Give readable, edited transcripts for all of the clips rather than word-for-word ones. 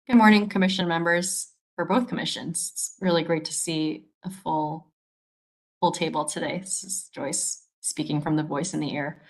Good morning, commission members for both commissions. It's really great to see a full table today. This is Joyce speaking from the voice in the ear.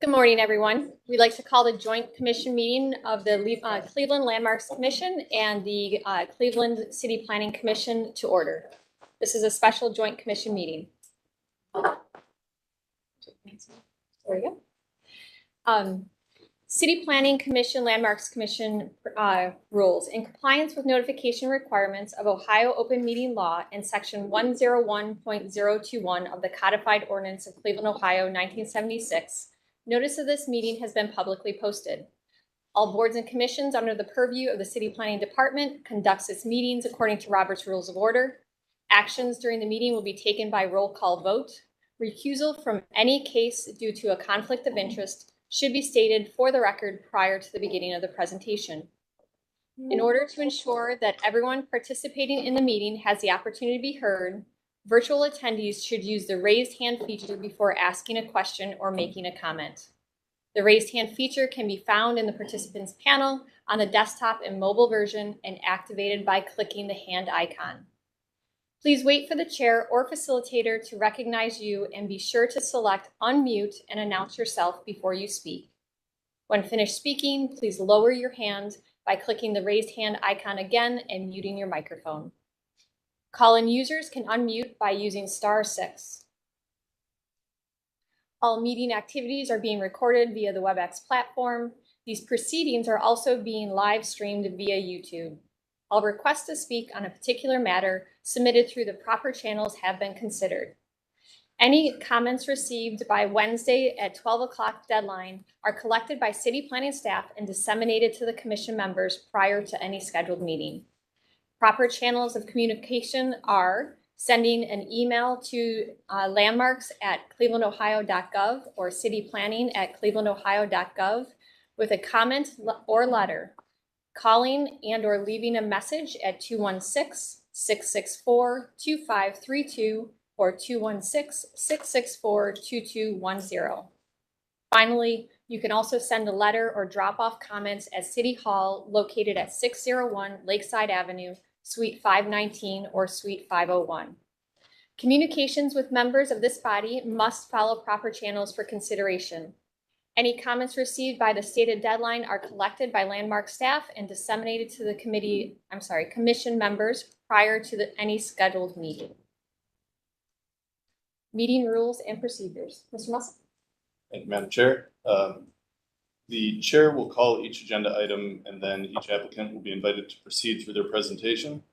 Good morning, everyone. We'd like to call the joint commission meeting of the Cleveland Landmarks Commission and the Cleveland City Planning Commission to order. This is a special joint commission meeting. There we go. City Planning Commission, Landmarks Commission rules. In compliance with notification requirements of Ohio Open Meeting Law and Section 101.021 of the Codified Ordinance of Cleveland, Ohio, 1976, Notice of this meeting has been publicly posted. All boards and commissions under the purview of the City Planning Department conducts its meetings according to Robert's Rules of Order. Actions during the meeting will be taken by roll call vote. Recusal from any case due to a conflict of interest should be stated for the record prior to the beginning of the presentation. In order to ensure that everyone participating in the meeting has the opportunity to be heard, virtual attendees should use the raised hand feature before asking a question or making a comment. The raised hand feature can be found in the participants panel on the desktop and mobile version and activated by clicking the hand icon. Please wait for the chair or facilitator to recognize you and be sure to select unmute and announce yourself before you speak. When finished speaking, please lower your hand by clicking the raised hand icon again and muting your microphone. Call-in users can unmute by using *6. All meeting activities are being recorded via the WebEx platform. These proceedings are also being live streamed via YouTube. All requests to speak on a particular matter submitted through the proper channels have been considered. Any comments received by Wednesday at 12 o'clock deadline are collected by city planning staff and disseminated to the commission members prior to any scheduled meeting. Proper channels of communication are sending an email to landmarks@clevelandohio.gov or cityplanning@clevelandohio.gov with a comment or letter, calling and or leaving a message at 216-664-2532 or 216-664-2210. Finally, you can also send a letter or drop off comments at City Hall located at 601 Lakeside Avenue, Suite 519 or Suite 501. Communications with members of this body must follow proper channels for consideration. Any comments received by the stated deadline are collected by Landmark staff and disseminated to the commission members prior to any scheduled meeting. Meeting rules and procedures. Mr. Musk? Thank you, Madam Chair. The chair will call each agenda item and then each applicant will be invited to proceed through their presentation.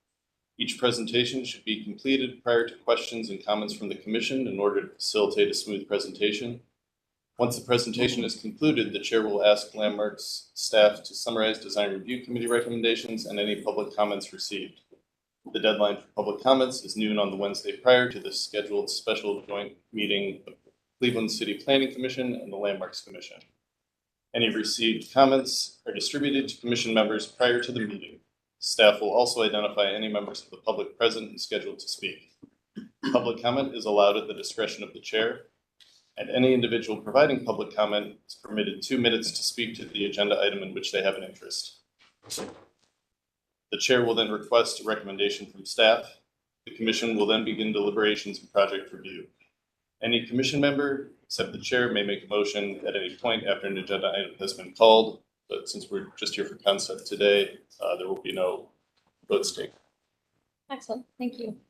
Each presentation should be completed prior to questions and comments from the commission in order to facilitate a smooth presentation. Once the presentation is concluded, the chair will ask Landmark's staff to summarize design review committee recommendations and any public comments received. The deadline for public comments is noon on the Wednesday prior to the scheduled special joint meeting of Cleveland City Planning Commission and the Landmarks Commission. Any received comments are distributed to commission members prior to the meeting. Staff will also identify any members of the public present and scheduled to speak. Public comment is allowed at the discretion of the chair, and any individual providing public comment is permitted 2 minutes to speak to the agenda item in which they have an interest. The chair will then request a recommendation from staff. The commission will then begin deliberations and project review. Any commission member, except the chair, may make a motion at any point after an agenda item has been called. But since we're just here for concept today, there will be no votes taken. Excellent, thank you.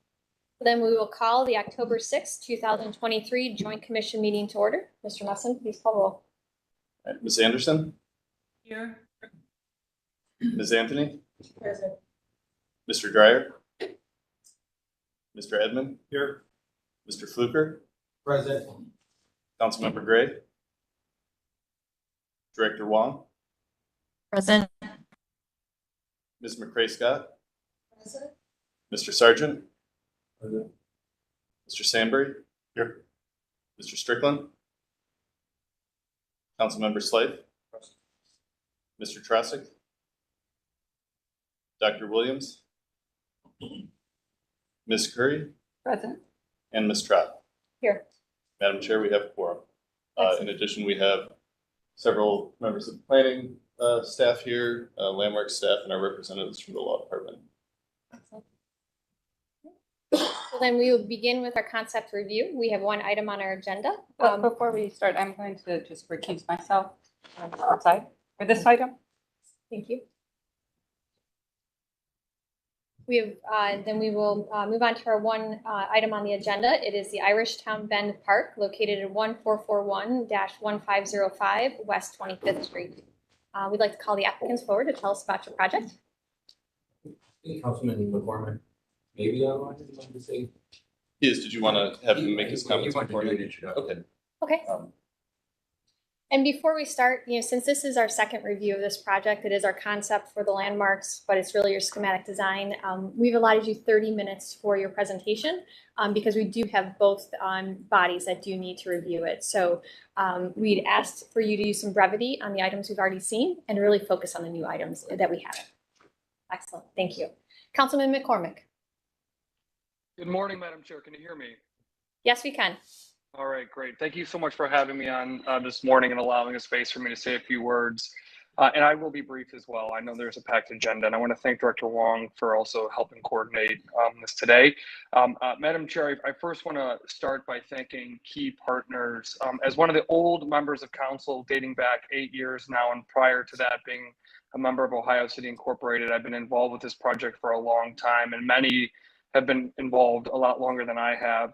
Then we will call the October 6, 2023 Joint Commission meeting to order. Mr. Musson, please call roll. All right, Ms. Anderson? Here. Ms. Anthony? Present. Mr. Dreyer? Mr. Edmond? Here. Mr. Fluker? Present. Councilmember Gray? Director Wong? Present. Ms. McCray Scott? Present. Mr. Sargent? Present. Mr. Sandberg? Here. Mr. Strickland? Councilmember Slife? Mr. Trosick? Dr. Williams? Ms. Curry? Present. And Ms. Trott? Here. Madam Chair, we have a quorum. In addition, we have several members of the planning staff here, Landmark staff, and our representatives from the law department. So then we will begin with our concept review. We have one item on our agenda. Well, before we start, I'm going to just recuse myself outside for this item. Thank you. We have, then we will move on to our one item on the agenda. It is the Irish Town Bend Park located at 1441-1505 West 25th Street. We'd like to call the applicants forward to tell us about your project. Councilman McCormick, maybe I wanted to say. Yes, did you want to have him make his comments You want to before do an you? introduction. Okay. Okay. And before we start, since this is our second review of this project, it is our concept for the landmarks, but it's really your schematic design. We've allotted you 30 minutes for your presentation because we do have both bodies that do need to review it. So we'd asked for you to use some brevity on the items we've already seen and really focus on the new items that we have. Excellent. Thank you. Councilman McCormick. Good morning, Madam Chair. Can you hear me? Yes, we can. All right, great. Thank you so much for having me on this morning and allowing a space for me to say a few words. And I will be brief as well. I know there's a packed agenda, and I want to thank Director Wong for also helping coordinate this today. Madam Chair, I first want to start by thanking key partners. As one of the old members of council dating back 8 years now, and prior to that being a member of Ohio City Incorporated, I've been involved with this project for a long time, and many have been involved a lot longer than I have.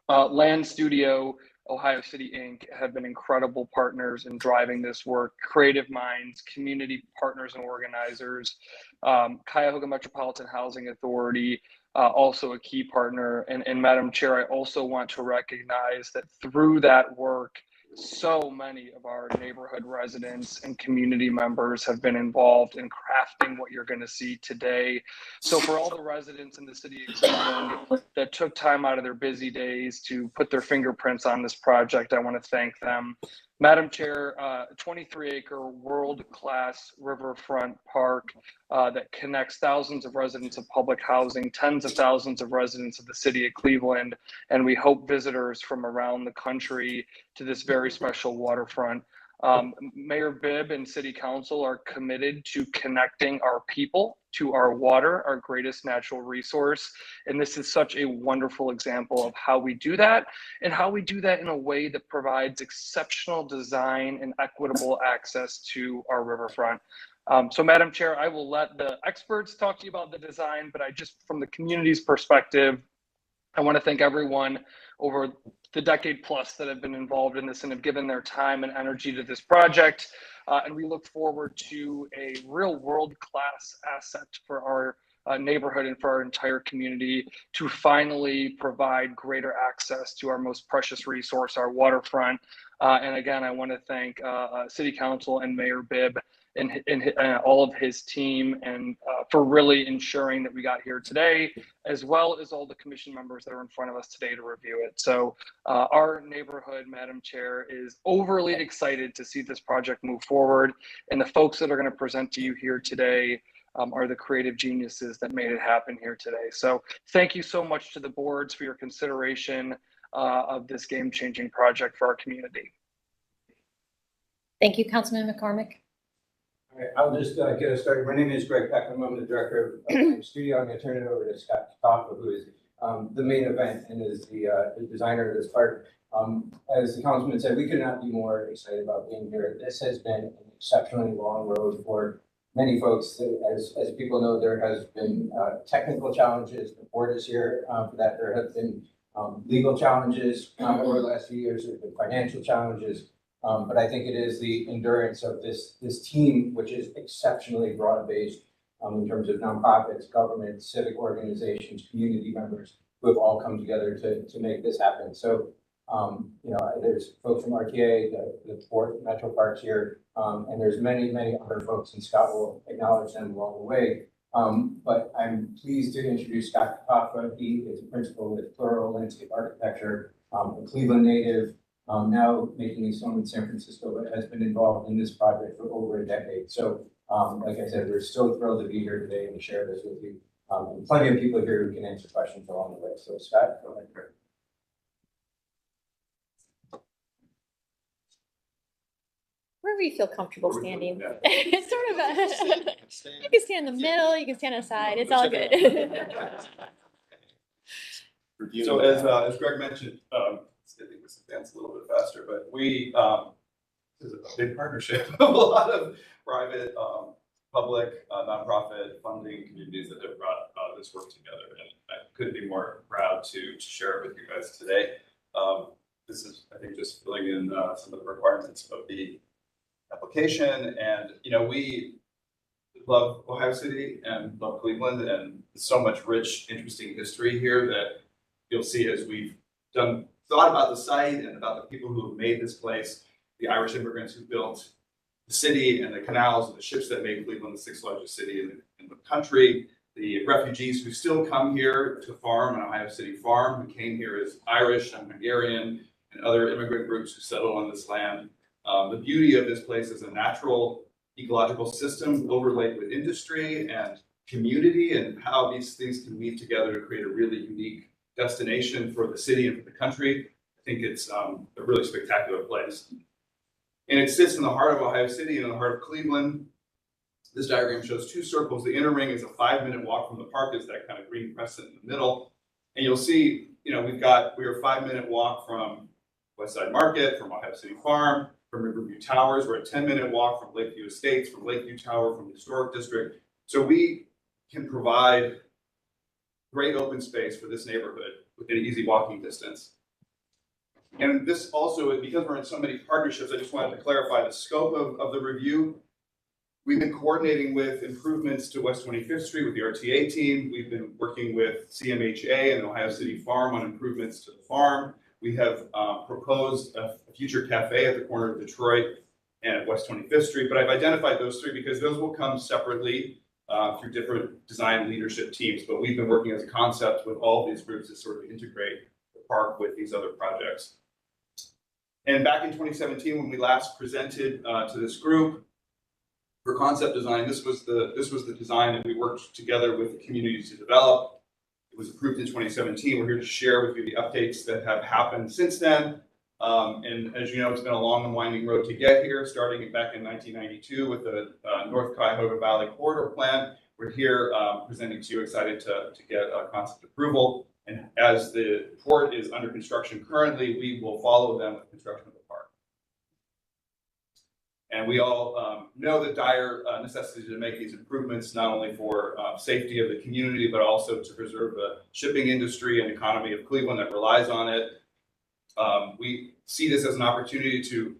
Land Studio, Ohio City Inc. have been incredible partners in driving this work. Creative Minds, community partners and organizers, Cuyahoga Metropolitan Housing Authority, also a key partner. And Madam Chair, I also want to recognize that through that work, so many of our neighborhood residents and community members have been involved in crafting what you're going to see today. So for all the residents in the city of Cleveland that took time out of their busy days to put their fingerprints on this project, I want to thank them. Madam Chair, 23-acre world-class riverfront park that connects thousands of residents of public housing, tens of thousands of residents of the city of Cleveland, and we hope visitors from around the country to this very special waterfront. Mayor Bibb and City Council are committed to connecting our people to our water, our greatest natural resource. And this is such a wonderful example of how we do that, and how we do that in a way that provides exceptional design and equitable access to our riverfront. So Madam Chair, I will let the experts talk to you about the design, but I just, from the community's perspective, I want to thank everyone over the decade plus that have been involved in this and have given their time and energy to this project. And we look forward to a real world-class asset for our neighborhood and for our entire community to finally provide greater access to our most precious resource, our waterfront. And again, I want to thank City Council and Mayor Bibb and all of his team, and for really ensuring that we got here today, as well as all the commission members that are in front of us today to review it. So our neighborhood, Madam Chair, is overly excited to see this project move forward, and the folks that are going to present to you here today are the creative geniuses that made it happen here today. So thank you so much to the boards for your consideration of this game-changing project for our community. Thank you, Councilman McCormick. All right, I'll just get us started. My name is Greg Peckham. I'm the director of the studio. I'm going to turn it over to Scott Toffa, who is the main event and is the designer of this park. As the councilman said, we could not be more excited about being here. This has been an exceptionally long road for many folks. As people know, there has been technical challenges. The board is here for that. There have been legal challenges over the last few years. There have been financial challenges. But I think it is the endurance of this team, which is exceptionally broad-based in terms of nonprofits, government, civic organizations, community members who have all come together to make this happen. So, there's folks from RTA, the Port Metro Parks here, and there's many, many other folks, and Scott will acknowledge them along the way. But I'm pleased to introduce Scott Toffa. He is a principal with Plural Landscape Architecture, a Cleveland native, now making his home in San Francisco, but has been involved in this project for over a decade. So, like I said, we're so thrilled to be here today and to share this with you. And plenty of people here who can answer questions along the way. So, Scott, go ahead. Wherever you feel comfortable standing. It's sort of a, you can stand in the middle, you can stand aside, it's all good. So as Greg mentioned, I think this advanced a little bit faster, but we, this is a big partnership of a lot of private, public, nonprofit funding communities that have brought this work together. And I couldn't be more proud to share it with you guys today. This is, I think, just filling in some of the requirements of the application. And, we love Ohio City and love Cleveland, and so much rich, interesting history here that you'll see as we've thought about the site and about the people who have made this place. the Irish immigrants who built the city and the canals and the ships that made Cleveland the sixth largest city in the country, the refugees who still come here to farm an Ohio City farm, who came here as Irish and Hungarian and other immigrant groups who settled on this land. The beauty of this place is a natural ecological system overlaid with industry and community, and how these things can weave together to create a really unique destination for the city and for the country. I think it's a really spectacular place. And it sits in the heart of Ohio City, in the heart of Cleveland. This diagram shows two circles. The inner ring is a 5-minute walk from the park, is that kind of green crescent in the middle. And you'll see, we are a 5-minute walk from Westside Market, from Ohio City Farm, from Riverview Towers. We're a 10-minute walk from Lakeview Estates, from Lakeview Tower, from the Historic District. So we can provide great open space for this neighborhood within easy walking distance. And this also, because we're in so many partnerships, I just wanted to clarify the scope of the review. We've been coordinating with improvements to West 25th Street with the RTA team. We've been working with CMHA and Ohio City Farm on improvements to the farm. We have proposed a future cafe at the corner of Detroit and West 25th Street, but I've identified those three because those will come separately through different design leadership teams. But we've been working as a concept with all of these groups to sort of integrate the park with these other projects. And back in 2017, when we last presented to this group for concept design, this was the design that we worked together with the community to develop. It was approved in 2017. We're here to share with you the updates that have happened since then. And as you know, it's been a long and winding road to get here, starting back in 1992 with the North Cuyahoga Valley Corridor Plan. We're here presenting to you, excited to get concept approval. And as the port is under construction currently, we will follow them with construction of the park. And we all know the dire necessity to make these improvements, not only for safety of the community, but also to preserve the shipping industry and economy of Cleveland that relies on it. We see this as an opportunity to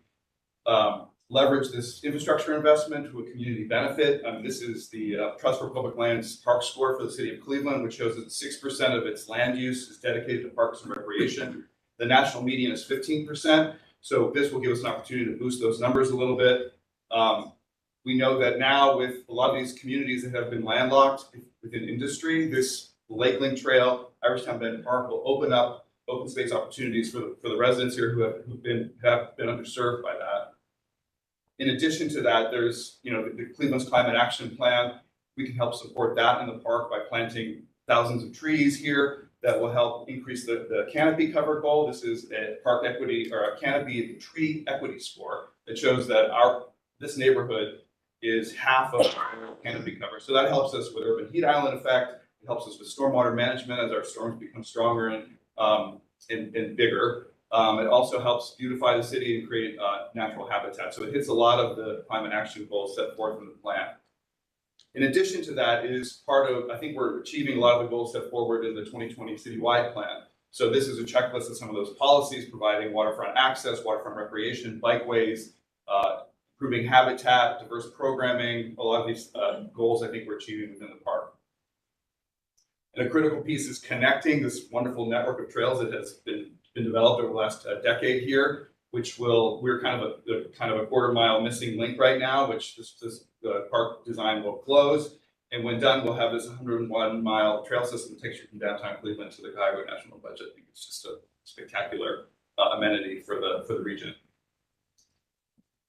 leverage this infrastructure investment to a community benefit. This is the Trust for Public Lands Park Score for the city of Cleveland, which shows that 6% of its land use is dedicated to parks and recreation. The national median is 15%. So this will give us an opportunity to boost those numbers a little bit. We know that now with a lot of these communities that have been landlocked within industry, this Lake Link Trail, Irishtown Bend Park will open up open space opportunities for the residents here who have been underserved by that. In addition to that, there's the Cleveland's Climate Action Plan. We can help support that in the park by planting thousands of trees here that will help increase the canopy cover goal. This is a park equity or a canopy tree equity score that shows that this neighborhood is half of canopy cover. So that helps us with urban heat island effect. It helps us with stormwater management as our storms become stronger and bigger. It also helps beautify the city and create natural habitat. So it hits a lot of the climate action goals set forth in the plan. In addition to that, it is part of, I think we're achieving a lot of the goals set forward in the 2020 citywide plan. So this is a checklist of some of those policies, providing waterfront access, waterfront recreation, bikeways, improving habitat, diverse programming. A lot of these goals I think we're achieving within the park. And a critical piece is connecting this wonderful network of trails that has been developed over the last decade here, which we're kind of a quarter-mile missing link right now, which this park design will close. And when done, we'll have this 101-mile trail system that takes you from downtown Cleveland to the Cuyahoga National Budget. I think it's just a spectacular amenity for the region.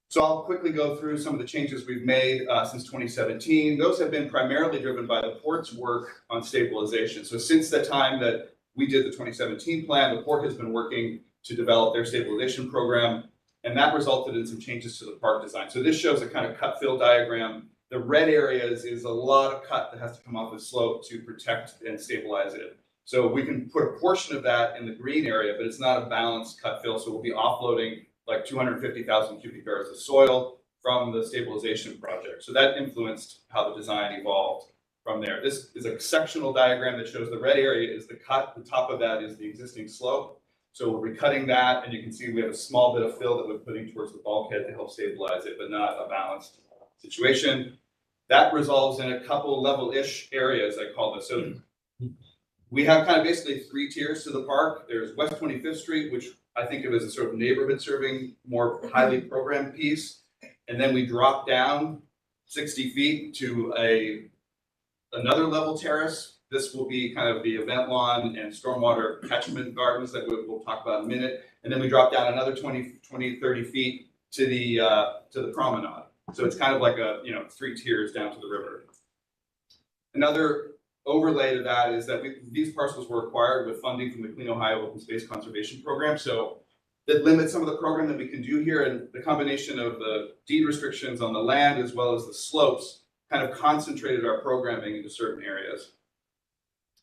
So I'll quickly go through some of the changes we've made since 2017. Those have been primarily driven by the port's work on stabilization. So since the time that we did the 2017 plan, the port has been working to develop their stabilization program, and that resulted in some changes to the park design. So this shows a kind of cut-fill diagram. The red areas is a lot of cut that has to come off the slope to protect and stabilize it. So we can put a portion of that in the green area, but it's not a balanced cut-fill, so we'll be offloading like 250,000 cubic yards of soil from the stabilization project. So that influenced how the design evolved from there. This is a sectional diagram that shows the red area is the cut, the top of that is the existing slope. So we're recutting that, and you can see we have a small bit of fill that we're putting towards the bulkhead to help stabilize it, but not a balanced situation. That resolves in a couple level-ish areas, I call this. So we have kind of basically three tiers to the park. There's West 25th Street, which I think of as a sort of neighborhood serving, more highly programmed piece. And then we drop down 60 feet to another level terrace. This will be kind of the event lawn and stormwater catchment gardens that we'll talk about in a minute. And then we drop down another 20, 30 feet to the promenade. So it's kind of like a, 3 tiers down to the river. Another overlay to that is that these parcels were acquired with funding from the Clean Ohio Open Space Conservation Program. So that limits some of the program that we can do here, and the combination of the deed restrictions on the land as well as the slopes kind of concentrated our programming into certain areas,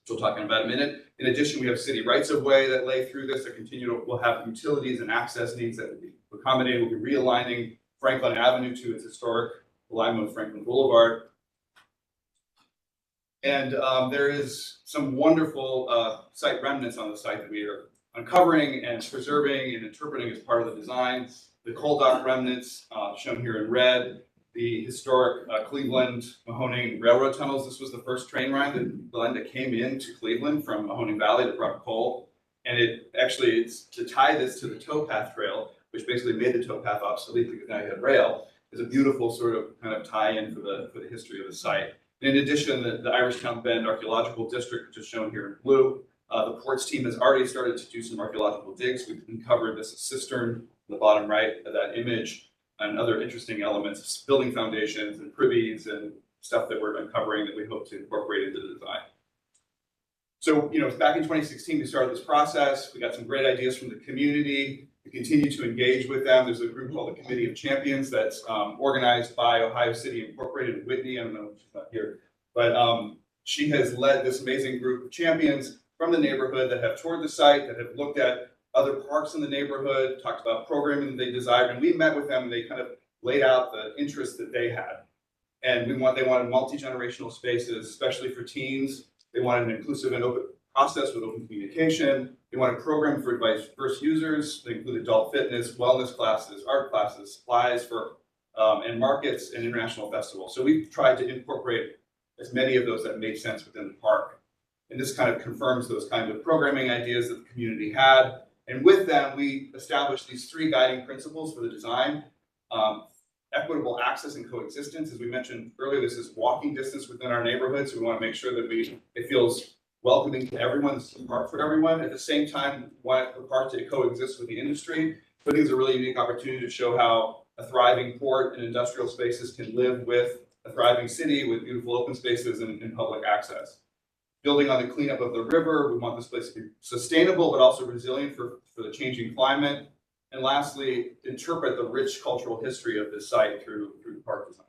which we'll talk about in a minute. In addition, we have city rights of way that lay through this that we'll have utilities and access needs that will be accommodated. We'll be realigning Franklin Avenue to its historic alignment with Franklin Boulevard. And there is some wonderful site remnants on the site that we are uncovering and preserving and interpreting as part of the design. The coal dock remnants shown here in red, the historic Cleveland Mahoning Railroad tunnels. This was the first train line that came into Cleveland from Mahoning Valley that brought coal. And it's to tie this to the towpath trail, which basically made the towpath obsolete because now you have rail, is a beautiful sort of kind of tie-in for the history of the site. In addition, the Irishtown Bend Archaeological District, which is shown here in blue, the ports team has already started to do some archaeological digs. We've uncovered this cistern in the bottom right of that image and other interesting elements, building foundations and privies and stuff that we're uncovering that we hope to incorporate into the design. So, back in 2016, we started this process. We got some great ideas from the community. We continue to engage with them. There's a group called the Committee of Champions that's organized by Ohio City Incorporated and Whitney. I don't know if she's not here, but she has led this amazing group of champions from the neighborhood that have toured the site, that have looked at other parks in the neighborhood, talked about programming that they desired, and we met with them and they kind of laid out the interests that they had. And they wanted multi-generational spaces, especially for teens. They wanted an inclusive and open process with open communication. They wanted a program for diverse users. They include adult fitness, wellness classes, art classes, supplies for and markets and international festivals. So we've tried to incorporate as many of those that made sense within the park. And this kind of confirms those kind of programming ideas that the community had. And with them, we established these 3 guiding principles for the design. Equitable access and coexistence. As we mentioned earlier, this is walking distance within our neighborhood, so we want to make sure that it feels welcoming to everyone. This is a park for everyone. At the same time, we want the park to coexist with the industry. I think it's a really unique opportunity to show how a thriving port and industrial spaces can live with a thriving city with beautiful open spaces and public access. Building on the cleanup of the river, we want this place to be sustainable but also resilient for the changing climate. And lastly, interpret the rich cultural history of this site through park design.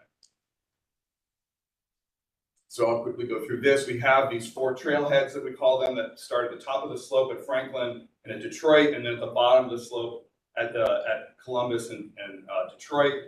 So I'll quickly go through this. We have these 4 trailheads that we call them that start at the top of the slope at Franklin and at Detroit, and then at the bottom of the slope at Columbus and Detroit.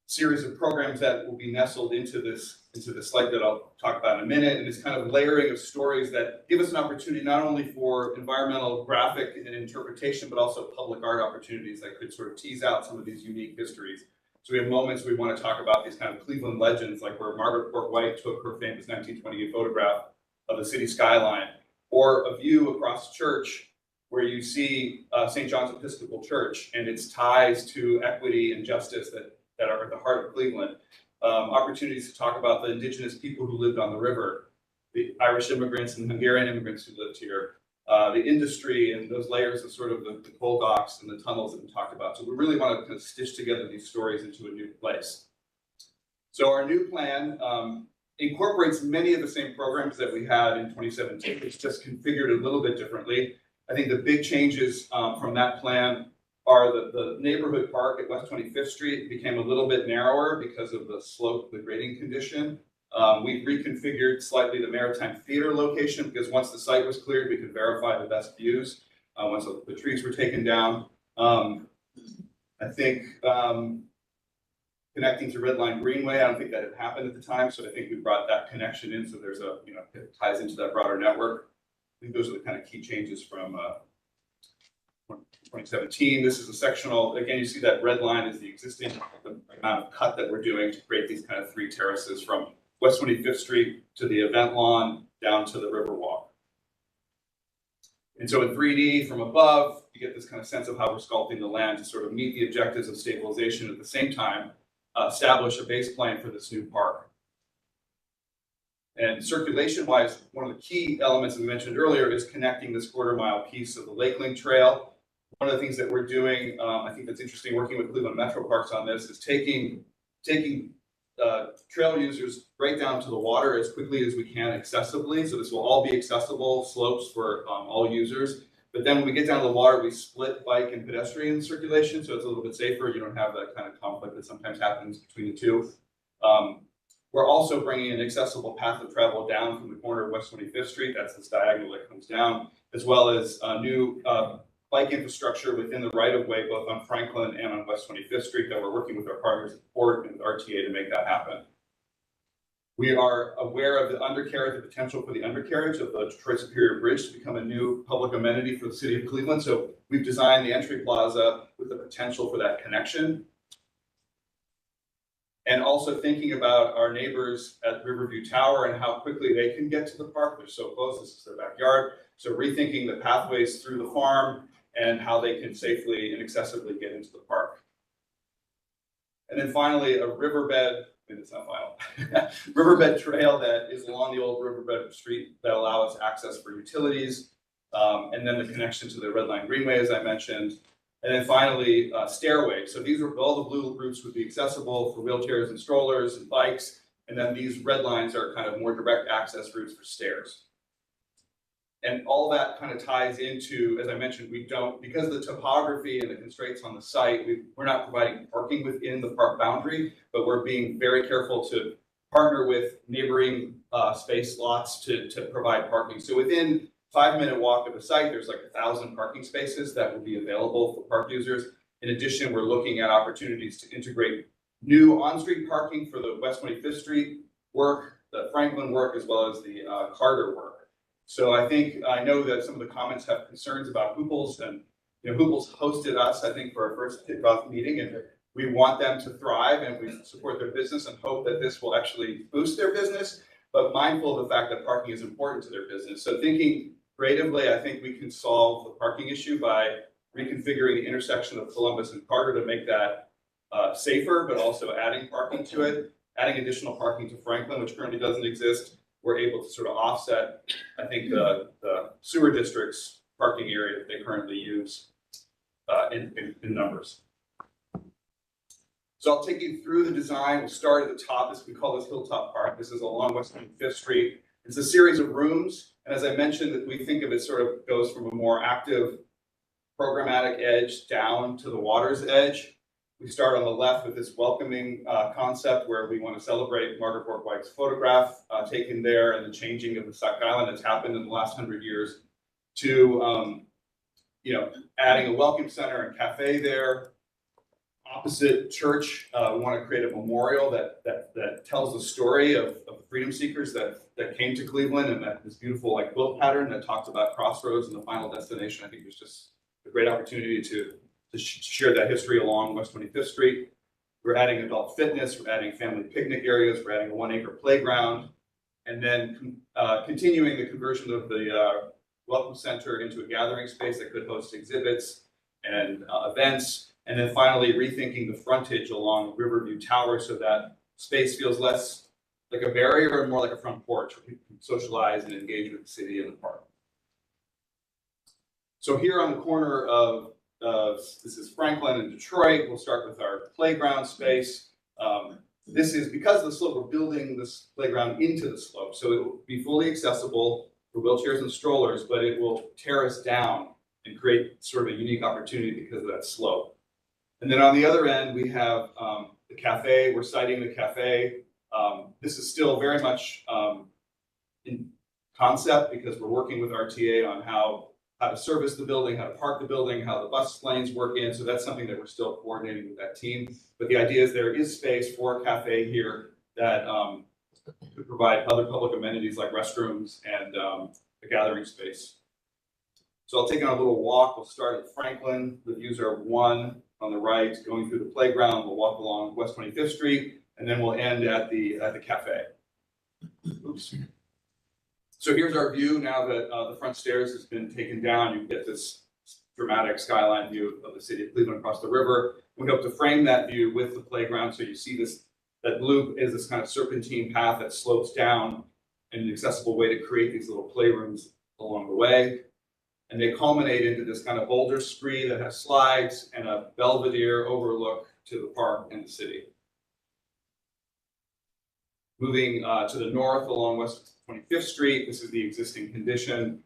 Series of programs that will be nestled into this slide that I'll talk about in a minute, and this kind of layering of stories that give us an opportunity not only for environmental graphic and interpretation, but also public art opportunities that could sort of tease out some of these unique histories. So we have moments we want to talk about these kind of Cleveland legends, like where Margaret Court White took her famous 1928 photograph of the city skyline, or a view across the church where you see St. John's Episcopal Church and its ties to equity and justice that are at the heart of Cleveland. Opportunities to talk about the indigenous people who lived on the river, the Irish immigrants and Hungarian immigrants who lived here, the industry and those layers of sort of the coal docks and the tunnels that we talked about. So we really want to kind of stitch together these stories into a new place. So our new plan incorporates many of the same programs that we had in 2017. It's just configured a little bit differently. I think the big changes from that plan are the neighborhood park at West 25th Street became a little bit narrower because of the slope, the grading condition. We reconfigured slightly the Maritime Theater location because once the site was cleared, we could verify the best views once the trees were taken down. I think connecting to Red Line Greenway, I don't think that had happened at the time, so I think we brought that connection in, so there's it ties into that broader network. I think those are the kind of key changes from 2017. This is a sectional, again, you see that red line is the existing amount of cut that we're doing to create these kind of 3 terraces from West 25th Street to the event lawn down to the Riverwalk. And so in 3D from above, you get this kind of sense of how we're sculpting the land to sort of meet the objectives of stabilization at the same time, establish a base plan for this new park. And circulation-wise, one of the key elements that we mentioned earlier is connecting this quarter-mile piece of the Lakeland Trail. One of the things that we're doing, I think that's interesting, working with Cleveland Metro Parks on this, is taking trail users right down to the water as quickly as we can accessibly. So this will all be accessible slopes for all users. But then when we get down to the water, we split bike and pedestrian circulation, so it's a little bit safer. You don't have that kind of conflict that sometimes happens between the two. We're also bringing an accessible path of travel down from the corner of West 25th Street. That's this diagonal that comes down, as well as new bike infrastructure within the right-of-way, both on Franklin and on West 25th Street, that we're working with our partners at the port and with RTA to make that happen. We are aware of the potential for the undercarriage of the Detroit Superior Bridge to become a new public amenity for the city of Cleveland. So we've designed the entry plaza with the potential for that connection. And also thinking about our neighbors at Riverview Tower and how quickly they can get to the park. They're so close, this is their backyard. So rethinking the pathways through the farm and how they can safely and accessibly get into the park. And then finally, a riverbed, maybe it's not final, riverbed trail that is along the old riverbed street that allow us access for utilities. And then the connection to the Red Line Greenway, as I mentioned. And then finally, stairway. So these are all the blue routes would be accessible for wheelchairs and strollers and bikes. And then these red lines are kind of more direct access routes for stairs. And all that kind of ties into, as I mentioned, we don't, because of the topography and the constraints on the site, we're not providing parking within the park boundary, but we're being very careful to partner with neighboring space lots to provide parking. So within 5-minute walk of the site, there's like 1,000 parking spaces that will be available for park users. In addition, we're looking at opportunities to integrate new on-street parking for the West 25th Street work, the Franklin work, as well as the Carter work. So I know that some of the comments have concerns about Hooples, and Hooples hosted us, I think, for our first kickoff meeting, and we want them to thrive and we support their business and hope that this will actually boost their business, but mindful of the fact that parking is important to their business. So thinking creatively, I think we can solve the parking issue by reconfiguring the intersection of Columbus and Carter to make that safer, but also adding parking to it, adding additional parking to Franklin, which currently doesn't exist. We're able to sort of offset, I think, the sewer district's parking area that they currently use in numbers. So I'll take you through the design. We'll start at the top. We call this Hilltop Park. This is along West 25th Street. It's a series of rooms. And as I mentioned, that we think of it sort of goes from a more active programmatic edge down to the water's edge. We start on the left with this welcoming concept where we want to celebrate Margaret Bourke-White's photograph taken there and the changing of the Sauk Island that's happened in the last 100 years to, adding a welcome center and cafe there. Opposite church, we want to create a memorial that tells the story of the freedom seekers that came to Cleveland, and that this beautiful like quilt pattern that talks about crossroads and the final destination. I think there's just a great opportunity to share that history along West 25th Street. We're adding adult fitness, we're adding family picnic areas, we're adding a 1-acre playground, and then continuing the conversion of the Welcome Center into a gathering space that could host exhibits and events. And then finally, rethinking the frontage along Riverview Tower so that space feels less like a barrier and more like a front porch where people can socialize and engage with the city and the park. So here on the corner of this is Franklin and Detroit. We'll start with our playground space. This is because of the slope, we're building this playground into the slope. So it will be fully accessible for wheelchairs and strollers, but it will terrace down and create sort of a unique opportunity because of that slope. And then on the other end, we have the cafe. We're siting the cafe. This is still very much in concept because we're working with RTA on how to service the building, how to park the building, how the bus lanes work in. So that's something that we're still coordinating with that team. But the idea is there is space for a cafe here that could provide other public amenities like restrooms and a gathering space. So I'll take on a little walk. We'll start at Franklin. The views are 1 on the right, going through the playground. We'll walk along West 25th Street, and then we'll end at the cafe. Oops. So here's our view now that the front stairs has been taken down. You get this dramatic skyline view of the city of Cleveland across the river. We hope to frame that view with the playground. So you see this, that blue is this kind of serpentine path that slopes down in an accessible way to create these little playrooms along the way. And they culminate into this kind of boulder scree that has slides and a belvedere overlook to the park and the city. Moving to the north along West 25th Street, this is the existing condition.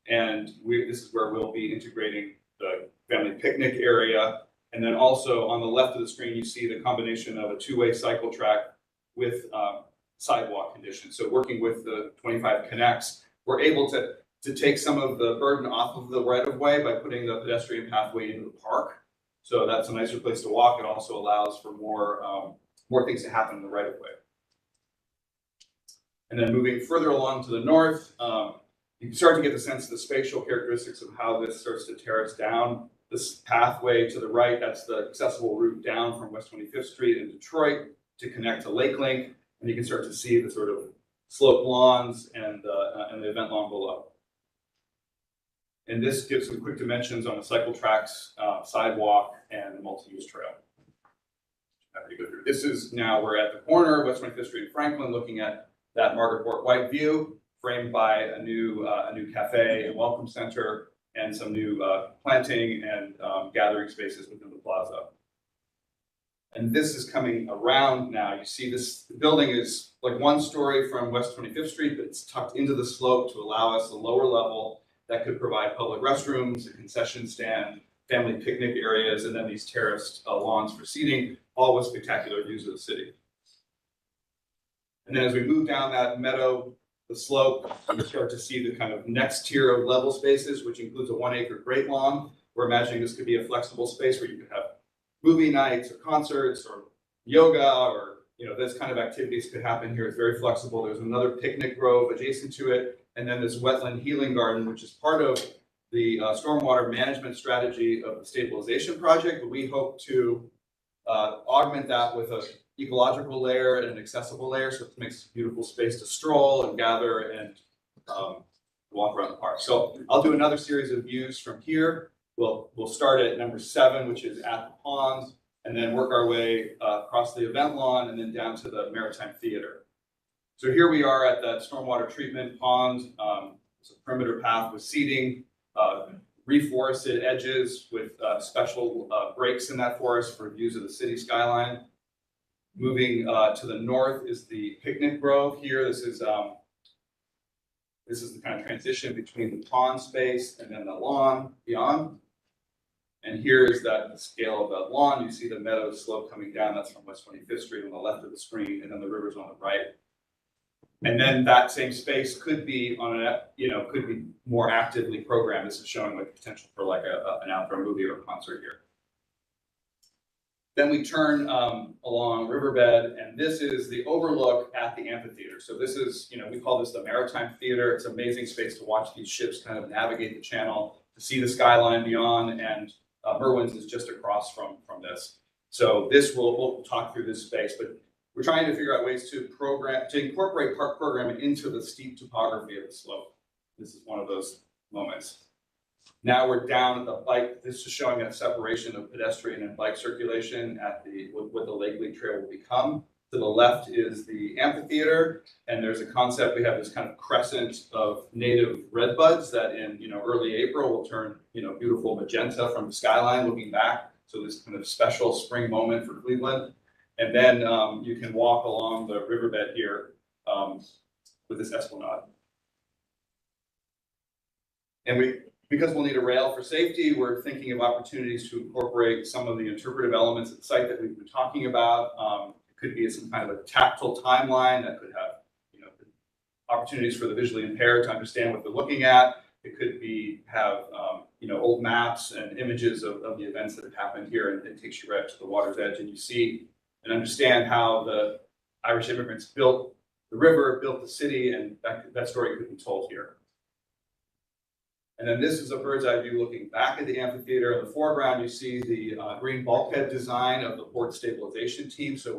And this is where we'll be integrating the family picnic area. And then also on the left of the screen, you see the combination of a two-way cycle track with sidewalk conditions. So working with the 25 Connects, we're able to take some of the burden off of the right-of-way by putting the pedestrian pathway into the park. So that's a nicer place to walk. It also allows for more things to happen in the right-of-way. And then moving further along to the north, you can start to get the sense of the spatial characteristics of how this starts to terrace down. This pathway to the right, that's the accessible route down from West 25th Street in Detroit to connect to Lake Link. And you can start to see the sort of sloped lawns and the event lawn below. And this gives some quick dimensions on the cycle tracks, sidewalk, and the multi-use trail. Happy to go through. This is now, we're at the corner of West 25th Street and Franklin, looking at that Margaret Bourke White view, framed by a new cafe and welcome center, and some new planting and gathering spaces within the plaza. And this is coming around now. You see this building is like one story from West 25th Street, but it's tucked into the slope to allow us a lower level that could provide public restrooms, a concession stand, family picnic areas, and then these terraced lawns for seating, all with spectacular views of the city. And then as we move down that meadow, the slope, you start to see the kind of next tier of level spaces, which includes a 1 acre great lawn. We're imagining this could be a flexible space where you could have movie nights or concerts or yoga or, this kind of activities could happen here. It's very flexible. There's another picnic grove adjacent to it. And then this wetland healing garden, which is part of the stormwater management strategy of the stabilization project. But we hope to augment that with an ecological layer and an accessible layer, so it makes a beautiful space to stroll and gather and walk around the park. So I'll do another series of views from here. We'll start at number 7, which is at the pond, and then work our way across the event lawn and then down to the Maritime Theater. So here we are at that stormwater treatment pond. It's a perimeter path with seating, reforested edges with special breaks in that forest for views of the city skyline. Moving to the north is the picnic grove here. This is the kind of transition between the pond space and then the lawn beyond. And here is the scale of that lawn. You see the meadow slope coming down. That's from West 25th Street on the left of the screen, and then the river's on the right. And then that same space could be could be more actively programmed. This is showing like potential for like an outdoor movie or a concert here. Then we turn along Riverbed, and this is the overlook at the amphitheater. So this is, we call this the Maritime Theater. It's an amazing space to watch these ships kind of navigate the channel, to see the skyline beyond, and Merwin's is just across from this. So this we'll talk through this space, but we're trying to figure out ways to incorporate park programming into the steep topography of the slope. This is one of those moments. Now we're down at the bike. This is showing a separation of pedestrian and bike circulation at what the Lake Link Trail will become. To the left is the amphitheater, and there's a concept. We have this kind of crescent of native redbuds that in early April will turn beautiful magenta from the skyline looking back. So this kind of special spring moment for Cleveland. And then you can walk along the riverbed here with this esplanade. And because we'll need a rail for safety, we're thinking of opportunities to incorporate some of the interpretive elements of the site that we've been talking about. It could be some kind of a tactile timeline that could have opportunities for the visually impaired to understand what they're looking at. It could have old maps and images of the events that have happened here, and it takes you right to the water's edge, and you see and understand how the Irish immigrants built the river, built the city, and that story could be told here. And then this is a bird's eye view looking back at the amphitheater. In the foreground, you see the green bulkhead design of the port stabilization team. So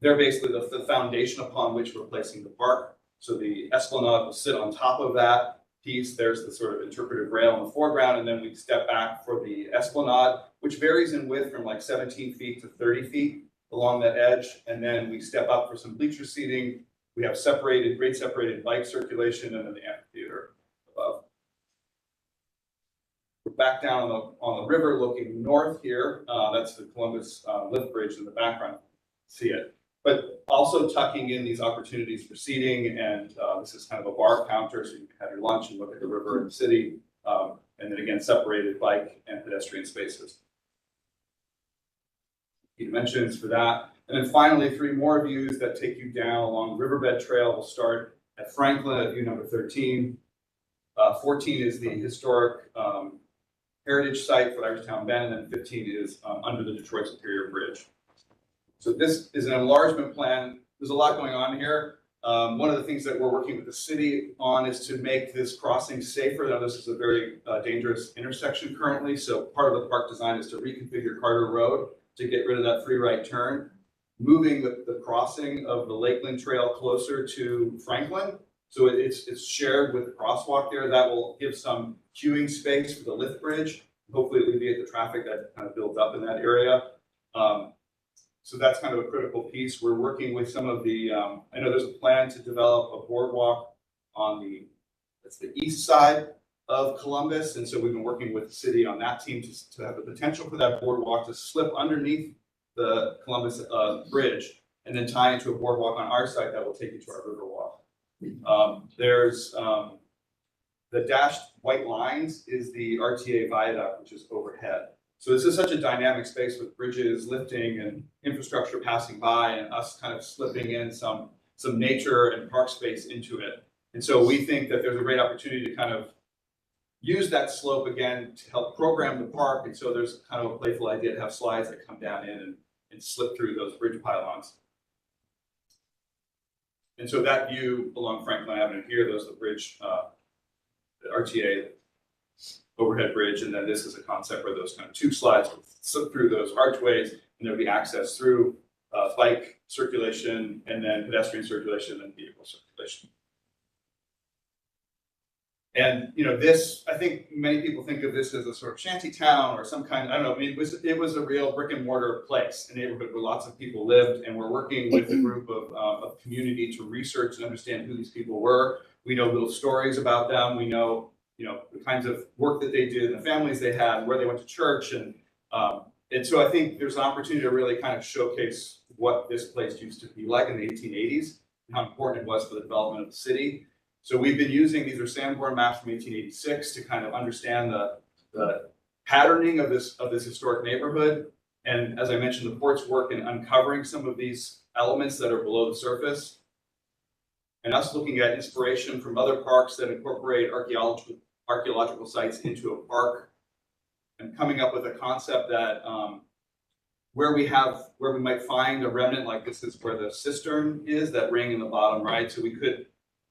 they're basically the foundation upon which we're placing the park. So the esplanade will sit on top of that piece. There's the sort of interpretive rail in the foreground, and then we step back for the esplanade, which varies in width from like 17 feet to 30 feet along that edge. And then we step up for some bleacher seating. We have grade separated bike circulation, and then the amphitheater above. We're back down on the river looking north here. That's the Columbus lift bridge in the background. See it. But also tucking in these opportunities for seating, and this is kind of a bar counter, so you can have your lunch and look at the river and the city, and then again, separated bike and pedestrian spaces. Key dimensions for that. And then finally, 3 more views that take you down along Riverbed Trail. We'll start at Franklin at view number 13. 14 is the historic heritage site for Irishtown Bend, and then 15 is under the Detroit Superior Bridge. So this is an enlargement plan. There's a lot going on here. One of the things that we're working with the city on is to make this crossing safer. Now, this is a very dangerous intersection currently. So part of the park design is to reconfigure Carter Road to get rid of that free right turn, moving the crossing of the Lakeland Trail closer to Franklin. So it's shared with the crosswalk there. That will give some queuing space for the lift bridge. Hopefully alleviate the traffic that kind of builds up in that area. So that's kind of a critical piece. We're working with some of the, I know there's a plan to develop a boardwalk on that's the east side of Columbus. And so we've been working with the city on that team to have the potential for that boardwalk to slip underneath the Columbus bridge and then tie into a boardwalk on our site that will take you to our Riverwalk. There's the dashed white lines is the RTA viaduct, which is overhead. So this is such a dynamic space with bridges lifting and infrastructure passing by, and us kind of slipping in some nature and park space into it. And so we think that there's a great opportunity to kind of use that slope again to help program the park. And so there's kind of a playful idea to have slides that come down in and slip through those bridge pylons. And so that view along Franklin Avenue here, those are the bridge, the RTA overhead bridge, and then this is a concept where those kind of tube slides will slip through those archways, and there'll be access through bike circulation, and then pedestrian circulation, and vehicle circulation. And this, I think many people think of this as a sort of shanty town or some kind. I don't know. I mean, it was a real brick and mortar place, a neighborhood where lots of people lived, and we're working with a group of community to research and understand who these people were. We know little stories about them. We know the kinds of work that they did, and the families they had, where they went to church, and so I think there's an opportunity to really kind of showcase what this place used to be like in the 1880s, and how important it was for the development of the city. So we've been using, these are Sanborn maps from 1886 to kind of understand the patterning of this historic neighborhood. And as I mentioned, the port's work in uncovering some of these elements that are below the surface, and us looking at inspiration from other parks that incorporate archaeological sites into a park, and coming up with a concept that where we might find a remnant, like this is where the cistern is, that ring in the bottom right. So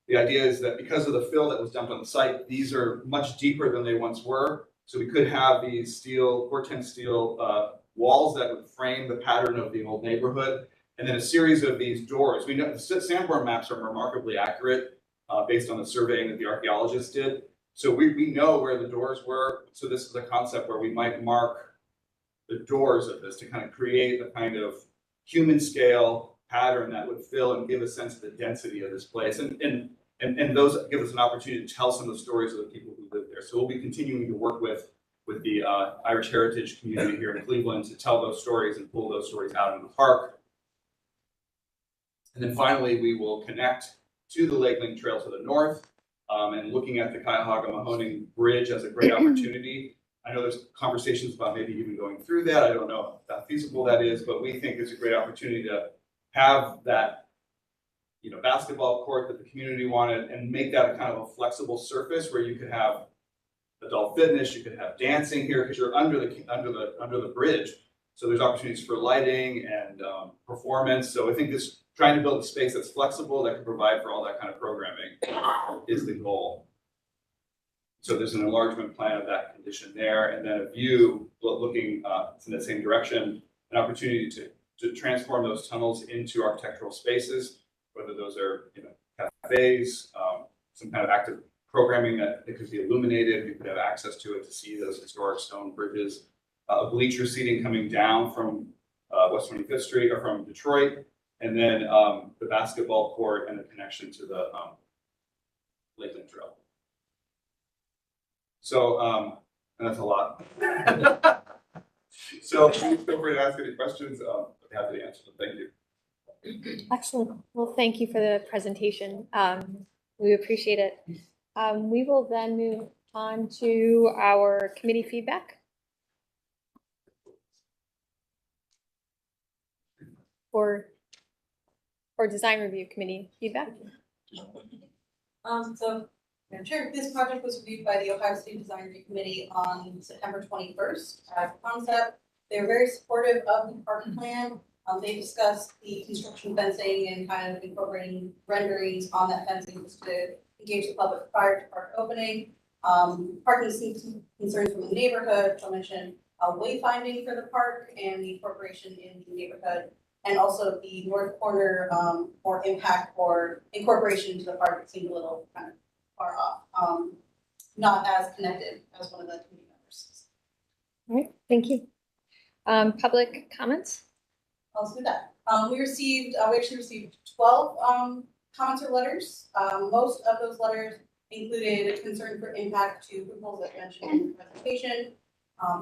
the idea is that because of the fill that was dumped on the site, these are much deeper than they once were. So we could have these Hortense steel walls that would frame the pattern of the old neighborhood, and then a series of these doors. We know the Sanborn maps are remarkably accurate based on the surveying that the archaeologists did. So we know where the doors were. So this is a concept where we might mark the doors of this to kind of create a kind of human scale pattern that would fill and give a sense of the density of this place. And those give us an opportunity to tell some of the stories of the people who live there. So we'll be continuing to work with the Irish heritage community here in Cleveland to tell those stories and pull those stories out into the park. And then finally, we will connect to the Lakeland Trail to the north, and looking at the Cuyahoga-Mahoning Bridge as a great opportunity. I know there's conversations about maybe even going through that. I don't know how feasible that is, but we think it's a great opportunity to have that basketball court that the community wanted, and make that a kind of a flexible surface where you could have adult fitness, you could have dancing here because you're under the bridge. So there's opportunities for lighting and performance. So I think this trying to build a space that's flexible that can provide for all that kind of programming is the goal. So there's an enlargement plan of that condition there, and then a view looking in the same direction, an opportunity to transform those tunnels into architectural spaces, whether those are cafes, some kind of active programming that it could be illuminated. You could have access to it to see those historic stone bridges. Bleacher seating coming down from West 25th Street or from Detroit, and then the basketball court and the connection to the Lakeland Trail. So, and that's a lot. So please feel free to ask any questions. I'm happy to answer them. Thank you. Excellent. Well, thank you for the presentation. We appreciate it. We will then move on to our committee feedback. Or design review committee feedback. So, Madam Chair, this project was reviewed by the Ohio State Design Review Committee on September 21st. As a concept, they were very supportive of the park plan. They discussed the construction fencing and kind of incorporating renderings on that fencing just to engage the public prior to park opening. Parking concerns from the neighborhood, I mentioned wayfinding for the park and the incorporation in the neighborhood. And also the north corner, or impact or incorporation into the park, it seemed a little kind of far off, not as connected as one of the committee members. All right, thank you. Public comments? Let's do that. We actually received 12 comments or letters. Most of those letters included concern for impact to pupils that mentioned in the presentation,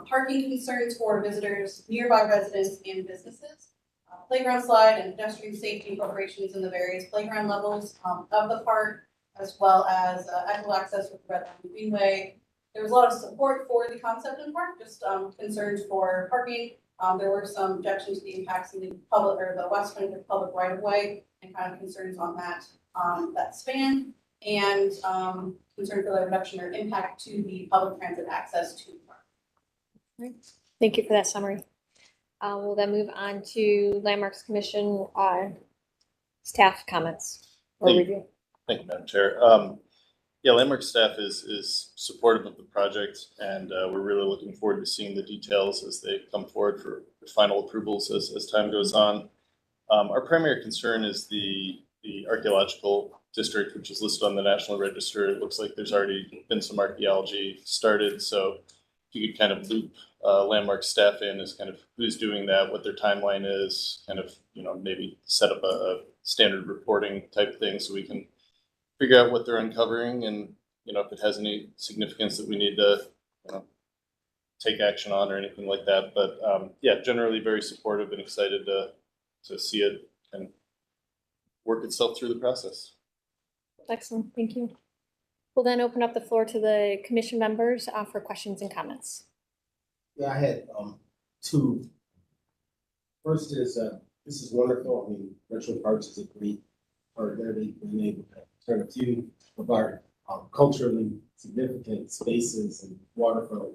parking concerns for visitors, nearby residents and businesses, playground slide and pedestrian safety incorporations in the various playground levels of the park, as well as equitable access with the Red Line Greenway. There was a lot of support for the concept in the park, just concerns for parking. There were some objections to the impacts in the public or the West 25th public right of way and kind of concerns on that span, and concern for the reduction or impact to the public transit access to the park. Right. Thank you for that summary. We'll then move on to Landmarks Commission staff comments or Thank you. review. Thank you, Madam Chair. Yeah, Landmark staff is supportive of the project, and we're really looking forward to seeing the details as they come forward for final approvals as time goes on. Our primary concern is the archaeological district, which is listed on the National Register. It looks like there's already been some archaeology started, so if you could kind of loop Landmark staff in as kind of who's doing that, what their timeline is, kind of, maybe set up a standard reporting type thing so we can figure out what they're uncovering and, if it has any significance that we need to, take action on or anything like that. But yeah, generally very supportive and excited to see it and work itself through the process. Excellent, thank you. We'll then open up the floor to the commission members for questions and comments. Yeah, I had two. First is this is wonderful. I mean, Retro Parks is a great part there. They've been able to turn a few of our culturally significant spaces and waterfront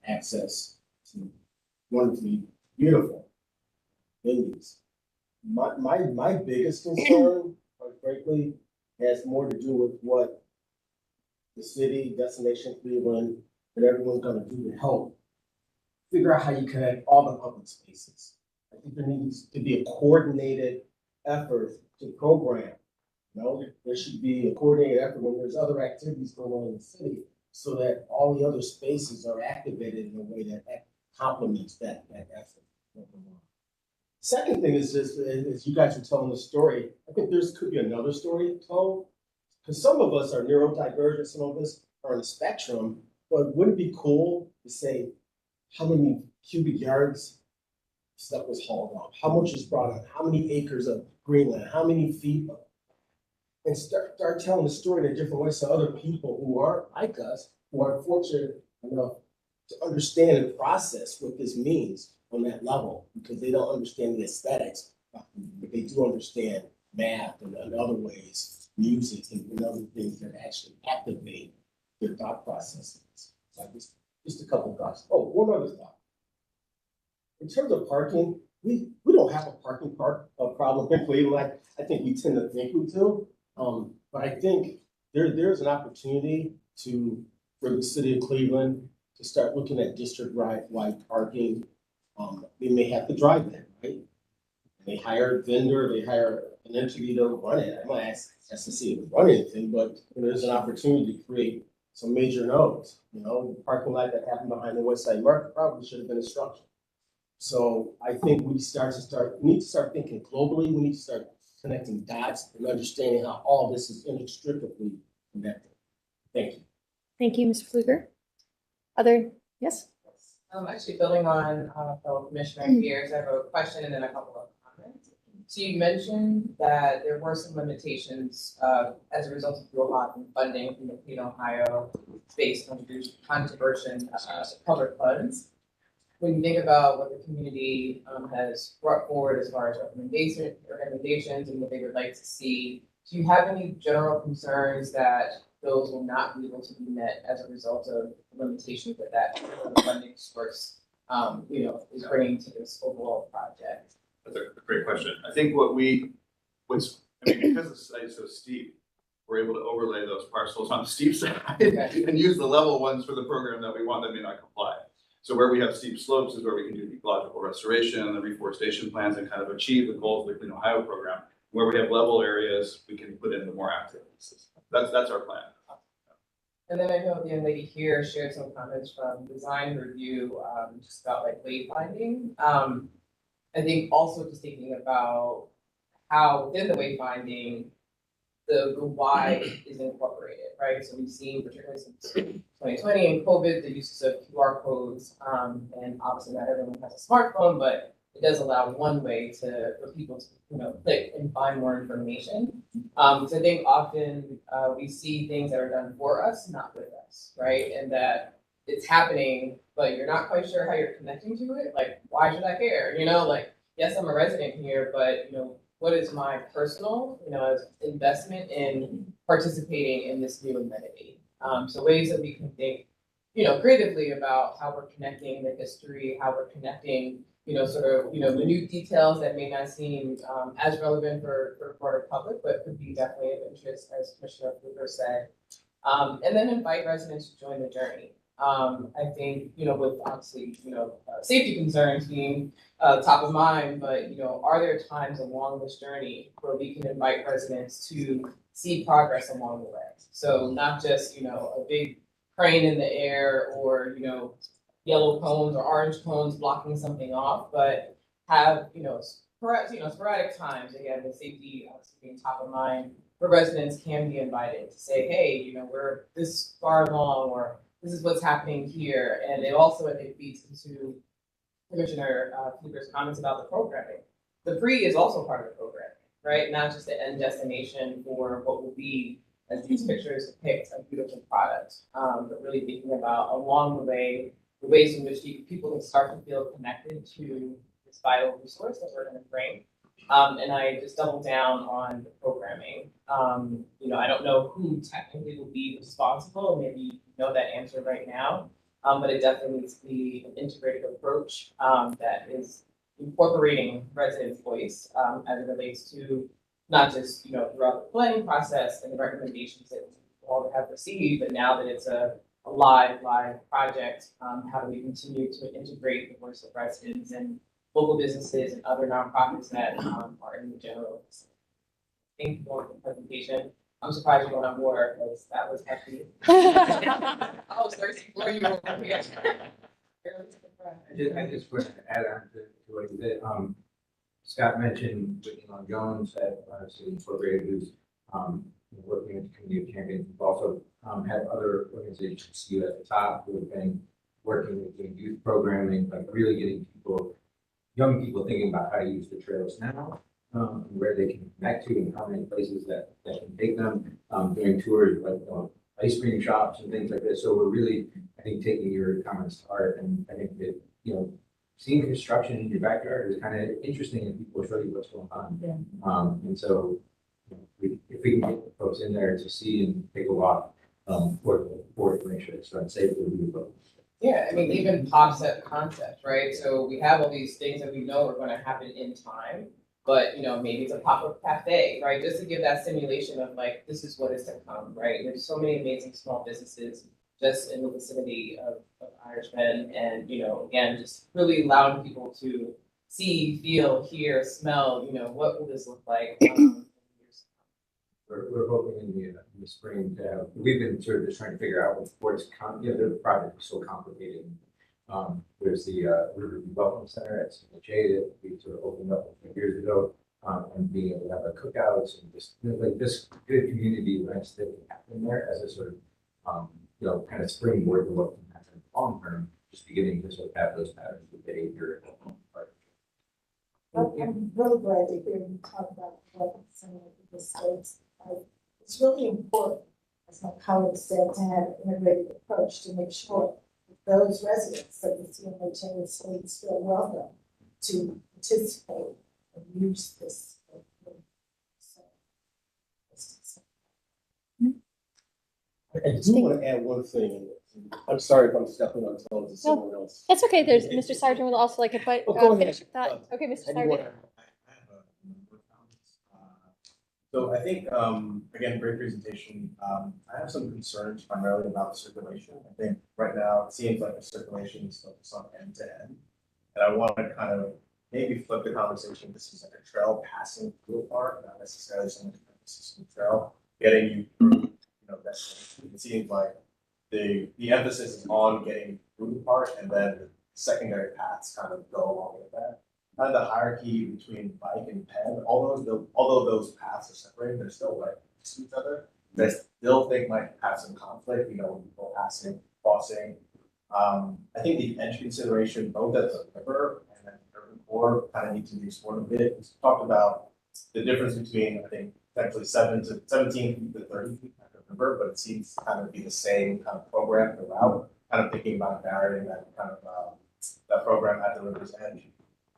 access to wonderfully beautiful venues. My biggest concern, quite frankly, has more to do with what the city, Destination Cleveland, and everyone's going to do to help figure out how you connect all the public spaces. I think there needs to be a coordinated effort to program. There should be a coordinated effort when there's other activities going on in the city, so that all the other spaces are activated in a way that complements that effort. Second thing is just, as you guys are telling the story, I think could be another story told, because some of us are neurodivergent, some of us are on the spectrum, but wouldn't it be cool to say how many cubic yards stuff was hauled off, how much is brought on, how many acres of Greenland, how many feet of, and start telling the story in a different way so other people who aren't like us, who are fortunate enough to understand and process what this means on that level, because they don't understand the aesthetics, but they do understand math and other ways, music and other things that actually activate their thought processes. So just a couple of thoughts. Oh, one other thought. In terms of parking, we don't have a parking problem in Cleveland. I think we tend to think we do. But I think there's an opportunity for the city of Cleveland to start looking at district-wide parking. We may have to drive there, right? and they hire a vendor, they hire an entity to run it. I'm not asking SSC to run anything, but there's an opportunity to create some major nodes. The parking lot that happened behind the West Side Market probably should have been a structure. So I think we need to start thinking globally. We need to start connecting dots and understanding how all this is inextricably connected. Thank you. Thank you, Mr. Pfluger. Yes? Actually building on fellow Commissioner Pierce, I have a question and then a couple of comments. So you mentioned that there were some limitations as a result of Fuel Hot and funding from the Clean Ohio Space Conservation Public Funds. When you think about what the community has brought forward as far as recommendations and what they would like to see, do you have any general concerns that those will not be able to be met as a result of the limitations that the funding source, is bringing to this overall project? That's a great question. I think because the site is so steep, we're able to overlay those parcels on the steep side and use the level ones for the program that we want that may not comply. So where we have steep slopes is where we can do the ecological restoration and the reforestation plans and kind of achieve the goals of the Clean Ohio program. Where we have level areas, we can put in the more active pieces. That's our plan. And then I know the young lady here shared some comments from design review, just about like wayfinding. I think also just thinking about how within the wayfinding, the why is incorporated, right? So we've seen, particularly since 2020 and COVID, the uses of QR codes, and obviously not everyone has a smartphone, but it does allow one way for people to, click and find more information. So I think often we see things that are done for us, not with us, right? And that it's happening, but you're not quite sure how you're connecting to it. Like, why should I care? Yes, I'm a resident here, but what is my personal, investment in participating in this new amenity? So ways that we can think, creatively about how we're connecting the history, how we're connecting, minute details that may not seem as relevant for the broader public, but could be definitely of interest, as Commissioner Pfluger said. And then invite residents to join the journey. I think, with obviously, safety concerns being top of mind, but, are there times along this journey where we can invite residents to see progress along the way? So not just, a big crane in the air or, yellow cones or orange cones blocking something off, but have, sporadic times, again, with safety obviously being top of mind, where residents can be invited to say, hey, we're this far along, or this is what's happening here. And it also, I think, feeds into Commissioner Pfluger's comments about the programming. The pre is also part of the programming, right? Not just the end destination for what will be, as these pictures depict, a beautiful product, but really thinking about along the way, the ways in which people can start to feel connected to this vital resource that we're going to bring. And I just double down on the programming. I don't know who technically will be responsible. Maybe you know that answer right now, but it definitely needs to be an integrated approach that is incorporating resident voice as it relates to not just throughout the planning process and the recommendations that we all have received, but now that it's a live project, how do we continue to integrate the voice of residents and local businesses and other nonprofits that are in the general. Thank you for the presentation. I'm surprised you don't have water because that was hefty. I was thirsty for you. I just want to add on to what you did. Scott mentioned Whitney Long Jones at City Incorporated, who's working with the community of champions. We've also had other organizations, see you at the top, who have been working with the youth programming, like really getting young people thinking about how to use the trails now, and where they can connect to and how many places that can take them, doing tours like ice cream shops and things like this. So we're really, I think, taking your comments to heart, and I think that, seeing construction in your backyard is kind of interesting and people show you what's going on. Yeah. And so if we can get the folks in there to see and take a walk, for to make sure it's done safely, we will. Yeah, I mean, even POPSET concept, right? So we have all these things that we know are going to happen in time, but maybe it's a pop-up cafe, right? Just to give that simulation of like, this is what is to come, right? There's so many amazing small businesses just in the vicinity of Irishman, and again, just really allowing people to see, feel, hear, smell, you know, what will this look like? We're hoping in the spring to have, we've been sort of just trying to figure out what's, the project is so complicated. There's the Riverview Welcome Center at CMHA that we sort of opened up a few years ago. And being able to have a cookouts and just like this good community events that can happen there as a sort of, kind of springboard to what can happen long term, just beginning to sort of have those patterns of behavior. I'm really glad to hear you talk about what some of the states. It's really important, as my colleague said, to have an integrated approach to make sure that those residents that the CMHA states feel welcome to participate and use this. I do want to add one thing. I'm sorry if I'm stepping on toes of someone else. That's okay. There's, Mr. Sargent would also like to put, Oh, go ahead. finish your thought. Okay, Mr. I do Sargent. wanna- I have a number of comments. So I think, again, great presentation. I have some concerns primarily about the circulation. I think right now it seems like the circulation is focused on end to end. And I want to kind of maybe flip the conversation. This is like a trail passing through a park, not necessarily so much emphasis on the trail, getting you through, destination. It seems like the emphasis is on getting through the park, and then the secondary paths kind of go along with that. Kind of the hierarchy between bike and ped, although those paths are separated, they're still right next to each other. I still think might have some conflict, when people passing, crossing. I think the edge consideration, both at the river and then the urban core, kind of need to be explored a bit. We talked about the difference between, I think, potentially 17 feet to 30 feet at the river, but it seems to kind of be the same kind of program throughout. Kind of thinking about varying that kind of that program at the river's edge.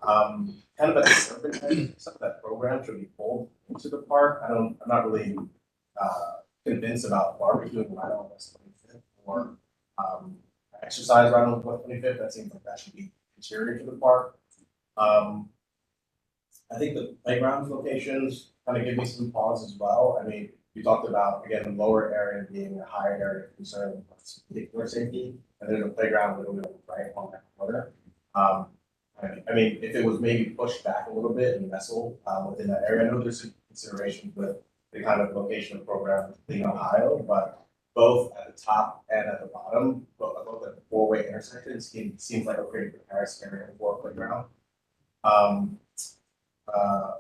Kind of at the surface edge, some of that program should be pulled into the park. I'm not really convinced about barbecuing right on West 25th or exercise right on West 25th. That seems like that should be interior to the park. I think the playground locations kind of give me some pause as well. I mean, we talked about, again, the lower area being a higher area of concern with particular safety, and there's a playground literally right on that corner. I mean, if it was maybe pushed back a little bit and nestled within that area, I know there's some considerations with the kind of location of program being Ohio, but both at the top and at the bottom, both at the four-way intersections, seems like a great comparison area for a playground.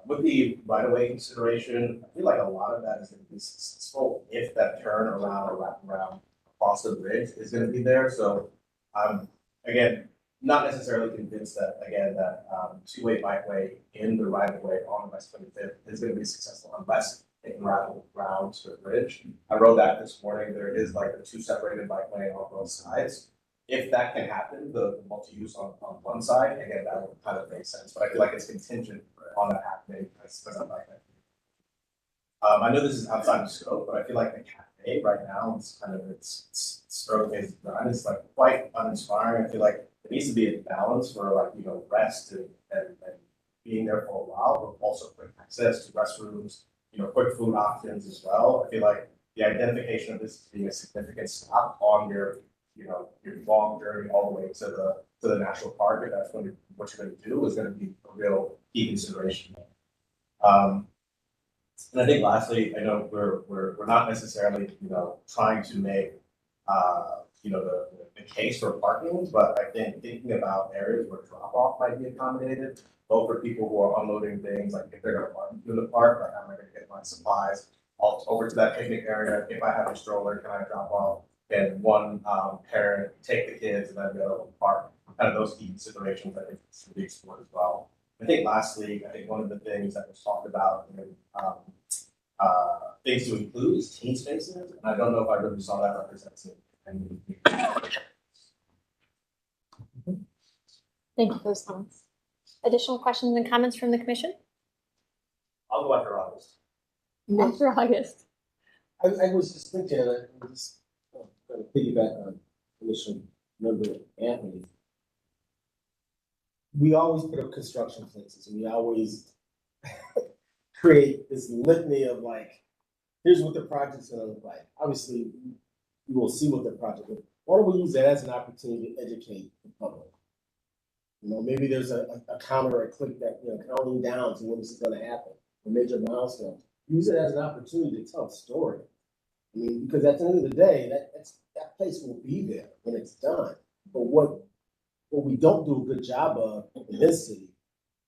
With the right-of-way consideration, I feel like a lot of that is going to be successful if that turn around or wrap around across the bridge is going to be there. So, again, not necessarily convinced that, again, that two-way bikeway in the right-of-way on West 25th is going to be successful unless it can rattle around to the bridge. I wrote that this morning. There is like a two separated bike lane on both sides. If that can happen, the multi-use on one side, again, that would kind of make sense. But I feel like it's contingent on that happening. I know this is outside of scope, but I feel like the cafe right now is kind of its early phase design is like quite uninspiring. I feel like it needs to be a balance for rest and being there for a while, but also quick access to restrooms, quick food options as well. I feel like the identification of this as being a significant stop on your long journey all the way to the national park, if that's what you're going to do, is going to be a real key consideration. And I think lastly, I know we're not necessarily trying to make the case for parking, but I think thinking about areas where drop off might be accommodated, both for people who are unloading things, like if they're going to barbecue in the park, like how am I going to get my supplies over to that picnic area? If I have a stroller, can I drop off? And one parent take the kids and then go to the park? Kind of those key considerations I think should be explored as well. I think lastly, I think one of the things that was talked about things to include is teen spaces, and I don't know if I really saw that represented. Thank you for those comments. Additional questions and comments from the commission? I'll go after August. After August. I was just thinking, I was going to piggyback on Commissioner Member Anthony. We always put up construction places, and we always create this litany of here's what the project's going to look like. Obviously, we will see what the project is. Why don't we use that as an opportunity to educate the public? You know, maybe there's a counter or a click that, you know, counting down to when this is gonna happen, a major milestone. Use it as an opportunity to tell a story. I mean, because at the end of the day, that place will be there when it's done. But what we don't do a good job of in this city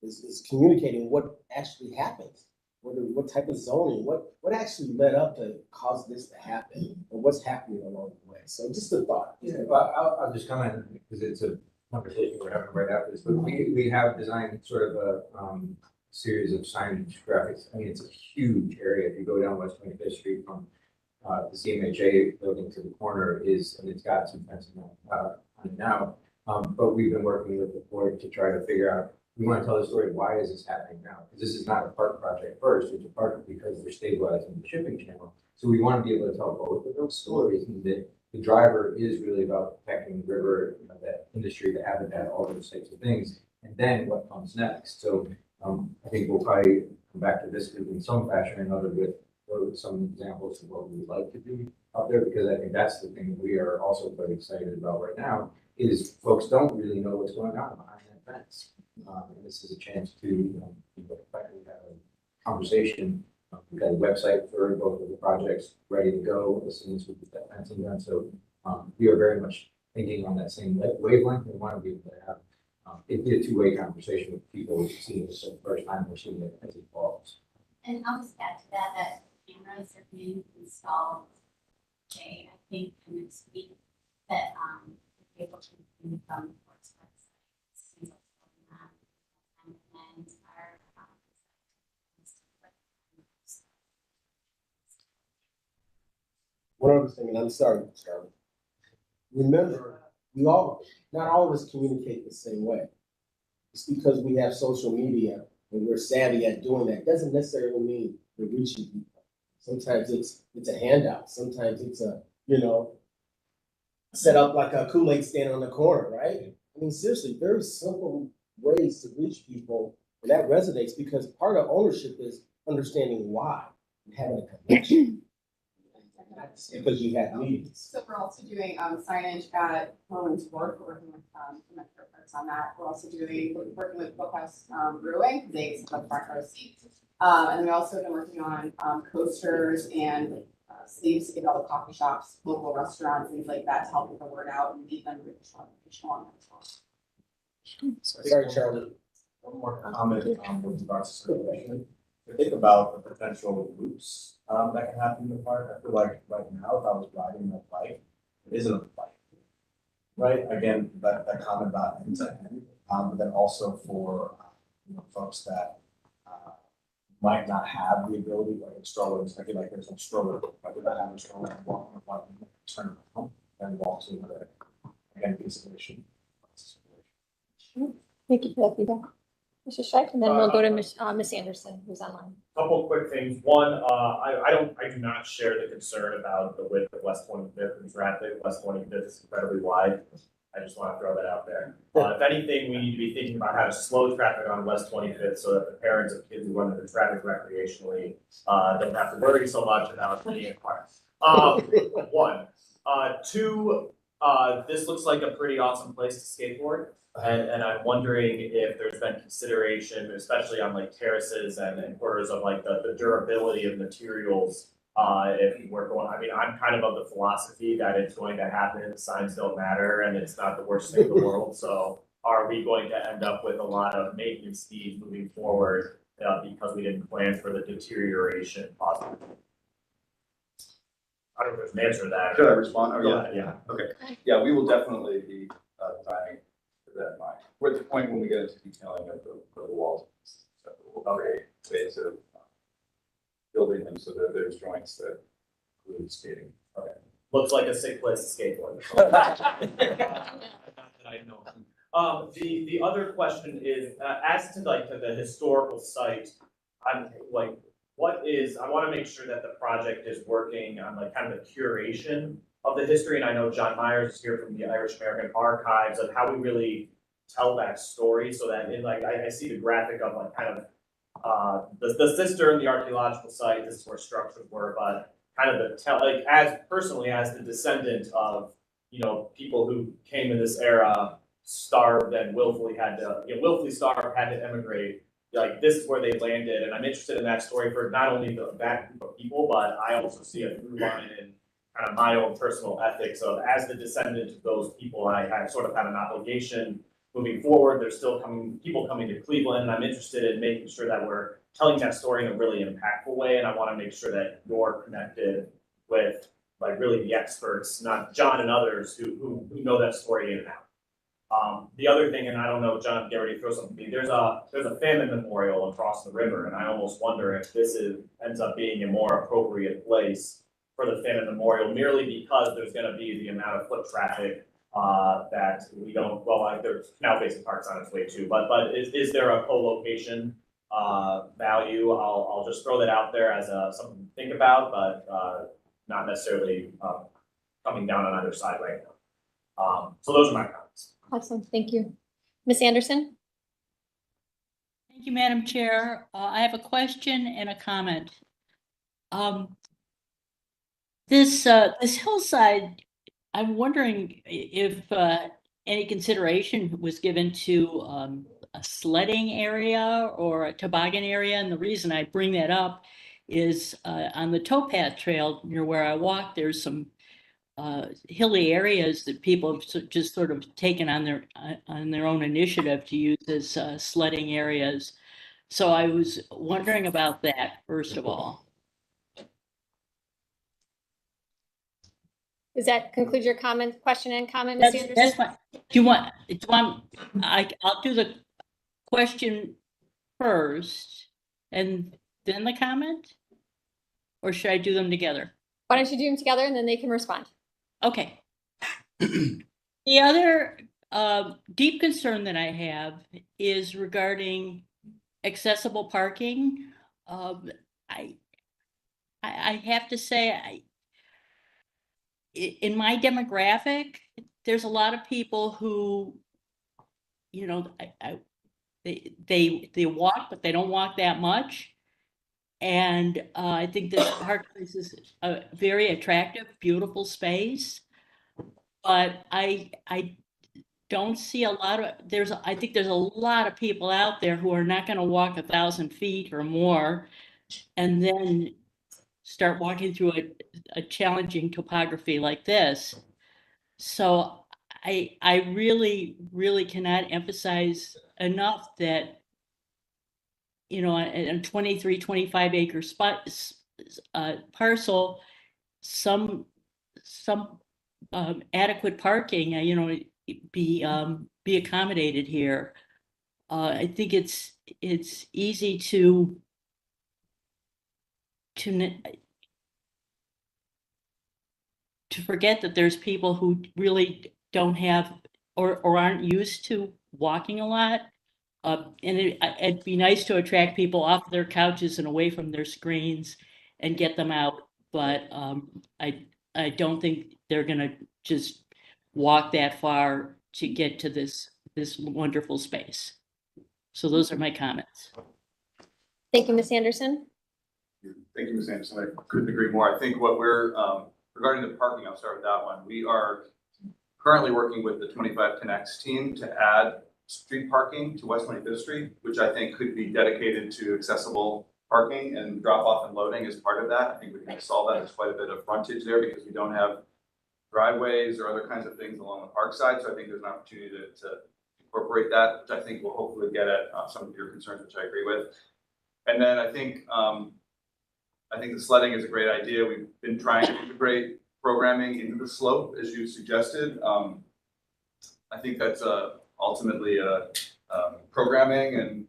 is communicating what actually happens. What type of zoning, what actually led up to cause this to happen, and what's happening along the way. So just a thought. Yeah, but I'll just comment because it's a conversation we're having right after this, but we have designed sort of a series of signage graphics. I mean, it's a huge area. If you go down West 25th Street from the CMHA building to the corner and it's got some fencing on it now. But we've been working with the board to try to figure out, we want to tell the story, why is this happening now? Because this is not a park project first, it's a park because they're stabilizing the shipping channel. So we want to be able to tell both of those stories, and the driver is really about protecting the river, you know, that industry, the habitat, all those types of things, and then what comes next. So I think we'll probably come back to this in some fashion or another with some examples of what we would like to do out there, because I think that's the thing we are also quite excited about right now, is folks don't really know what's going on behind that fence. And this is a chance to effectively have a conversation. We've got a website for both of the projects ready to go as soon as we get that fencing done. So we are very much thinking on that same wavelength. We want to be able to have it be a two-way conversation with people who see this for the first time, we're seeing it as it evolves. And I'll just add to that cameras are being installed today, I think, next week, that people can view from the court's website, see what's going on, and our One other thing, and I'm sorry, Charlie. Remember, not all of us communicate the same way. It's because we have social media and we're savvy at doing that. Doesn't necessarily mean we're reaching people. Sometimes it's a handout. Sometimes it's set up like a Kool-Aid stand on the corner, right? I mean, seriously, very simple ways to reach people, and that resonates because part of ownership is understanding why and having a connection. That's because you had meetings. So we're also doing signage at Rowan's Wharf. We're working with Metro Parks on that. We're also working with Bookhouse Brewing. They have a front row seat. And we also have been working on coasters and sleeves to get all the coffee shops, local restaurants, things like that to help get the word out and leave them with additional on as well. Sorry, Charlie. One more comment with regards to circulation. Think about the potential loops that can happen in the park. I feel like right now, if I was riding my bike, it isn't a bike. Right? Again, that comment about end to end, but then also for folks that might not have the ability, like in strollers. I feel like there's some stroller, but without having a stroller, and walk, turn around and walk to another, again, consideration. Thank you for that feedback, Mr. Strike, and then we'll go to Miss Anderson, who's online. Couple quick things. One, I do not share the concern about the width of West 25th and traffic. West 25th is incredibly wide. I just want to throw that out there. If anything, we need to be thinking about how to slow traffic on West 25th so that the parents of kids who run into traffic recreationally don't have to worry so much about being in parks. One. Two, this looks like a pretty awesome place to skateboard. And I'm wondering if there's been consideration, especially on like terraces and corners of like the durability of materials. If we're going, I mean, I'm kind of the philosophy that it's going to happen, the signs don't matter, and it's not the worst thing in the world. So are we going to end up with a lot of maintenance needs moving forward because we didn't plan for the deterioration possible? I don't know if there's an answer to that. Should I respond? Oh, yeah. Okay. Yeah, we will definitely be designing that in mind. We're at the point when we get into detailing of the walls. So we'll create ways of building them so that there's joints that include skating. Okay. Looks like a sick place to skateboard. Not that I know. The other question is as to the historical site. I'm like, I want to make sure that the project is working on like kind of the curation of the history, and I know John Myers is here from the Irish American Archives of how we really tell that story, so that in like I see the graphic of like kind of the cistern, the archaeological site. This is where structures were, but kind of the as personally as the descendant of people who came in this era starved and willfully starved, had to emigrate. Like, this is where they landed, and I'm interested in that story for not only that group of people, but I also see a through line in kind of my own personal ethics of, as the descendant of those people, I sort of have an obligation moving forward. There's still people coming to Cleveland, and I'm interested in making sure that we're telling that story in a really impactful way, and I want to make sure that you're connected with, like, really the experts, not John and others who know that story in and out. The other thing, and I don't know, John, get ready to throw something to me. There's a famine memorial across the river, and I almost wonder if this ends up being a more appropriate place for the famine memorial, merely because there's going to be the amount of foot traffic that we don't. Well, like, there's Canal Basin Park's on its way too, but is there a co-location value? I'll just throw that out there as something to think about, but not necessarily coming down on either side right now. So those are my comments. Awesome, thank you. Ms. Anderson? Thank you, Madam Chair. I have a question and a comment. This hillside, I'm wondering if any consideration was given to a sledding area or a toboggan area. And the reason I bring that up is on the towpath trail near where I walk, there's some hilly areas that people have just sort of taken on their own initiative to use as sledding areas. So I was wondering about that, first of all. Does that conclude your question and comment, Ms. Anderson? That's fine. I'll do the question first and then the comment? Or should I do them together? Why don't you do them together and then they can respond? Okay. The other deep concern that I have is regarding accessible parking. I have to say, in my demographic, there's a lot of people who, you know, they walk, but they don't walk that much. And I think this park place is a very attractive, beautiful space. But I don't see a lot of, I think there's a lot of people out there who are not going to walk 1,000 feet or more and then start walking through a challenging topography like this. So I really, really cannot emphasize enough that, you know, a 23, 25 acre parcel, some adequate parking, you know, be accommodated here. I think it's easy to forget that there's people who really don't have or aren't used to walking a lot. And it'd be nice to attract people off their couches and away from their screens and get them out. But I don't think they're gonna just walk that far to get to this wonderful space. So those are my comments. Thank you, Ms. Anderson. Thank you, Ms. Anderson. I couldn't agree more. I think what we're, regarding the parking, I'll start with that one. We are currently working with the 25 Connects team to add street parking to West 25th Street, which I think could be dedicated to accessible parking, and drop off and loading is part of that. I think we can solve that. There's quite a bit of frontage there because we don't have driveways or other kinds of things along the park side. So I think there's an opportunity to incorporate that, which I think will hopefully get at some of your concerns, which I agree with. And then I think the sledding is a great idea. We've been trying to integrate programming into the slope, as you suggested. I think that's ultimately a programming and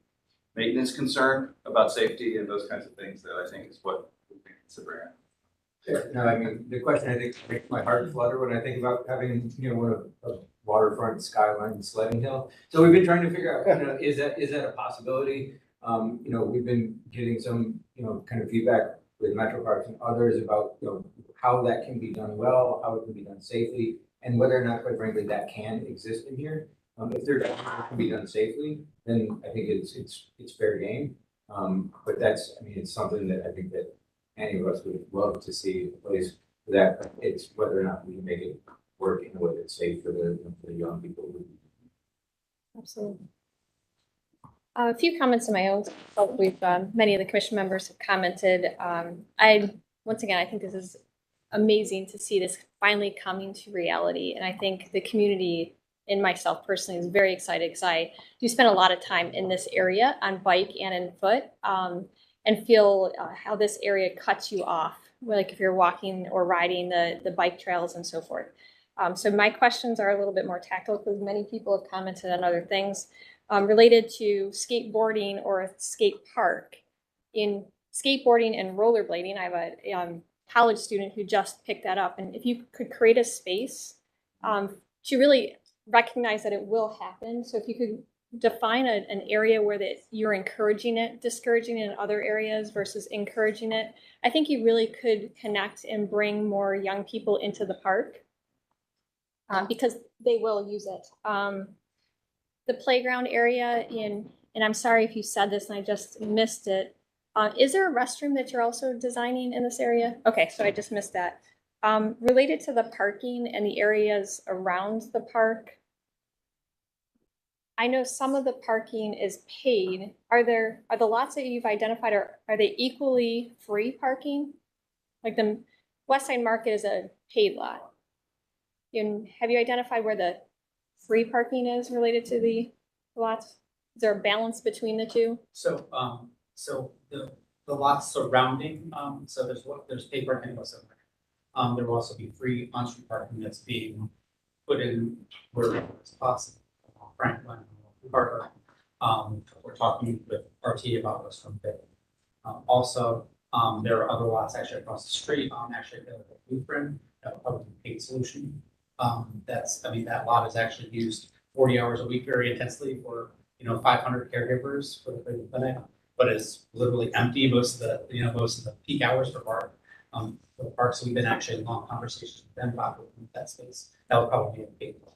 maintenance concern about safety and those kinds of things that I think is what we've been considering. Yeah, no, I mean, the question I think makes my heart flutter when I think about having, you know, one of a waterfront skyline sledding hill. So we've been trying to figure out, you know, is that a possibility? You know, we've been getting some, you know, kind of feedback with Metro Parks and others about, you know, how that can be done well, how it can be done safely, and whether or not, quite frankly, that can exist in here. If there can be done safely, then I think it's fair game. But that's, I mean, it's something that I think that any of us would love to see a place for that. It's whether or not we can make it work in a way that's safe for the young people who Absolutely. A few comments of my own. We've many of the commission members have commented. Once again, I think this is amazing to see this finally coming to reality, and I think the community and myself personally is very excited because I do spend a lot of time in this area on bike and in foot, and feel how this area cuts you off, like if you're walking or riding the bike trails and so forth. So my questions are a little bit more tactical because many people have commented on other things related to skateboarding or a skate park. In skateboarding and rollerblading, I have a college student who just picked that up. And if you could create a space to really recognize that it will happen. So if you could define an area where that you're encouraging it, discouraging it in other areas versus encouraging it, I think you really could connect and bring more young people into the park because they will use it. The playground area and I'm sorry if you said this and I just missed it. Is there a restroom that you're also designing in this area? Okay, so I just missed that. Related to the parking and the areas around the park, I know some of the parking is paid. Are the lots that you've identified, are they equally free parking? Like the West Side Market is a paid lot. And have you identified where the free parking is related to the lots? Is there a balance between the two? So, so the lots surrounding, so there's paid parking also. There will also be free on-street parking that's being put in where it's possible. Franklin, Parker. We're talking with RT about this from bit. Also, there are other lots actually across the street. Actually, the Blueprint, that probably paid solution. That lot is actually used 40 hours a week very intensely for 500 caregivers for the Cleveland Clinic, but it's literally empty most of the peak hours for the parks. So we've been actually in long conversations with them about that space. That would probably be a big one.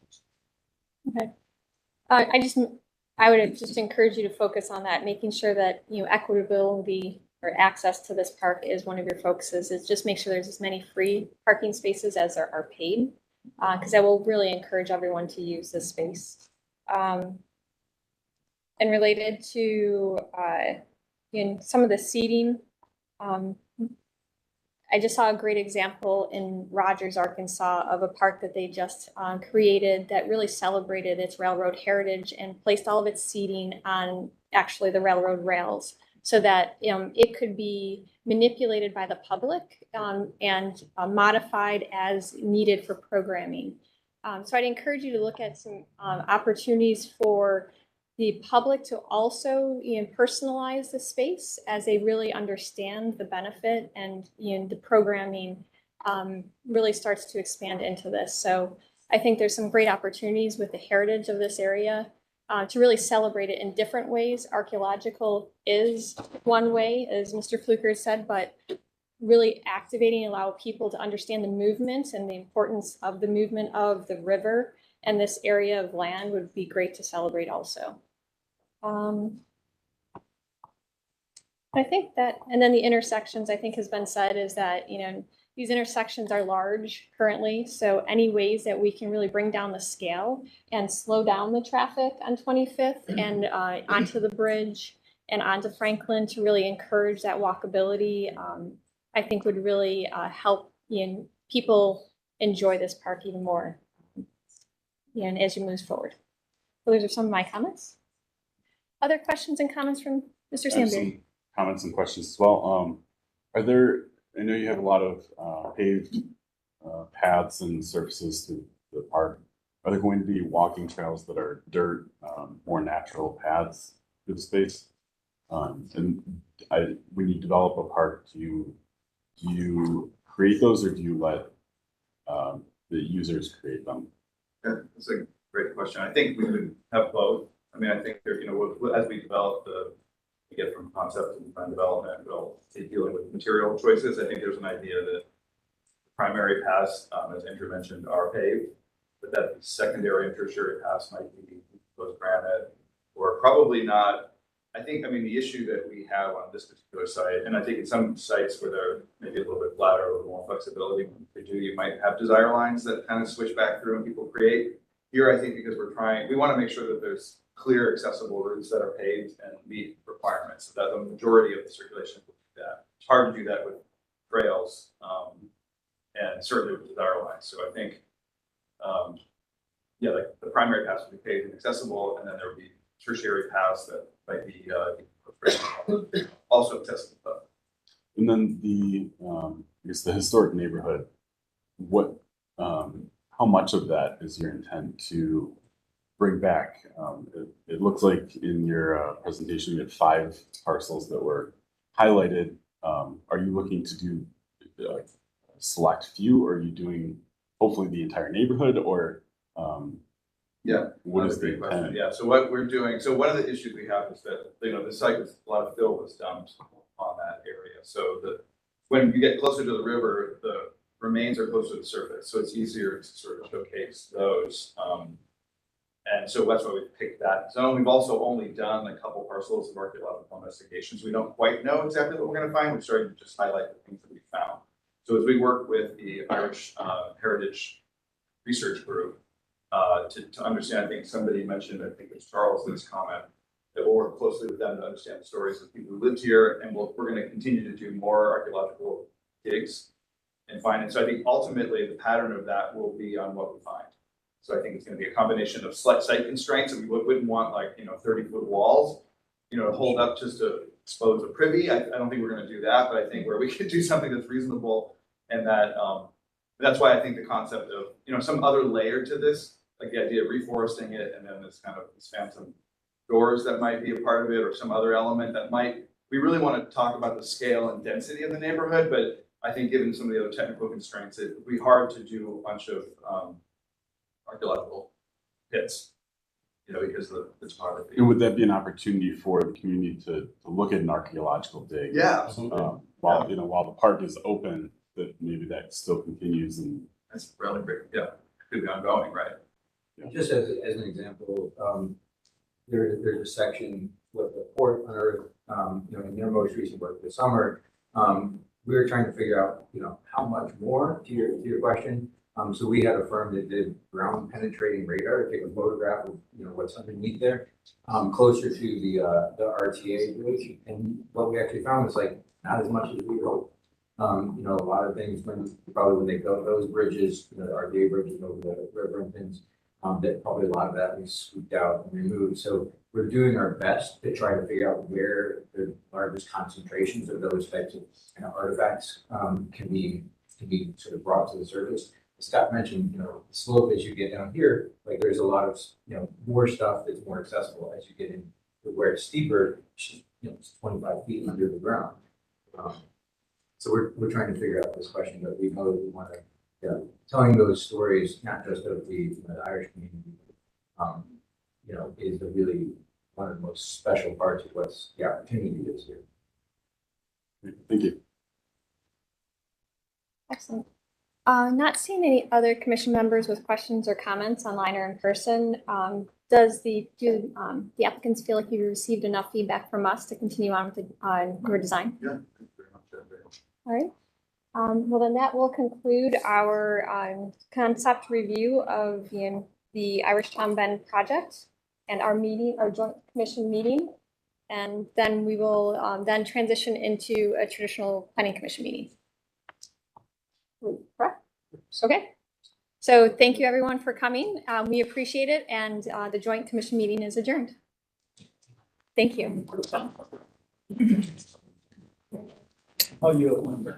Okay. I would just encourage you to focus on that, making sure that equitability or access to this park is one of your focuses. Is just make sure there's as many free parking spaces as there are paid, because that will really encourage everyone to use this space. And related to in some of the seating, I just saw a great example in Rogers, Arkansas, of a park that they just created that really celebrated its railroad heritage and placed all of its seating on actually the railroad rails so that it could be manipulated by the public and modified as needed for programming. So I'd encourage you to look at some opportunities for the public to also personalize the space as they really understand the benefit, and the programming really starts to expand into this. So I think there's some great opportunities with the heritage of this area to really celebrate it in different ways. Archaeological is one way, as Mr. Fluker said, but really activating, allow people to understand the movement and the importance of the movement of the river and this area of land would be great to celebrate also. I think that, and then the intersections, I think has been said, is that, these intersections are large currently. So any ways that we can really bring down the scale and slow down the traffic on 25th and onto the bridge and onto Franklin to really encourage that walkability, I think would really help people enjoy this park even more as you move forward. So those are some of my comments. Other questions and comments from Mr. Sandberg? Comments and questions as well. I know you have a lot of paved paths and surfaces through the park. Are there going to be walking trails that are dirt, more natural paths through the space? And when you develop a park, do you create those, or do you let the users create them? Yeah, that's a great question. I think we would have both. I mean, I think there, as we develop we get from concept and design development, we'll be dealing with material choices. I think there's an idea that primary paths, as Andrew mentioned, are paved, but that the secondary and tertiary paths might be both granite or probably not. I think, the issue that we have on this particular site, and I think in some sites where they're maybe a little bit flatter, a little more flexibility, you might have desire lines that kind of switch back through and people create. Here, I think because we want to make sure that there's clear, accessible routes that are paved and meet requirements, so that the majority of the circulation will do that. It's hard to do that with trails, and certainly with desire lines. So I think, yeah, like the primary paths would be paved and accessible, and then there would be tertiary paths that might be also accessible. And then I guess the historic neighborhood, what, how much of that is your intent to bring back? It looks like in your presentation, you had 5 parcels that were highlighted. Are you looking to do a select few, or are you doing hopefully the entire neighborhood, or Yeah. what is the Great question. intent? Yeah, so what we're doing, so one of the issues we have is that, the site was, a lot of fill was dumped on that area. So when you get closer to the river, the remains are closer to the surface, so it's easier to sort of showcase those. And so that's why we picked that zone. We've also only done a couple parcels of archaeological investigations. We don't quite know exactly what we're gonna find. We're starting to just highlight the things that we found. So as we work with the Irish Heritage Research Group, to understand, I think somebody mentioned, I think it was Charles in his comment, that we'll work closely with them to understand the stories of people who lived here, and we're gonna continue to do more archaeological digs and find it. So I think ultimately the pattern of that will be on what we find. So I think it's gonna be a combination of site constraints, and we wouldn't want 30-foot walls, to hold up just to expose a privy. I don't think we're gonna do that, but I think where we could do something that's reasonable, and that's why I think the concept of, some other layer to this, like the idea of reforesting it, and then this kind of this phantom doors that might be a part of it, or some other element that might, we really want to talk about the scale and density of the neighborhood, but I think given some of the other technical constraints, it would be hard to do a bunch of archaeological pits, because of the topography. And would that be an opportunity for the community to look at an archaeological dig? Yeah, absolutely. While the park is open, that maybe that still continues, and that's really great. Yeah, could be ongoing, right? Just as an example, there's a section with the port unearthed, in their most recent work this summer. We were trying to figure out, how much more, to your question. So we had a firm that did ground penetrating radar to take a photograph of, what's underneath there, closer to the RTA bridge. And what we actually found was not as much as we hoped. A lot of things when they built those bridges, the RTA bridges over the river and things, that probably a lot of that was scooped out and removed. So we're doing our best to try to figure out where the largest concentrations of those types of artifacts can be sort of brought to the surface. Scott mentioned, the slope as you get down here, there's a lot of, more stuff that's more accessible as you get in where it's steeper, it's 25 feet under the ground. So we're trying to figure out this question, but we know that we want to, telling those stories, not just of the Irish community, is really one of the most special parts of what's the opportunity is here. Thank you. Excellent. Not seeing any other commission members with questions or comments online or in person. Do the applicants feel like you received enough feedback from us to continue on with your design? Yeah, thank you very much. All right. Well, then that will conclude our concept review of the Irish Town Bend project and our joint commission meeting. And then we will then transition into a traditional planning commission meeting. Correct? Okay. So thank you everyone for coming. We appreciate it, and the joint commission meeting is adjourned. Thank you. Oh, you.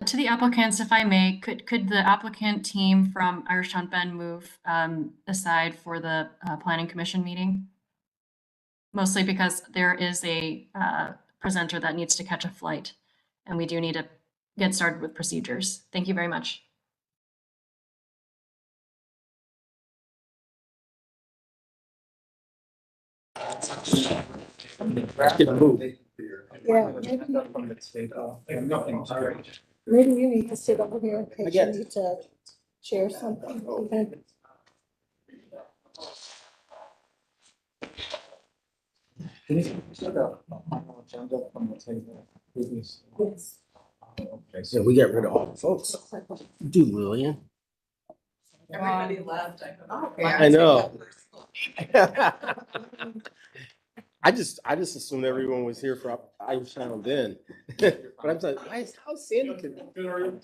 To the applicants, if I may, could the applicant team from Irish Town Bend move aside for the planning commission meeting? Mostly because there is a presenter that needs to catch a flight, and we do need to get started with procedures. Thank you very much. Yeah, maybe you need to sit over here in case you need to share something. Okay. Yes. Okay, so we got rid of all the folks. Do Lillian. Everybody left. I know. I just assumed everyone was here for Irish Town Bend. But I'm like, how Sandy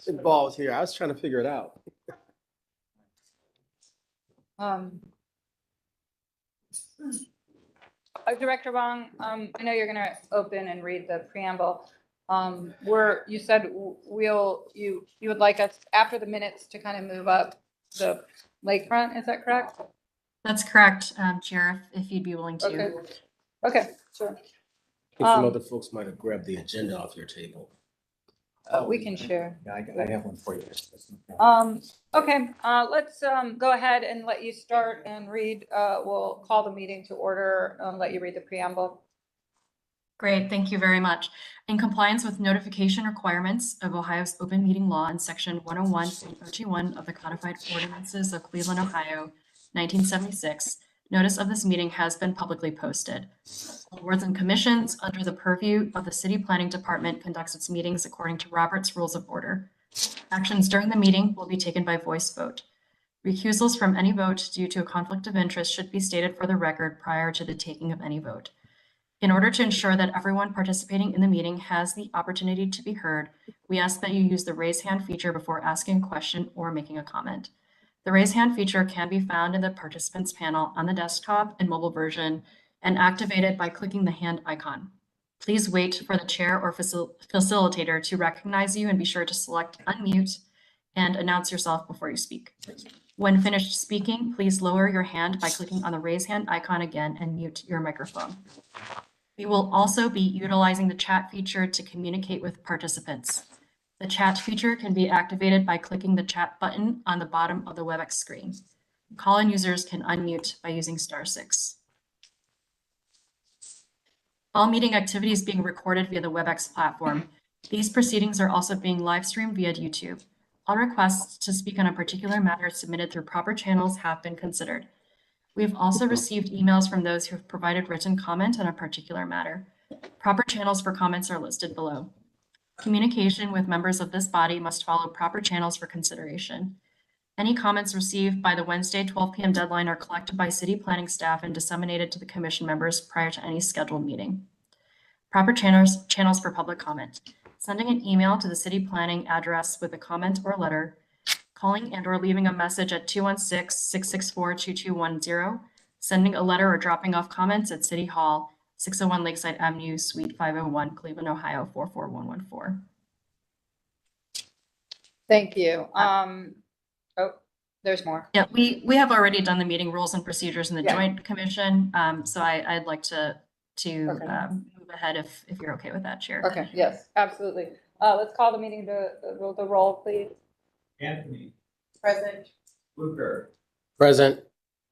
involved here? I was trying to figure it out. Director Wong, I know you're gonna open and read the preamble. You said you would like us after the minutes to kind of move up the lakefront, is that correct? That's correct, Chair, if you'd be willing to. Okay, sure. I think some other folks might have grabbed the agenda off your table. We can share. Yeah, I have one for you. Okay, let's go ahead and let you start and read. We'll call the meeting to order and let you read the preamble. Great, thank you very much. In compliance with notification requirements of Ohio's open meeting law and section 101.021 of the Codified Ordinances of Cleveland, Ohio, 1976, notice of this meeting has been publicly posted. Boards and commissions under the purview of the City Planning Department conducts its meetings according to Robert's Rules of Order. Actions during the meeting will be taken by voice vote. Recusals from any vote due to a conflict of interest should be stated for the record prior to the taking of any vote. In order to ensure that everyone participating in the meeting has the opportunity to be heard, we ask that you use the raise hand feature before asking a question or making a comment. The raise hand feature can be found in the participants panel on the desktop and mobile version and activated by clicking the hand icon. Please wait for the chair or facilitator to recognize you and be sure to select unmute and announce yourself before you speak. When finished speaking, please lower your hand by clicking on the raise hand icon again and mute your microphone. We will also be utilizing the chat feature to communicate with participants. The chat feature can be activated by clicking the chat button on the bottom of the WebEx screen. Call-in users can unmute by using *6. All meeting activities being recorded via the WebEx platform. These proceedings are also being live streamed via YouTube. All requests to speak on a particular matter submitted through proper channels have been considered. We have also received emails from those who have provided written comment on a particular matter. Proper channels for comments are listed below. Communication with members of this body must follow proper channels for consideration. Any comments received by the Wednesday 12 p.m. deadline are collected by city planning staff and disseminated to the commission members prior to any scheduled meeting. Proper channels for public comment. Sending an email to the city planning address with a comment or letter, calling and/or leaving a message at 216-664-2210, sending a letter or dropping off comments at City Hall, 601 Lakeside Avenue, Suite 501, Cleveland, Ohio, 44114. Thank you. Oh, there's more. Yeah, we have already done the meeting rules and procedures in the Yeah. Joint Commission, so I'd like to move ahead if you're okay with that, Chair. Okay, yes, absolutely. Let's call the meeting to the roll, please. Anthony, Present. Luker, Present.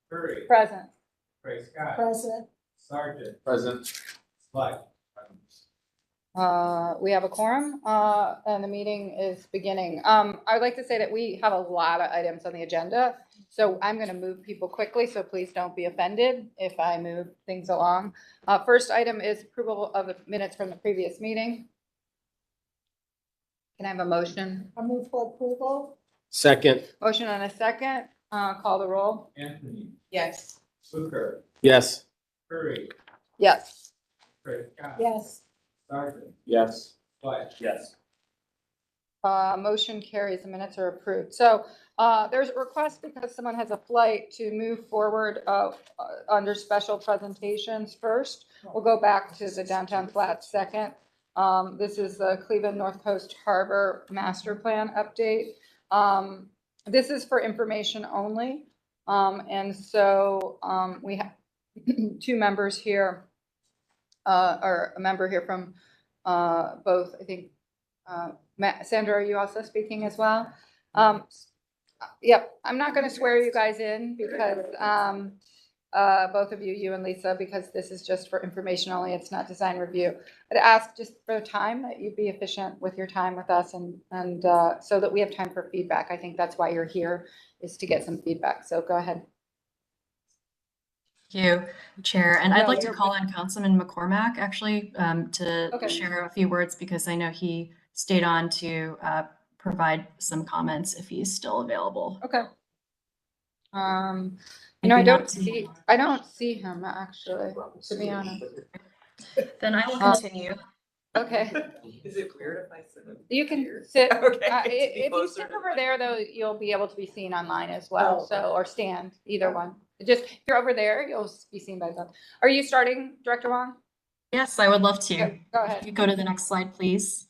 Curry, Present. Craig Scott, President. Sergeant, Present. Slight. We have a quorum, and the meeting is beginning. I would like to say that we have a lot of items on the agenda, so I'm going to move people quickly, so please don't be offended if I move things along. First item is approval of the minutes from the previous meeting. Can I have a motion? I move for approval. Second. Motion and a second. Call the roll. Anthony, Yes. Luker, Yes. Curry, Yes. Craig Scott. Yes. Sergeant, Yes. Slight. Yes. Motion carries, the minutes are approved. So there's a request because someone has a flight to move forward under special presentations first. We'll go back to the downtown flats second. This is the Cleveland North Coast Harbor Master Plan update. This is for information only. And so we have two members here, or a member here from both, I think, Sandra, are you also speaking as well? Yep, I'm not going to swear you guys in because both of you, you and Lisa, because this is just for information only. It's not design review. I'd ask just for time that you be efficient with your time with us and so that we have time for feedback. I think that's why you're here, is to get some feedback. So go ahead. Thank you, Chair. And I'd No, like to you're- call on Councilman McCormack actually to Okay. share a few words because I know he stayed on to provide some comments if he's still available. Okay. I I do don't not see him actually, to be honest. Then I will continue. Okay. Is it weird if I sit in You can here? sit, Okay, to be if you closer sit to over there though, you'll be able to be seen online as well, Oh, so, or stand, either one. Just, if you're over there, you'll be seen by them. Are you starting, Director Wong? Yes, I would love to. Yeah, go ahead. If you go to the next slide, please.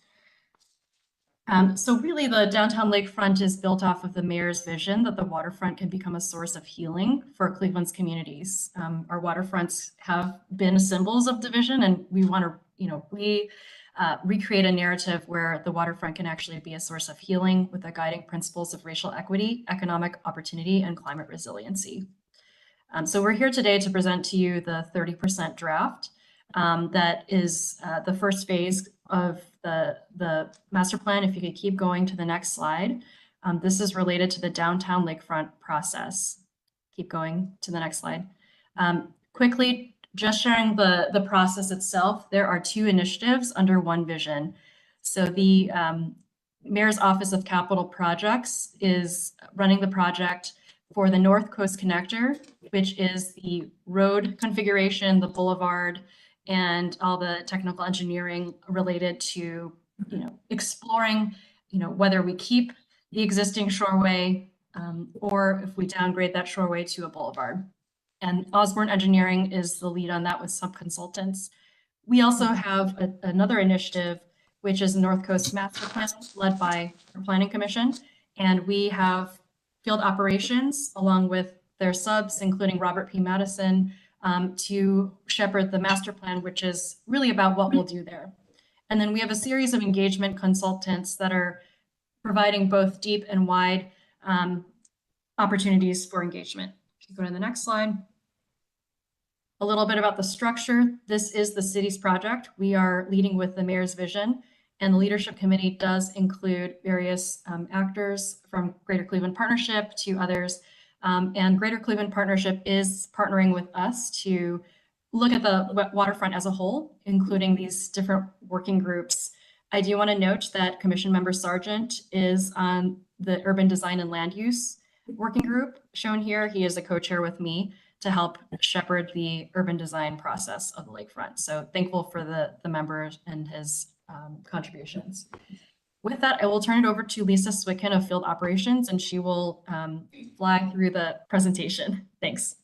So really the downtown lakefront is built off of the mayor's vision that the waterfront can become a source of healing for Cleveland's communities. Our waterfronts have been symbols of division and we want to, recreate a narrative where the waterfront can actually be a source of healing with the guiding principles of racial equity, economic opportunity, and climate resiliency. So we're here today to present to you the 30% draft that is the first phase of the master plan. If you could keep going to the next slide. This is related to the downtown lakefront process. Keep going to the next slide. Quickly, just sharing the process itself, there are two initiatives under one vision. So the Mayor's Office of Capital Projects is running the project for the North Coast Connector, which is the road configuration, the boulevard, and all the technical engineering related to, exploring, whether we keep the existing shoreway or if we downgrade that shoreway to a boulevard. And Osborne Engineering is the lead on that with sub-consultants. We also have another initiative, which is North Coast Master Plan, led by our Planning Commission. And we have field operations along with their subs, including Robert P. Madison, to shepherd the master plan, which is really about what we'll do there. And then we have a series of engagement consultants that are providing both deep and wide opportunities for engagement. If you go to the next slide. A little bit about the structure. This is the city's project. We are leading with the mayor's vision, and the leadership committee does include various actors from Greater Cleveland Partnership to others. And Greater Cleveland Partnership is partnering with us to look at the waterfront as a whole, including these different working groups. I do want to note that Commission Member Sargent is on the Urban Design and Land Use Working Group shown here. He is a co-chair with me to help shepherd the urban design process of the lakefront. So thankful for the members and his contributions. With that, I will turn it over to Lisa Switkin of Field Operations, and she will fly through the presentation. Thanks.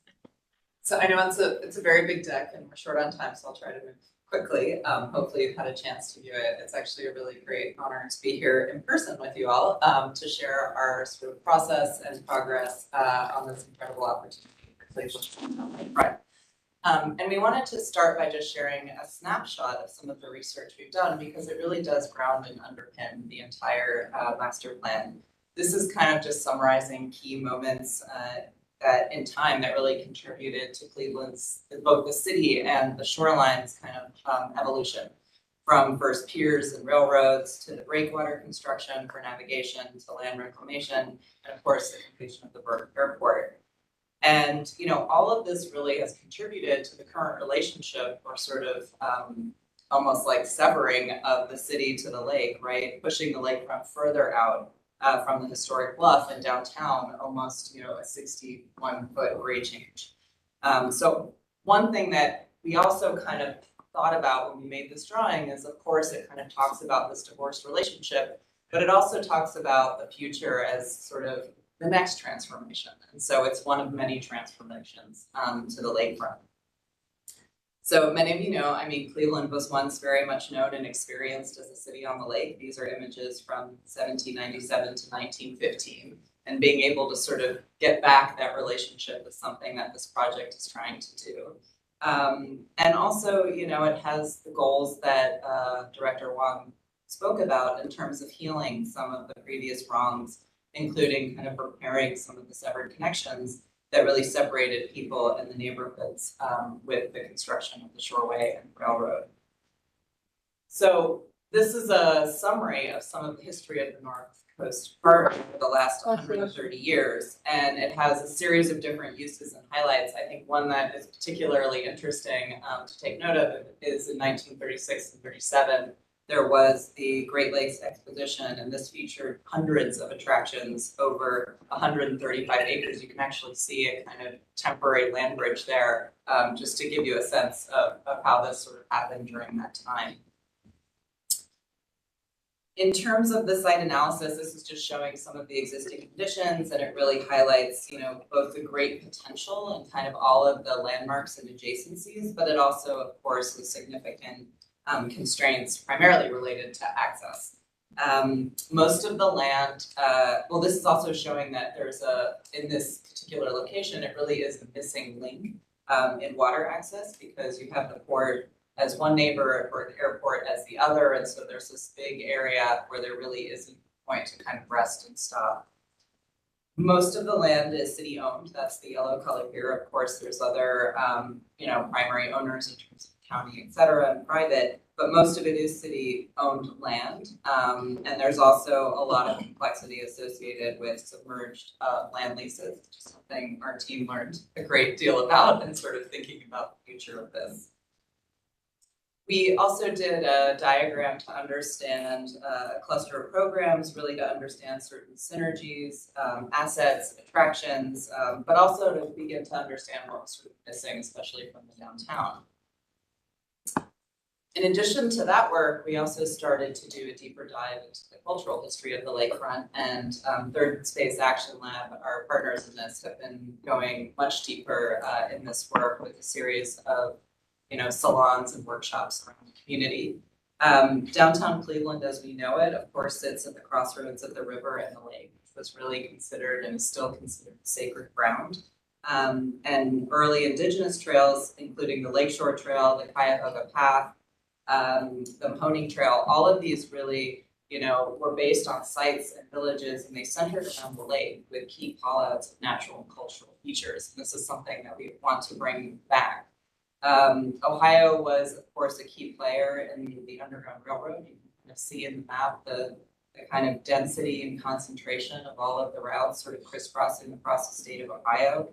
So I know it's a very big deck and we're short on time, so I'll try to move quickly. Hopefully you've had a chance to view it. It's actually a really great honor to be here in person with you all to share our sort of process and progress on this incredible opportunity for Cleveland Lakefront. And we wanted to start by just sharing a snapshot of some of the research we've done because it really does ground and underpin the entire master plan. This is kind of just summarizing key moments that in time that really contributed to Cleveland's, both the city and the shoreline's kind of evolution, from first piers and railroads to the breakwater construction for navigation to land reclamation, and of course the completion of the Burke Airport. And all of this really has contributed to the current relationship, or sort of almost like severing of the city to the lake, right? Pushing the lakefront further out from the historic bluff and downtown, almost a 61-foot grade change. So one thing that we also kind of thought about when we made this drawing is, of course, it kind of talks about this divorced relationship, but it also talks about the future as sort of the next transformation. And so it's one of many transformations to the lakefront. So many of you know, I mean, Cleveland was once very much known and experienced as a city on the lake. These are images from 1797 to 1915. And being able to sort of get back that relationship is something that this project is trying to do. And also, you know, it has the goals that Director Wong spoke about in terms of healing some of the previous wrongs, including kind of repairing some of the severed connections that really separated people in the neighborhoods with the construction of the Shoreway and Railroad. So this is a summary of some of the history of the North Coast Park over the last 130 years, and it has a series of different uses and highlights. I think one that is particularly interesting to take note of is in 1936 and 37, there was the Great Lakes Exposition, and this featured hundreds of attractions over 135 acres. You can actually see a kind of temporary land bridge there, just to give you a sense of how this sort of happened during that time. In terms of the site analysis, this is just showing some of the existing conditions, and it really highlights, you know, both the great potential and kind of all of the landmarks and adjacencies, but it also, of course, the significant constraints primarily related to access. Most of the land, well, this is also showing that there's in this particular location, it really is a missing link in water access, because you have the port as one neighbor or the airport as the other, and so there's this big area where there really isn't a point to kind of rest and stop. Most of the land is city owned. That's the yellow color here. Of course, there's other, you know, primary owners in terms of county, et cetera, and private, but most of it is city-owned land. And there's also a lot of complexity associated with submerged land leases, which is something our team learned a great deal about and sort of thinking about the future of this. We also did a diagram to understand a cluster of programs, really to understand certain synergies, assets, attractions, but also to begin to understand what was sort of missing, especially from the downtown. In addition to that work, we also started to do a deeper dive into the cultural history of the lakefront, and Third Space Action Lab, our partners in this, have been going much deeper in this work with a series of, you know, salons and workshops around the community. Downtown Cleveland, as we know it, of course, sits at the crossroads of the river and the lake, which was really considered and is still considered sacred ground. And early indigenous trails, including the Lakeshore Trail, the Cuyahoga Path, the Mahoning Trail, all of these really, you know, were based on sites and villages, and they centered around the lake with key callouts of natural and cultural features. And this is something that we want to bring back. Ohio was, of course, a key player in the Underground Railroad. You can kind of see in the map the kind of density and concentration of all of the routes sort of crisscrossing across the state of Ohio.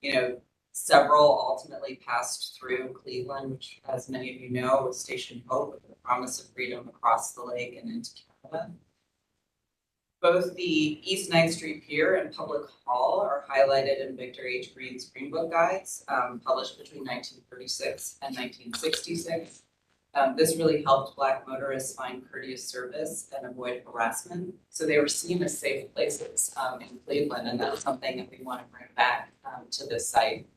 You know, several ultimately passed through Cleveland, which, as many of you know, was Station Hope, with the promise of freedom across the lake and into Canada. Both the East 9th Street Pier and Public Hall are highlighted in Victor H. Green's Green Book guides, published between 1936 and 1966. This really helped Black motorists find courteous service and avoid harassment. So they were seen as safe places in Cleveland, and that's something that we want to bring back to this site.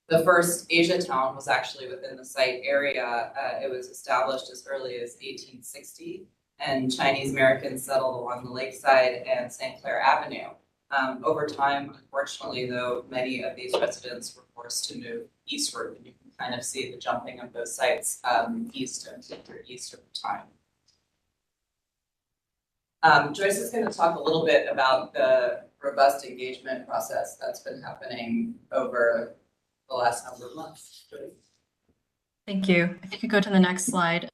The first Asia Town was actually within the site area. It was established as early as 1860, and Chinese Americans settled along the lakeside and St. Clair Avenue. Over time, unfortunately, though, many of these residents were forced to move eastward, and you can kind of see the jumping of those sites east and east over time. Joyce is going to talk a little bit about the robust engagement process that's been happening over the last number of months. Joyce. Thank you. If you could go to the next slide.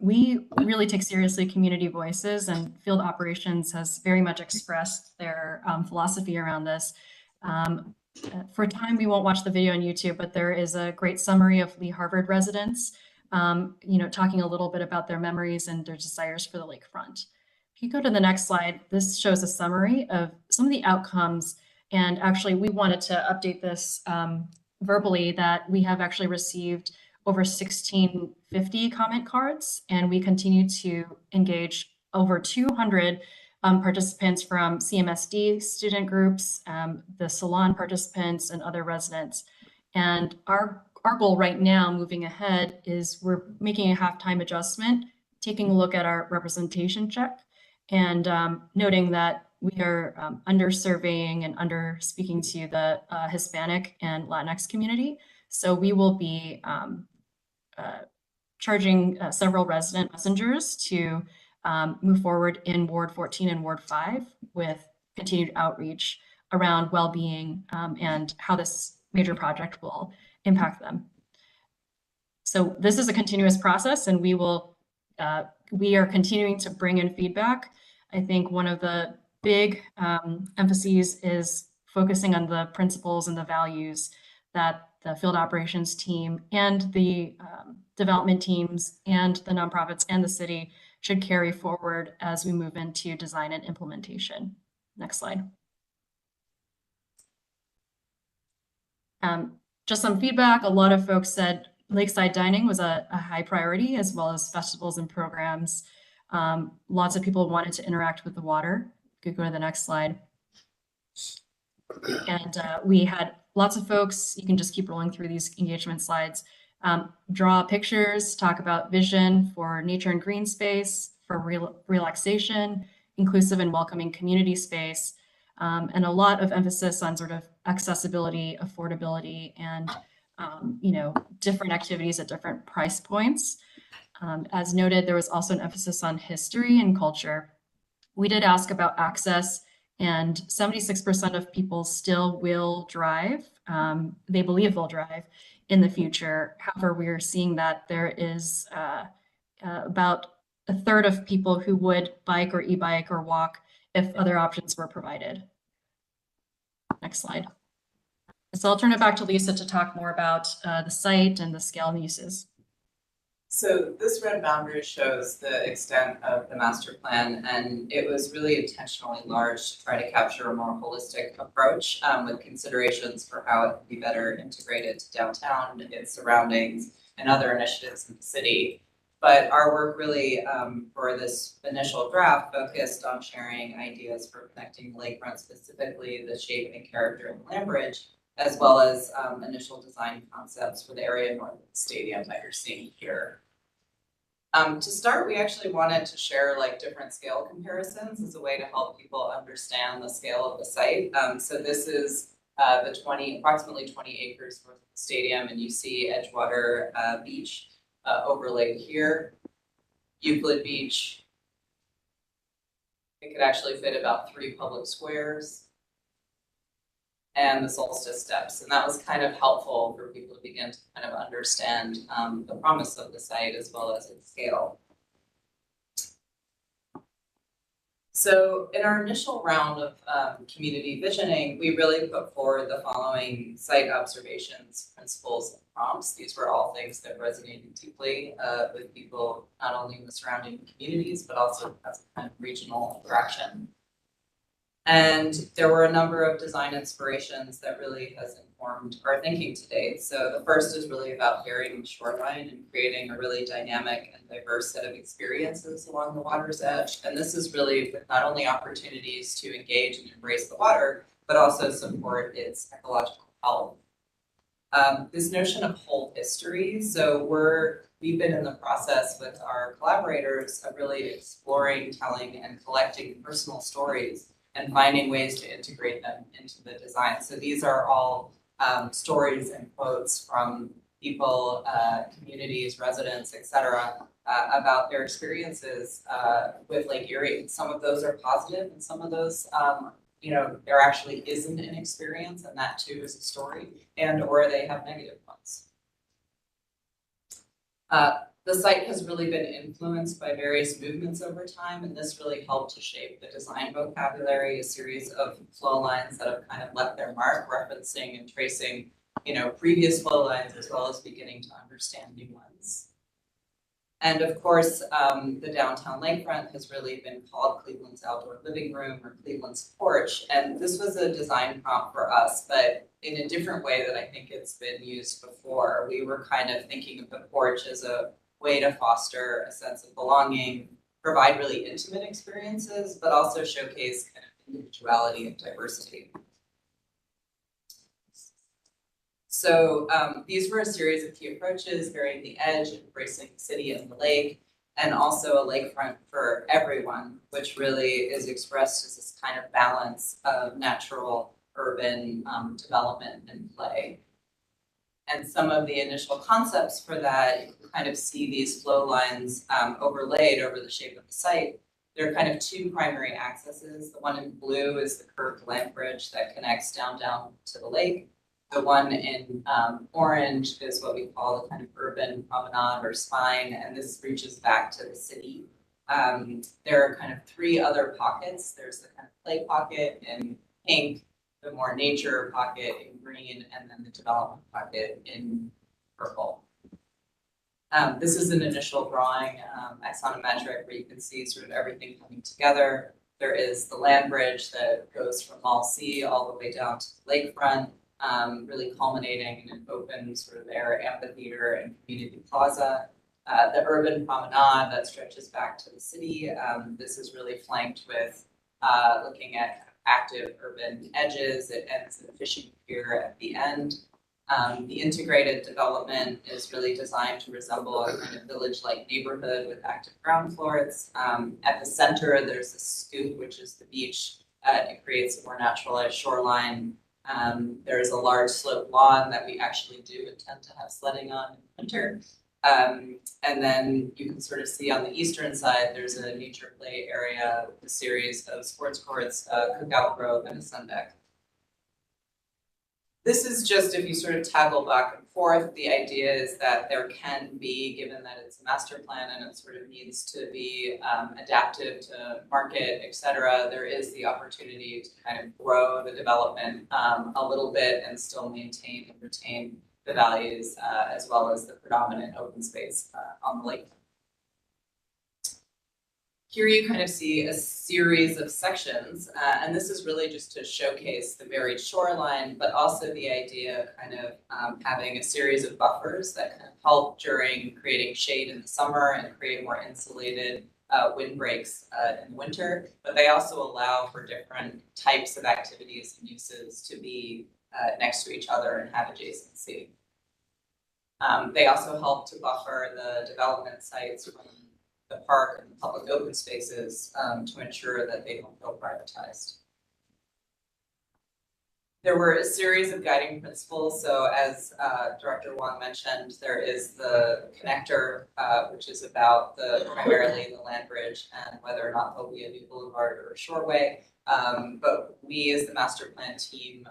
We really take seriously community voices, and field operations has very much expressed their philosophy around this. For time, we won't watch the video on YouTube, but there is a great summary of Lee Harvard residents, you know, talking a little bit about their memories and their desires for the lakefront. If you go to the next slide, this shows a summary of some of the outcomes. And actually, we wanted to update this verbally, that we have actually received over 1,650 comment cards, and we continue to engage over 200 participants from CMSD student groups, the salon participants, and other residents. And our goal right now, moving ahead, is we're making a halftime adjustment, taking a look at our representation check, and noting that we are undersurveying and under speaking to the Hispanic and Latinx community. So we will be charging several resident messengers to move forward in Ward 14 and Ward 5 with continued outreach around well-being and how this major project will impact them. So this is a continuous process, and we are continuing to bring in feedback. I think one of the big emphases is focusing on the principles and the values that the field operations team and the development teams and the nonprofits and the city should carry forward as we move into design and implementation. Next slide. Just some feedback. A lot of folks said lakeside dining was a high priority, as well as festivals and programs. Lots of people wanted to interact with the water. Could go to the next slide. And we had lots of folks, you can just keep rolling through these engagement slides, draw pictures, talk about vision for nature and green space, for relaxation, inclusive and welcoming community space, and a lot of emphasis on sort of accessibility, affordability, and different activities at different price points. As noted, there was also an emphasis on history and culture. We did ask about access, and 76% of people still will drive. They believe they'll drive in the future. However, we are seeing that there is about a third of people who would bike or e-bike or walk if other options were provided. Next slide. So I'll turn it back to Lisa to talk more about the site and the scale and uses. So this red boundary shows the extent of the master plan, and it was really intentionally large to try to capture a more holistic approach with considerations for how it could be better integrated to downtown, its surroundings, and other initiatives in the city. But our work really for this initial draft focused on sharing ideas for connecting the lakefront, specifically the shape and character of the land bridge, as well as initial design concepts for the area north of the stadium that you're seeing here. To start, we actually wanted to share different scale comparisons as a way to help people understand the scale of the site. So this is the approximately 20 acres north of the stadium, and you see Edgewater Beach overlaid here, Euclid Beach. It could actually fit about 3 public squares, and the Solstice Steps. And that was kind of helpful for people to begin to kind of understand the promise of the site as well as its scale. So in our initial round of community visioning, we really put forward the following site observations, principles, and prompts. These were all things that resonated deeply with people, not only in the surrounding communities, but also as a kind of regional attraction. And there were a number of design inspirations that really has informed our thinking to date. So the first is really about varying the shoreline and creating a really dynamic and diverse set of experiences along the water's edge. And this is really with not only opportunities to engage and embrace the water, but also support its ecological health. This notion of whole history. So we've been in the process with our collaborators of really exploring, telling, and collecting personal stories and finding ways to integrate them into the design. So these are all stories and quotes from people, communities, residents, et cetera, about their experiences with Lake Erie. Some of those are positive, and some of those, there actually isn't an experience, and that too is a story, and or they have negative ones. The site has really been influenced by various movements over time, and this really helped to shape the design vocabulary, a series of flow lines that have kind of left their mark, referencing and tracing, previous flow lines, as well as beginning to understand new ones. And of course, the downtown lakefront has really been called Cleveland's outdoor living room or Cleveland's porch. And this was a design prompt for us, but in a different way that I think it's been used before. We were kind of thinking of the porch as a way to foster a sense of belonging, provide really intimate experiences, but also showcase kind of individuality and diversity. So these were a series of key approaches, varying the edge, embracing the city and the lake, and also a lakefront for everyone, which really is expressed as this kind of balance of natural urban development and play. And some of the initial concepts for that, you can kind of see these flow lines overlaid over the shape of the site. There are kind of two primary accesses. The one in blue is the curved land bridge that connects down to the lake. The one in orange is what we call the kind of urban promenade or spine, and this reaches back to the city. There are kind of three other pockets. There's the kind of play pocket in pink, the more nature pocket in green, and then the development pocket in purple. This is an initial drawing, axonometric, where you can see sort of everything coming together. There is the land bridge that goes from Mall C all the way down to the lakefront, really culminating in an open sort of air amphitheater and community plaza. The urban promenade that stretches back to the city. This is really flanked with looking at active urban edges. It ends in a fishing pier at the end. The integrated development is really designed to resemble a kind of village-like neighborhood with active ground floors. At the center, there's a scoop, which is the beach. It creates a more naturalized shoreline. There is a large slope lawn that we actually do intend to have sledding on in winter. And then you can sort of see on the eastern side, there's a nature play area with a series of sports courts, cookout grove, and a sun deck. This is just, if you sort of toggle back and forth, the idea is that there can be, given that it's a master plan and it sort of needs to be adaptive to market, et cetera, there is the opportunity to kind of grow the development a little bit and still maintain and retain the values as well as the predominant open space on the lake. Here you kind of see a series of sections, and this is really just to showcase the varied shoreline, but also the idea of kind of having a series of buffers that kind of help during creating shade in the summer and create more insulated windbreaks in winter, but they also allow for different types of activities and uses to be next to each other and have adjacency. They also help to buffer the development sites from the park and the public open spaces to ensure that they don't feel privatized. There were a series of guiding principles. So as Director Wong mentioned, there is the connector, which is about primarily the land bridge and whether or not there'll be a new boulevard or a shoreway. But we as the master plan team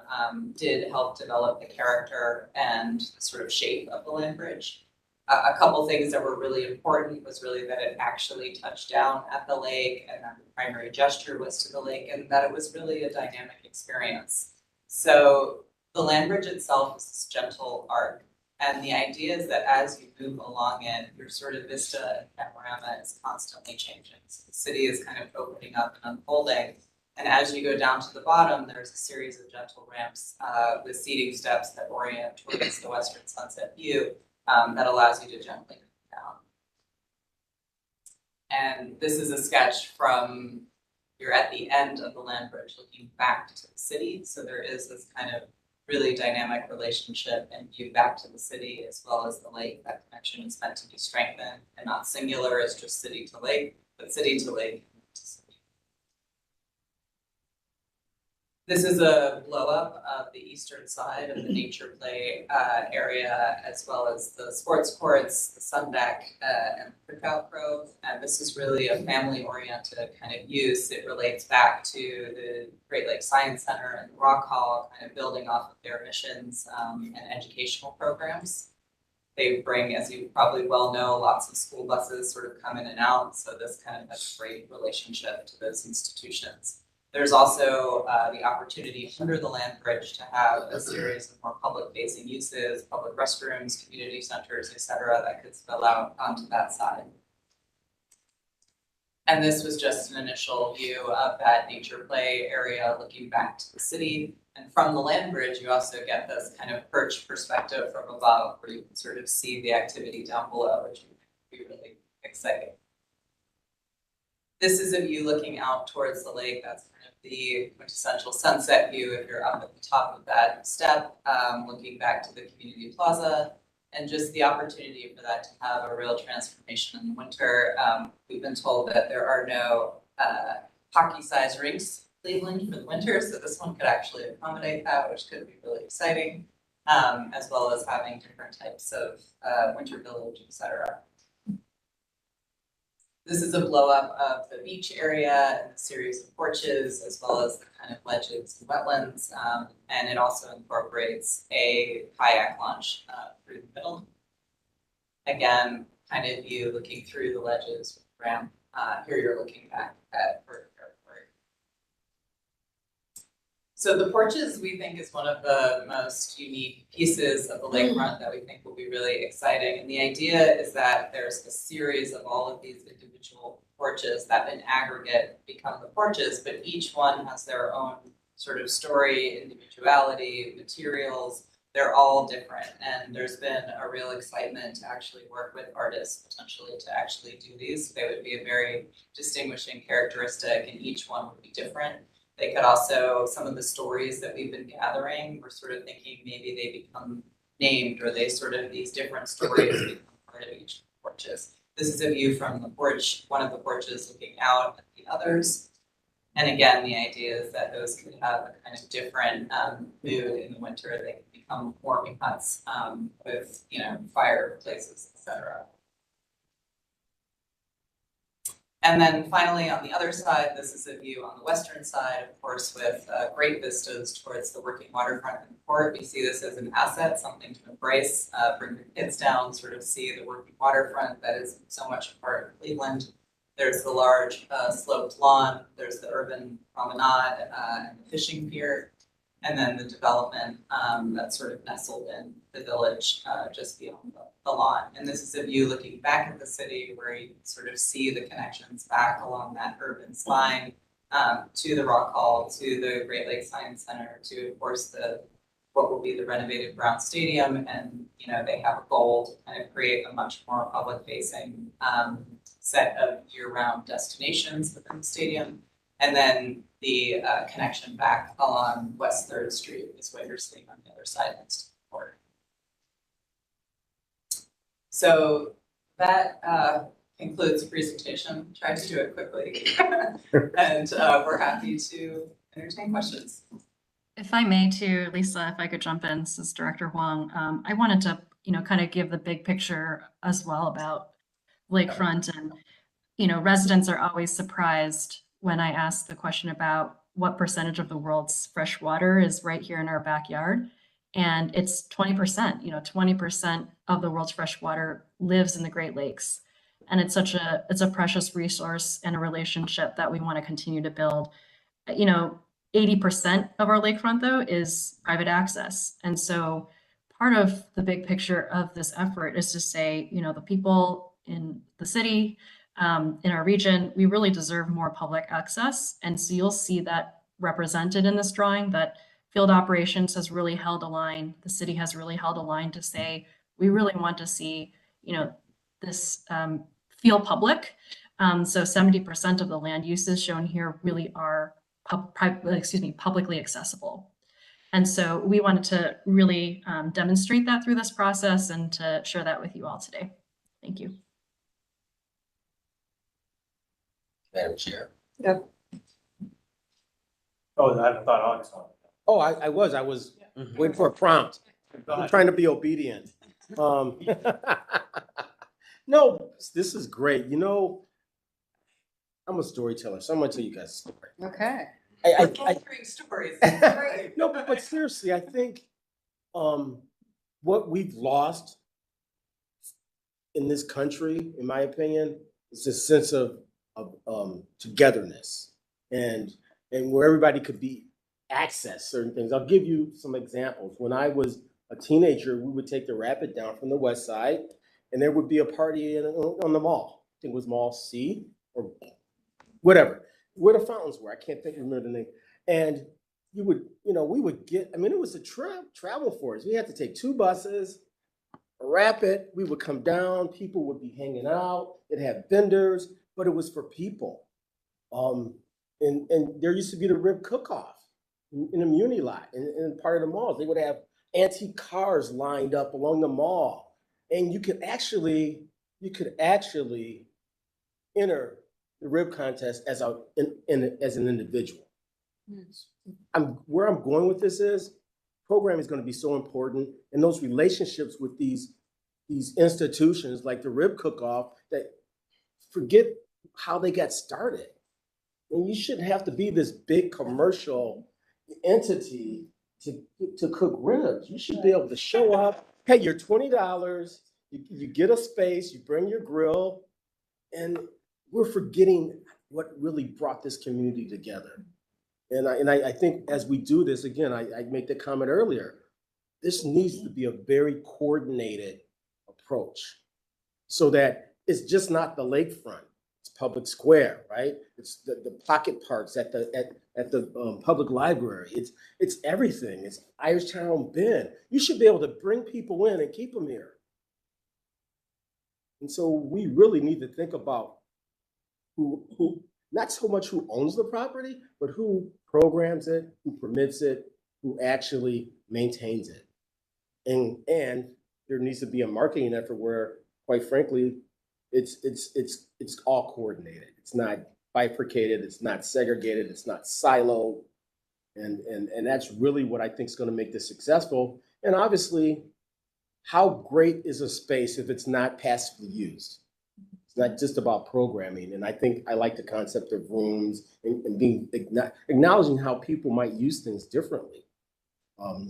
did help develop the character and the sort of shape of the land bridge. A couple things that were really important was really that it actually touched down at the lake and that the primary gesture was to the lake and that it was really a dynamic experience. So the land bridge itself is this gentle arc, and the idea is that as you move along it, your sort of vista and panorama is constantly changing. So the city is kind of opening up and unfolding. And as you go down to the bottom, there's a series of gentle ramps with seating steps that orient towards the western sunset view. That allows you to gently come down. And this is a sketch from, you're at the end of the land bridge looking back to the city. So there is this kind of really dynamic relationship and view back to the city as well as the lake. That connection is meant to be strengthened and not singular as just city to lake, but city to lake. This is a blow up of the eastern side of the nature play area, as well as the sports courts, the sun deck, and the cookout grove. And this is really a family oriented kind of use. It relates back to the Great Lakes Science Center and the Rock Hall, kind of building off of their missions and educational programs. They bring, as you probably well know, lots of school buses sort of come in and out. So this kind of has a great relationship to those institutions. There's also the opportunity under the land bridge to have a series of more public-facing uses, public restrooms, community centers, et cetera, that could spill out onto that side. And this was just an initial view of that nature play area looking back to the city. And from the land bridge, you also get this kind of perch perspective from above where you can sort of see the activity down below, which would be really exciting. This is a view looking out towards the lake. That's kind of the quintessential sunset view if you're up at the top of that step, looking back to the community plaza, and just the opportunity for that to have a real transformation in the winter. We've been told that there are no hockey-sized rinks in Cleveland for the winter, so this one could actually accommodate that, which could be really exciting, as well as having different types of winter village, et cetera. This is a blow up of the beach area and a series of porches, as well as the kind of ledges and wetlands. And it also incorporates a kayak launch through the middle. Again, kind of view looking through the ledges with the ramp. Here you're looking back at Burger Airport. So the porches we think is one of the most unique pieces of the lakefront that we think will be really exciting. And the idea is that there's a series of all of these individual porches that in aggregate become the porches, but each one has their own sort of story, individuality, materials. They're all different. And there's been a real excitement to actually work with artists potentially to actually do these. They would be a very distinguishing characteristic and each one would be different. They could also, some of the stories that we've been gathering, we're sort of thinking maybe they become named or they sort of, these different stories become part of each porches. This is a view from the porch, one of the porches looking out at the others. And again, the idea is that those could have a kind of different mood in the winter. They could become warming huts with, you know, fireplaces, et cetera. And then finally, on the other side, this is a view on the western side, of course, with great vistas towards the working waterfront and the port. We see this as an asset, something to embrace, bring your kids down, sort of see the working waterfront that is so much a part of Cleveland. There's the large sloped lawn, there's the urban promenade and the fishing pier, and then the development that's sort of nestled in the village just beyond the lawn. And this is a view looking back at the city where you can sort of see the connections back along that urban spine to the Rock Hall, to the Great Lakes Science Center, to of course what will be the renovated Brown Stadium. And you know, they have a goal to kind of create a much more public facing set of year-round destinations within the stadium. And then the connection back along West 3rd Street is what you're seeing on the other side next to the port. So that concludes the presentation. Tried to do it quickly. And we're happy to entertain questions. If I may too, Lisa, if I could jump in, this is Director Huang. I wanted to, you know, kind of give the big picture as well about lakefront. And, you know, residents are always surprised when I ask the question about what percentage of the world's fresh water is right here in our backyard. And it's 20%, you know, 20% of the world's fresh water lives in the Great Lakes. And it's a precious resource and a relationship that we want to continue to build. You know, 80% of our lakefront though is private access. And so part of the big picture of this effort is to say, you know, the people in the city, in our region, we really deserve more public access. And so you'll see that represented in this drawing, that field operations has really held a line. The city has really held a line to say, we really want to see, you know, this feel public. So 70% of the land uses shown here really are publicly accessible. And so we wanted to really demonstrate that through this process and to share that with you all today. Thank you. Madam Chair. Yeah. Oh, I haven't thought Alex on. Oh, I was waiting for a prompt. I'm trying to be obedient. No, this is great. You know, I'm a storyteller, so I'm gonna tell you guys a story. Okay. Stories. No, but seriously, I think what we've lost in this country, in my opinion, is this sense of togetherness and where everybody could be access certain things. I'll give you some examples. When I was a teenager, we would take the rapid down from the west side, and there would be a party on the mall. I think it was Mall C or whatever, where the fountains were. I can't remember the name. And you would, you know, we would get, I mean, it was a travel for us. We had to take 2 buses, a rapid, we would come down, people would be hanging out, it'd have vendors, but it was for people. And there used to be the rib cook-off in the Muni lot, in part of the malls. They would have antique cars lined up along the mall. And you could actually enter the rib contest as as an individual. Where I'm going with this is programming is going to be so important, and those relationships with these institutions like the rib cook-off, that forget how they got started. And you shouldn't have to be this big commercial entity to cook ribs. You should be able to show up, pay your $20, you get a space, you bring your grill, and we're forgetting what really brought this community together. And I think as we do this, again, I made the comment earlier, this needs to be a very coordinated approach so that it's just not the lakefront. It's public square, right? It's the pocket parks at the public library. It's everything. It's Irishtown Bend. You should be able to bring people in and keep them here. And so we really need to think about who not so much who owns the property, but who programs it, who permits it, who actually maintains it. And there needs to be a marketing effort where, quite frankly, it's all coordinated. It's not bifurcated, it's not segregated, it's not siloed. And that's really what I think is going to make this successful. And obviously, how great is a space if it's not passively used? It's not just about programming. And I think I like the concept of rooms and being acknowledging how people might use things differently.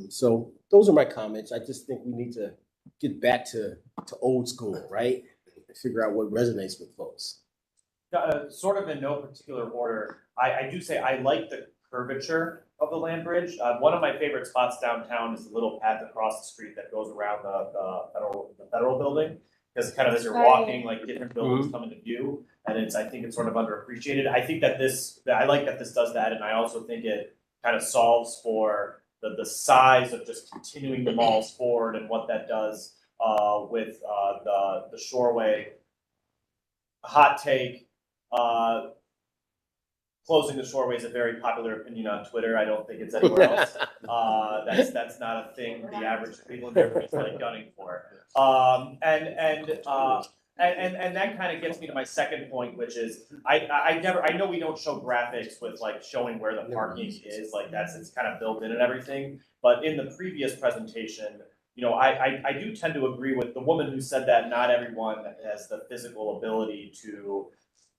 So those are my comments. I just think we need to get back to old school, right? And figure out what resonates with folks. Sort of in no particular order, I do say I like the curvature of the land bridge. One of my favorite spots downtown is the little path across the street that goes around the federal building. Because kind of as you're walking, like different buildings come into view, and I think it's sort of underappreciated. I think that I like that this does that, and I also think it kind of solves for the size of just continuing the malls forward and what that does with the Shoreway. Hot take. Closing the Shoreway is a very popular opinion on Twitter. I don't think it's anywhere else. That's not a thing the average Clevelander is like gunning for. And that kind of gets me to my second point, which is I know we don't show graphics with like showing where the parking is, like it's kind of built in and everything. But in the previous presentation, I do tend to agree with the woman who said that not everyone has the physical ability to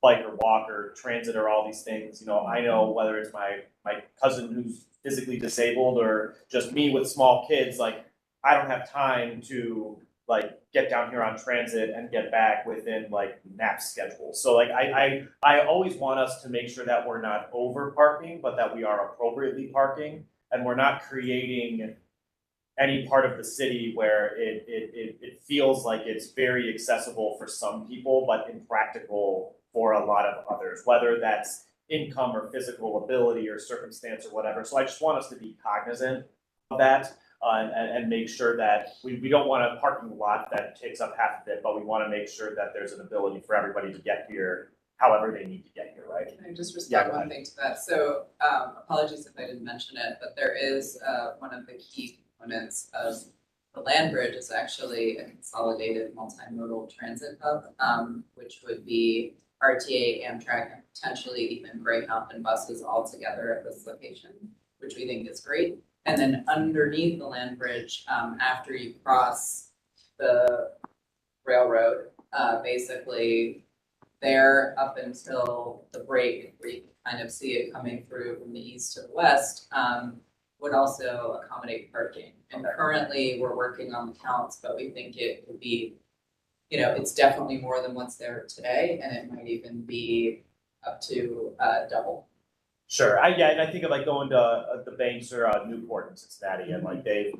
bike or walk or transit or all these things. I know whether it's my cousin who's physically disabled or just me with small kids, like I don't have time to like get down here on transit and get back within like nap schedules. So like I always want us to make sure that we're not over parking, but that we are appropriately parking and we're not creating any part of the city where it feels like it's very accessible for some people, but impractical for a lot of others, whether that's income or physical ability or circumstance or whatever. So I just want us to be cognizant of that and make sure that we don't want a parking lot that takes up half of it, but we want to make sure that there's an ability for everybody to get here however they need to get here, right? Can I just respond one thing to that? So apologies if I didn't mention it, but there is one of the key components of the land bridge is actually a consolidated multimodal transit hub, which would be RTA, Amtrak, and potentially even Greyhound and buses all together at this location, which we think is great. And then underneath the land bridge, after you cross the railroad, basically there up until the break, where you can kind of see it coming through from the east to the west, would also accommodate parking. And currently we're working on the counts, but we think it would be, it's definitely more than what's there today, and it might even be up to double. Sure. And I think of like going to the Banks or Newport in Cincinnati, and like they've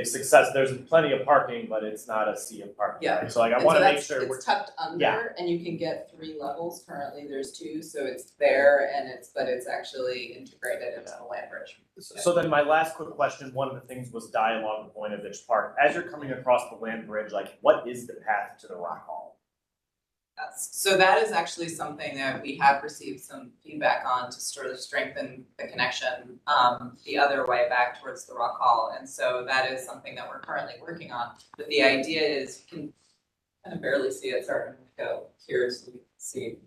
success. There's plenty of parking, but it's not a sea of parking. Yeah. Right? So like I want to make sure it's tucked under, and you can get 3 levels. Currently, there's 2, so it's there, but it's actually integrated into the land bridge. So then my last quick question, one of the things was die along the Voinovich Park. As you're coming across the land bridge, like what is the path to the Rock Hall? So that is actually something that we have received some feedback on to sort of strengthen the connection the other way back towards the Rock Hall. And so that is something that we're currently working on. But the idea is, you can kind of barely see it starting to go here, so you can see.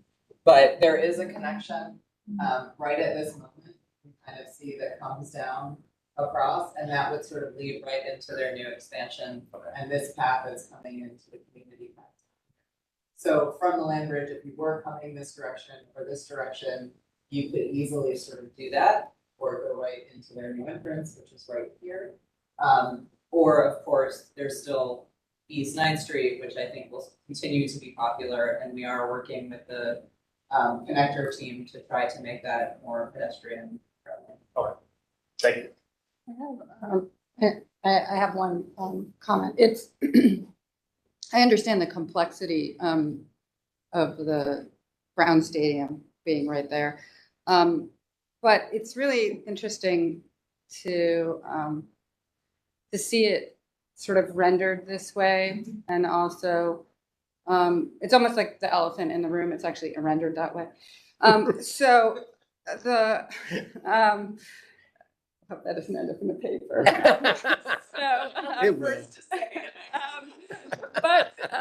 But there is a connection right at this moment. You kind of see that comes down across, and that would sort of lead right into their new expansion. And this path is coming into the community path. So from the land bridge, if you were coming this direction or this direction, you could easily sort of do that or go right into their new entrance, which is right here. Or of course, there's still East 9th Street, which I think will continue to be popular, and we are working with the connector team to try to make that more pedestrian friendly. Okay, thank you. I have one comment. It's I understand the complexity of the Brown Stadium being right there, but it's really interesting to see it sort of rendered this way, and also it's almost like the elephant in the room. It's actually rendered that way. So the I hope that doesn't end up in the paper. It will. But I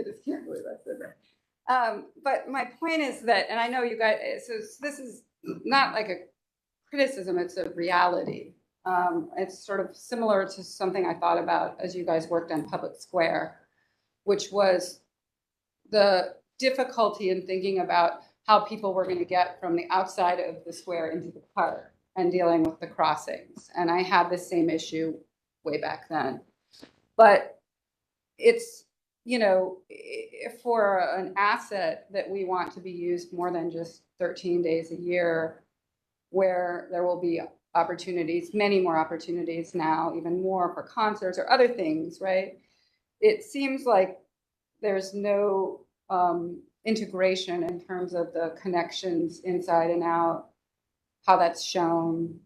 just can't believe I said that. But my point is that, and I know you guys, so this is not like a criticism, it's a reality. It's sort of similar to something I thought about as you guys worked on Public Square, which was the difficulty in thinking about how people were going to get from the outside of the square into the park and dealing with the crossings. And I had the same issue way back then. But it's, you know, for an asset that we want to be used more than just 13 days a year, where there will be opportunities, many more opportunities now, even more for concerts or other things, right? It seems like there's no integration in terms of the connections inside and out, how that's shown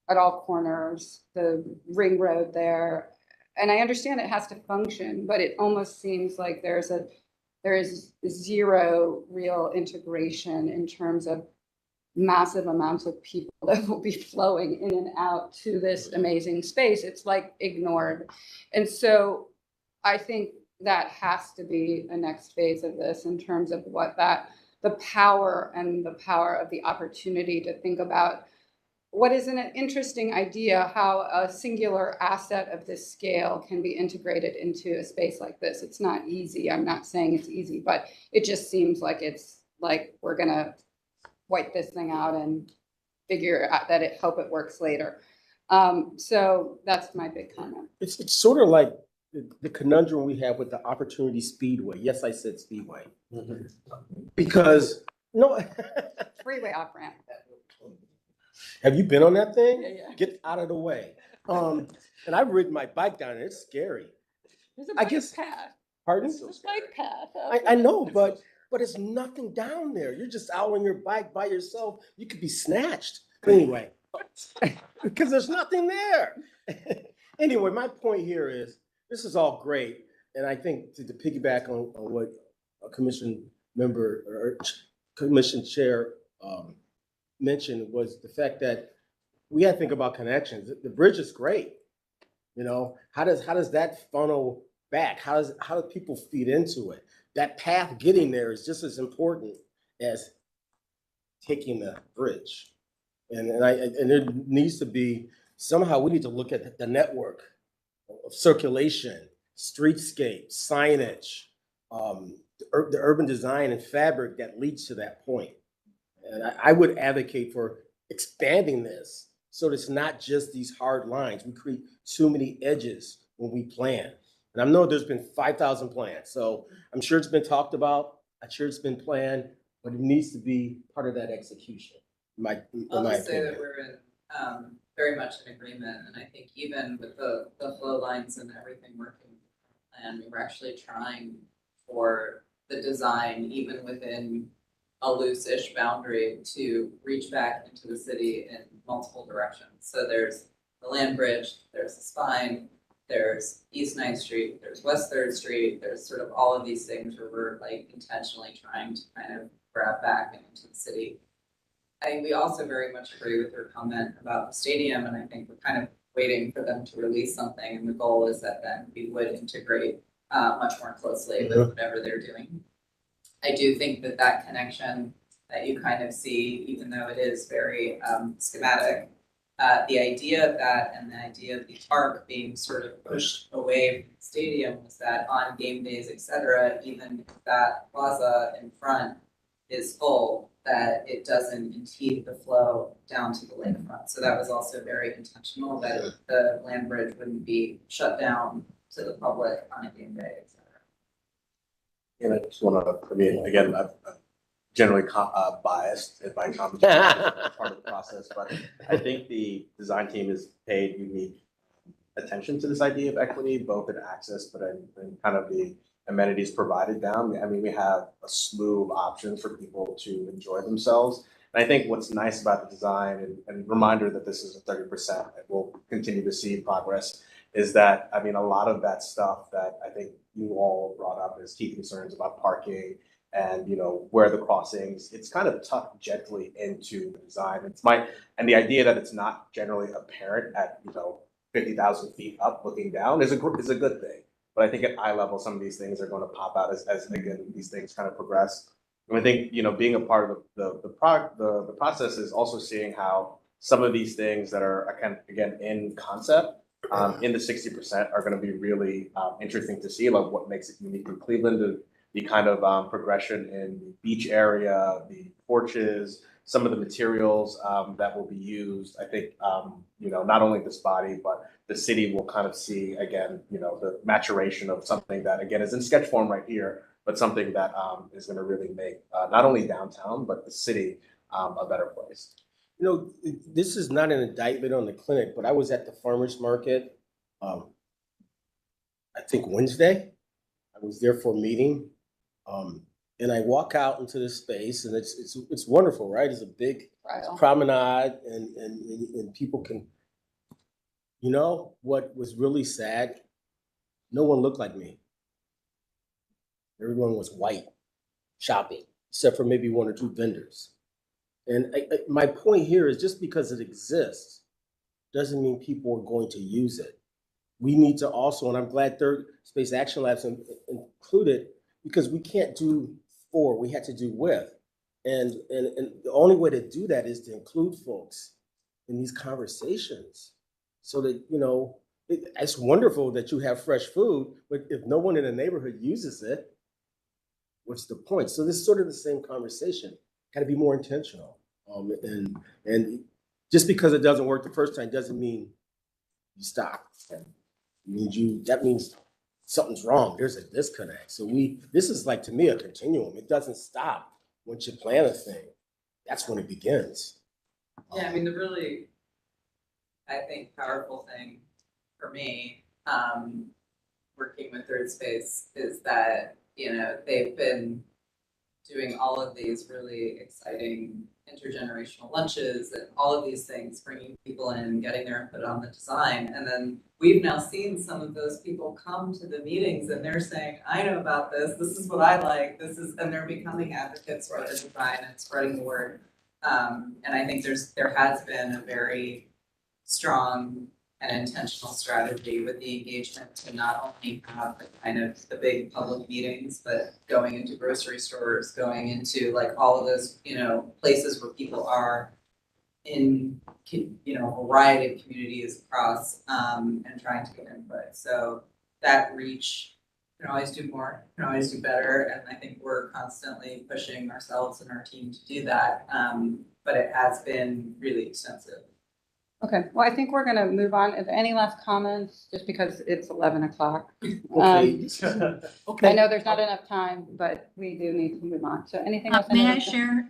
at all corners, the ring road there. And I understand it has to function, but it almost seems like there is zero real integration in terms of massive amounts of people that will be flowing in and out to this amazing space. It's like ignored. And so I think that has to be a next phase of this in terms of what the power of the opportunity to think about what is an interesting idea, how a singular asset of this scale can be integrated into a space like this. It's not easy. I'm not saying it's easy, but it just seems like it's like we're gonna wipe this thing out and figure out that hope it works later. So that's my big comment. It's sort of like the conundrum we have with the Opportunity Speedway. Yes, I said Speedway. Because, no. Freeway off ramp. Have you been on that thing? Yeah. Get out of the way. And I've ridden my bike down there. It's scary. There's a bike path. Pardon? There's a bike path. I know, but it's nothing down there. You're just out on your bike by yourself. You could be snatched. Anyway, because there's nothing there. Anyway, my point here is, this is all great. And I think to piggyback on what a commission member or commission chair mentioned was the fact that we had to think about connections. The bridge is great. You know, how does that funnel back? How do people feed into it? That path getting there is just as important as taking the bridge. And there needs to be, somehow we need to look at the network of circulation, streetscape, signage, the urban design and fabric that leads to that point. And I would advocate for expanding this so that it's not just these hard lines. We create too many edges when we plan. And I know there's been 5,000 plans, so I'm sure it's been talked about. I'm sure it's been planned, but it needs to be part of that execution. I'll just say that we're in very much in agreement, and I think even with the flow lines and everything working plan, we were actually trying for the design, even within a loose-ish boundary, to reach back into the city in multiple directions. So there's the land bridge, there's the spine, there's East 9th Street, there's West 3rd Street, there's sort of all of these things where we're like intentionally trying to kind of grab back into the city. I think we also very much agree with your comment about the stadium, and I think we're kind of waiting for them to release something, and the goal is that then we would integrate much more closely with whatever they're doing. I do think that that connection that you kind of see, even though it is very schematic, the idea of that and the idea of the park being sort of pushed away from the stadium was that on game days, et cetera, even if that plaza in front is full, that it doesn't impede the flow down to the lakefront. So that was also very intentional, that the land bridge wouldn't be shut down to the public on a game day, et cetera. And I just want to, I mean, again, I'm generally biased in my comments as part of the process, but I think the design team has paid unique attention to this idea of equity, both in access, but in kind of the amenities provided down. I mean, we have a slew of options for people to enjoy themselves. And I think what's nice about the design and reminder that this is a 30% and we'll continue to see progress is that, I mean, a lot of that stuff that I think you all brought up as key concerns about parking and, you know, where the crossings, it's kind of tucked gently into the design. And the idea that it's not generally apparent at, you know, 50,000 feet up looking down is a good thing. But I think at eye level, some of these things are going to pop out as again, these things kind of progress. And I think, you know, being a part of the process is also seeing how some of these things that are, again, in concept, in the 60% are going to be really interesting to see, like what makes it unique in Cleveland, the kind of progression in the beach area, the porches, some of the materials that will be used. I think, you know, not only this body, but the city will kind of see, again, you know, the maturation of something that, again, is in sketch form right here, but something that is going to really make not only downtown, but the city a better place. You know, this is not an indictment on the clinic, but I was at the farmer's market, I think Wednesday. I was there for a meeting. And I walk out into this space and it's wonderful, right? It's a big promenade and people can, you know, what was really sad, no one looked like me. Everyone was white shopping, except for maybe one or two vendors. And my point here is just because it exists doesn't mean people are going to use it. We need to also, and I'm glad Third Space Action Labs included, because we can't do for, we had to do with. And the only way to do that is to include folks in these conversations so that, you know, it's wonderful that you have fresh food, but if no one in the neighborhood uses it, what's the point? So this is sort of the same conversation. Got to be more intentional. And just because it doesn't work the first time doesn't mean you stop. It means that means something's wrong. There's a disconnect. So this is like, to me, a continuum. It doesn't stop once you plan a thing. That's when it begins. Yeah, I mean, the really, I think, powerful thing for me, working with Third Space is that, you know, they've been doing all of these really exciting intergenerational lunches and all of these things, bringing people in, getting their input on the design. And then we've now seen some of those people come to the meetings and they're saying, I know about this is what I like, and they're becoming advocates for the design and spreading the word. And I think there has been a very strong and intentional strategy with the engagement to not only have the kind of the big public meetings, but going into grocery stores, going into like all of those, you know, places where people are in, you know, a variety of communities across, and trying to get input. So that reach can always do more, can always do better. And I think we're constantly pushing ourselves and our team to do that. But it has been really extensive. Okay, well, I think we're gonna move on. Is there any last comments, just because it's 11 o'clock? Okay. I know there's not enough time, but we do need to move on. So anything else? May I share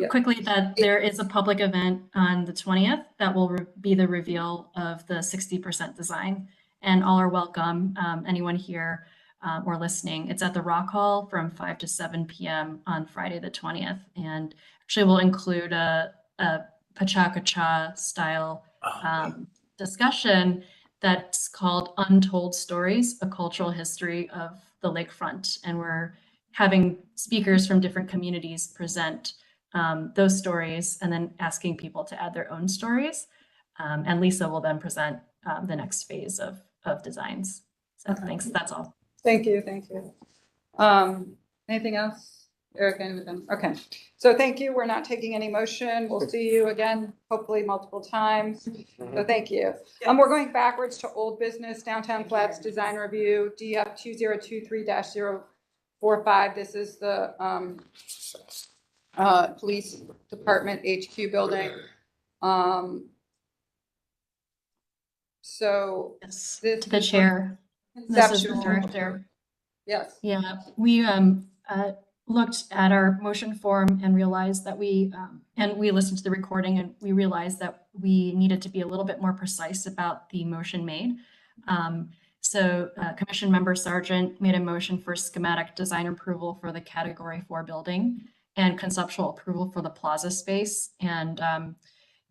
quickly that there is a public event on the 20th that will be the reveal of the 60% design, and all are welcome, anyone here or listening. It's at the Rock Hall from 5 to 7 p.m. on Friday the 20th, and actually we'll include a Pachaka Cha style discussion that's called Untold Stories, A Cultural History of the Lakefront. And we're having speakers from different communities present those stories and then asking people to add their own stories. And Lisa will then present the next phase of designs. So thanks, that's all. Thank you, thank you. Anything else? Eric, anything? Okay, so thank you. We're not taking any motion. We'll see you again, hopefully multiple times. So thank you. We're going backwards to old business, Downtown Flats Design Review, DF 2023-045. This is the Police Department HQ building. So yes, this to the chair. This is the director. Yes. Yeah, we looked at our motion form and realized that we listened to the recording and we realized that we needed to be a little bit more precise about the motion made. So Commission Member Sargent made a motion for schematic design approval for the Category 4 building and conceptual approval for the plaza space. And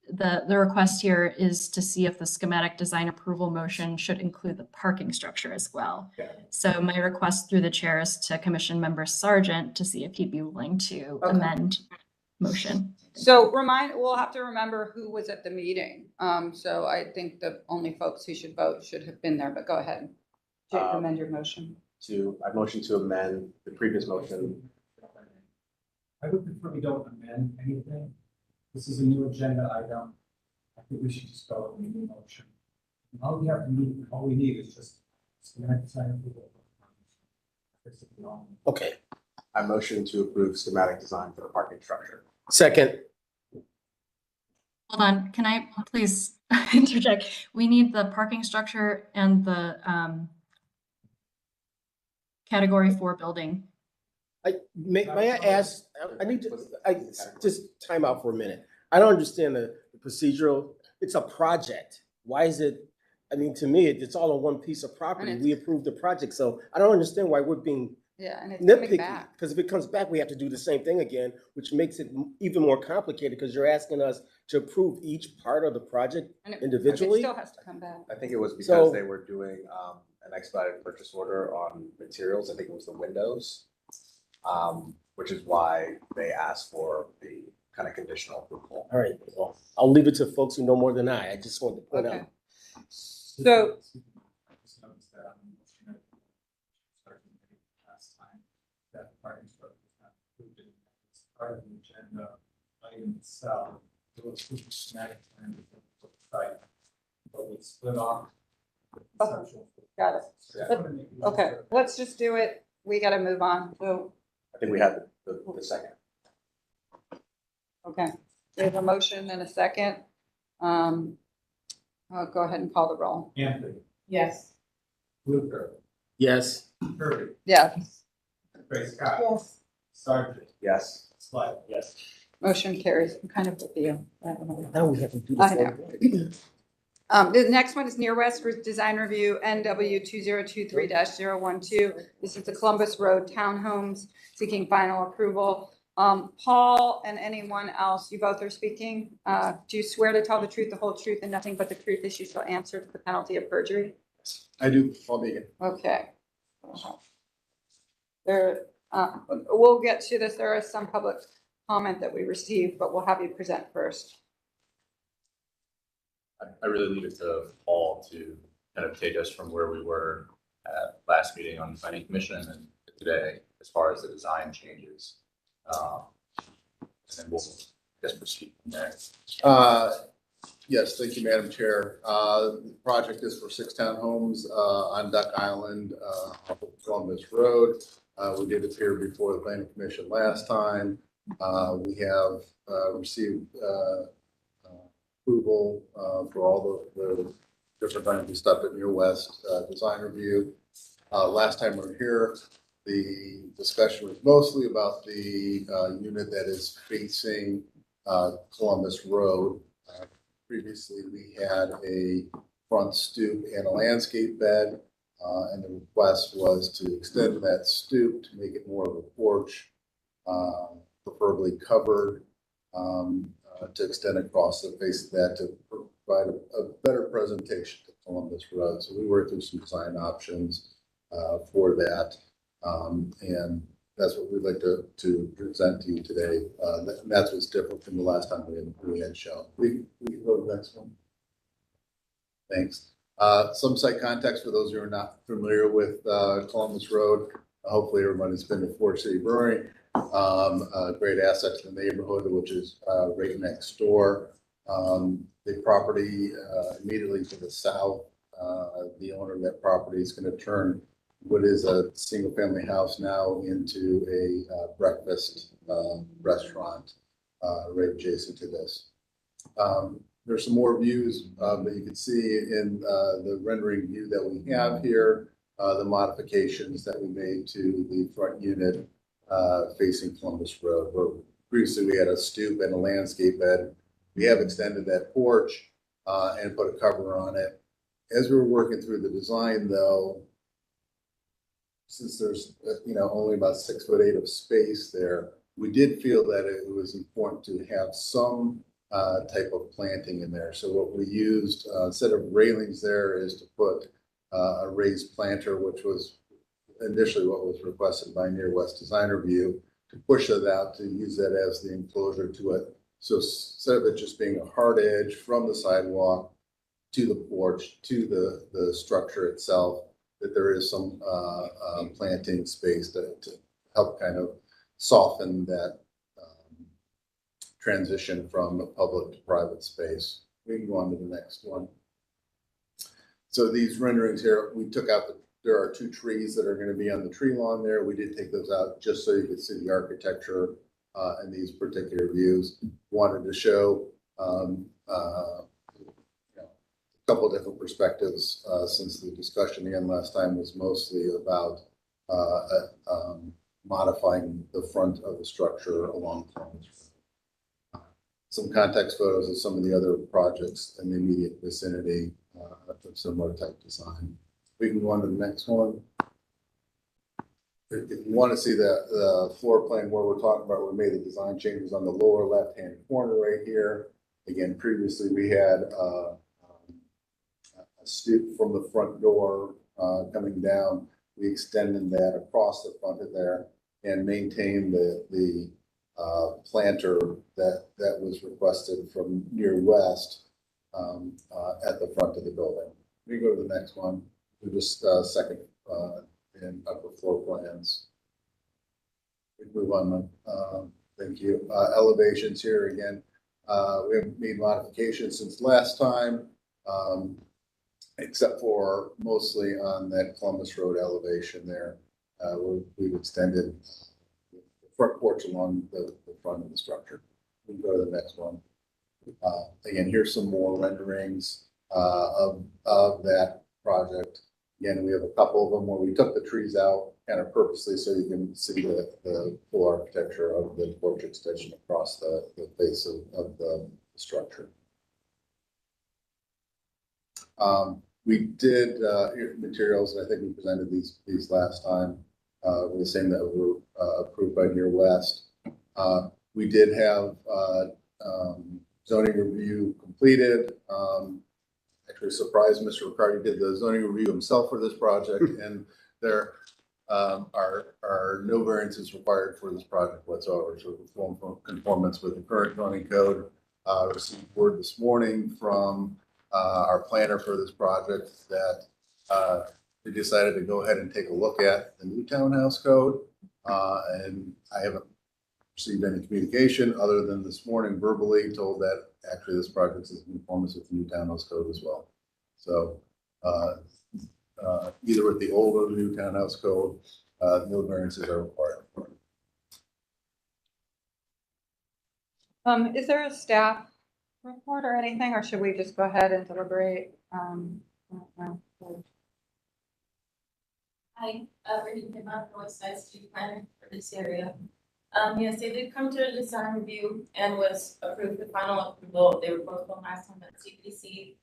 the request here is to see if the schematic design approval motion should include the parking structure as well. Yeah. So my request through the chair is to Commission Member Sargent to see if he'd be willing to amend motion. So we'll have to remember who was at the meeting. So I think the only folks who should vote should have been there, but go ahead. Jake, amend your motion. I motion to amend the previous motion. I would prefer we don't amend anything. This is a new agenda item. I think we should just go with the new motion. All we need is just schematic design approval. Okay. I motion to approve schematic design for the parking structure. Second. Hold on, can I please interject? We need the parking structure and the Category 4 building. May I ask, I just time out for a minute. I don't understand the procedural. It's a project. Why is it, I mean, to me, it's all on one piece of property. We approved the project, so I don't understand why we're being and it's coming nitpicky. back. Because if it comes back, we have to do the same thing again, which makes it even more complicated because you're asking us to approve each part of the project individually. It still has to come back. I think it was because So- they were doing an expedited purchase order on materials. I think it was the windows. Which is why they asked for the kind of conditional approval. All right, well, I'll leave it to folks who know more than I. I just wanted to point out. So Last time that parking structure was not included as part of the agenda item itself. It was schematic plan for the site, but we split off. got it. Okay, let's just do it. We got to move on. So, I think we had the second. okay, we have a motion and a second. I'll go ahead and call the roll. Anthony, Yes. Blucher, Yes. Kirby, Yes. Ray Scott, Yes. Sargent, Yes. Slide. Yes. Motion carries. I'm kind of with you. Now we have to do I this. know. The next one is Near West Design Review, NW 2023-012. This is the Columbus Road Townhomes seeking final approval. Paul and anyone else, you both are speaking. Do you swear to tell the truth, the whole truth, and nothing but the truth as you shall answer to the penalty of perjury? I do, Paul Began. Okay. There, we'll get to this. There is some public comment that we received, but we'll have you present first. I really leave it to Paul to kind of take us from where we were at last meeting on the planning commission and then today, as far as the design changes. And then we'll just proceed from there. Yes, thank you, Madam Chair. The project is for 6 townhomes on Duck Island, off of Columbus Road. We did appear before the planning commission last time. We have received approval for all the different kinds of stuff at Near West Design Review. Last time we were here, the discussion was mostly about the unit that is facing Columbus Road. Previously, we had a front stoop and a landscape bed, and the request was to extend that stoop to make it more of a porch, preferably covered, to extend across the face of that to provide a better presentation to Columbus Road. So we worked through some design options for that. And that's what we'd like to present to you today. And that's what's different from the last time we had shown. We can go to the next one. Thanks. Some site context for those who are not familiar with Columbus Road. Hopefully everybody's been to Forge City Brewing. A great asset to the neighborhood, which is right next door. The property immediately to the south, the owner of that property is going to turn what is a single family house now into a breakfast restaurant right adjacent to this. There's some more views that you can see in the rendering view that we have here, the modifications that we made to the front unit facing Columbus Road, where previously we had a stoop and a landscape bed. We have extended that porch and put a cover on it. As we were working through the design though, since there's only about 6'8" of space there, we did feel that it was important to have some type of planting in there. So what we used instead of railings there is to put a raised planter, which was initially what was requested by Near West Design Review, to push that out to use that as the enclosure to it. So instead of it just being a hard edge from the sidewalk to the porch to the structure itself, that there is some planting space to help kind of soften that transition from public to private space. We can go on to the next one. So these renderings here, we took out there are 2 trees that are going to be on the tree lawn there. We did take those out just so you could see the architecture in these particular views. Wanted to show a couple different perspectives since the discussion again last time was mostly about modifying the front of the structure along Columbus Road. Some context photos of some of the other projects in the immediate vicinity of similar type design. We can go on to the next one. If you want to see the floor plan where we're talking about, we made the design changes on the lower left-hand corner right here. Again, previously we had a stoop from the front door coming down. We extended that across the front of there and maintained the planter that was requested from Near West at the front of the building. We go to the next one. We just second and upper floor plans. We move on. Thank you. Elevations here again. We have made modifications since last time, except for mostly on that Columbus Road elevation there. We've extended the front porch along the front of the structure. We can go to the next one. Again, here's some more renderings of that project. Again, we have a couple of them where we took the trees out kind of purposely so you can see the full architecture of the porch extension across the face of the structure. We did materials, and I think we presented these last time, were the same that were approved by Near West. We did have zoning review completed. Actually surprised Mr. Riccardi did the zoning review himself for this project, and there are no variances required for this project whatsoever. So full conformance with the current zoning code. Received word this morning from our planner for this project that we decided to go ahead and take a look at the new townhouse code, and I haven't received any communication other than this morning verbally told that actually this project is in conformance with the new townhouse code as well. So either with the old or the new townhouse code, no variances are required. Is there a staff report or anything, or should we just go ahead and deliberate? Hi, Brittany Pima, Northside Street Planner for this area. Yes, they did come to a design review and was approved the final approval. They were both on last time at CPC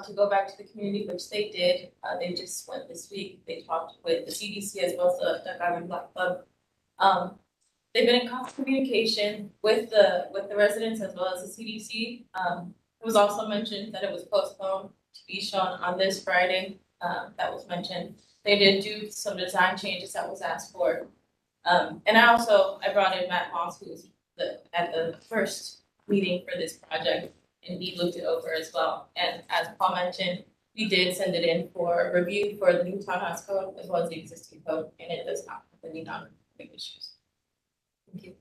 to go back to the community, which they did. They just went this week. They talked with the CDC as well as the Duck Island Black Club. They've been in constant communication with the residents as well as the CDC. It was also mentioned that it was postponed to be shown on this Friday, that was mentioned. They did do some design changes that was asked for. And I brought in Matt Moss, who was at the first meeting for this project, and he looked it over as well. And as Paul mentioned, we did send it in for review for the new townhouse code as well as the existing code, and it does not have any non-conforming issues. Thank you.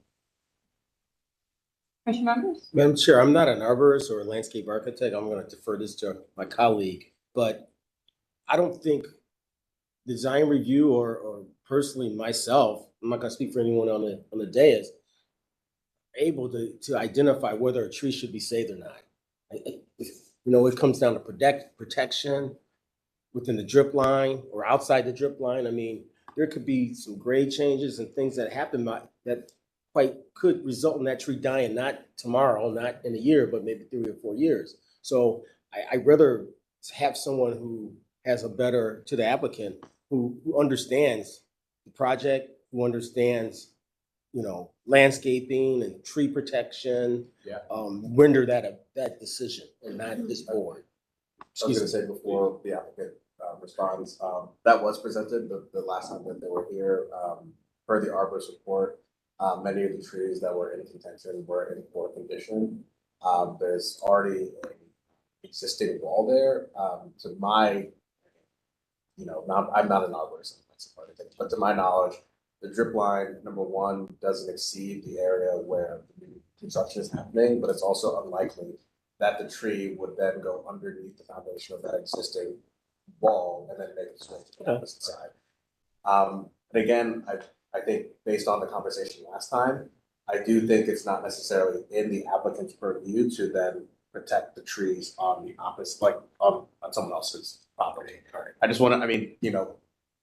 Commission members? Madam Chair, I'm not an arborist or a landscape architect. I'm gonna defer this to my colleague, but I don't think design review or personally myself, I'm not gonna speak for anyone on the dais, able to identify whether a tree should be saved or not. It comes down to protection within the drip line or outside the drip line. I mean, there could be some grade changes and things that happen that quite could result in that tree dying, not tomorrow, not in a year, but maybe 3 or 4 years. So I'd rather have someone who has to the applicant, who understands the project, who understands, landscaping and tree protection. Yeah. Render that decision and not this board. I was gonna say before the applicant responds, that was presented the last time that they were here, per the arborist report. Many of the trees that were in contention were in poor condition. There's already an existing wall there. To my, I'm not an arborist, but to my knowledge, the drip line, number one, doesn't exceed the area where the new construction is happening, but it's also unlikely that the tree would then go underneath the foundation of that existing wall and then make its way to the opposite side. And again, I think based on the conversation last time, I do think it's not necessarily in the applicant's purview to then protect the trees on the opposite, like on someone else's property. I just want to,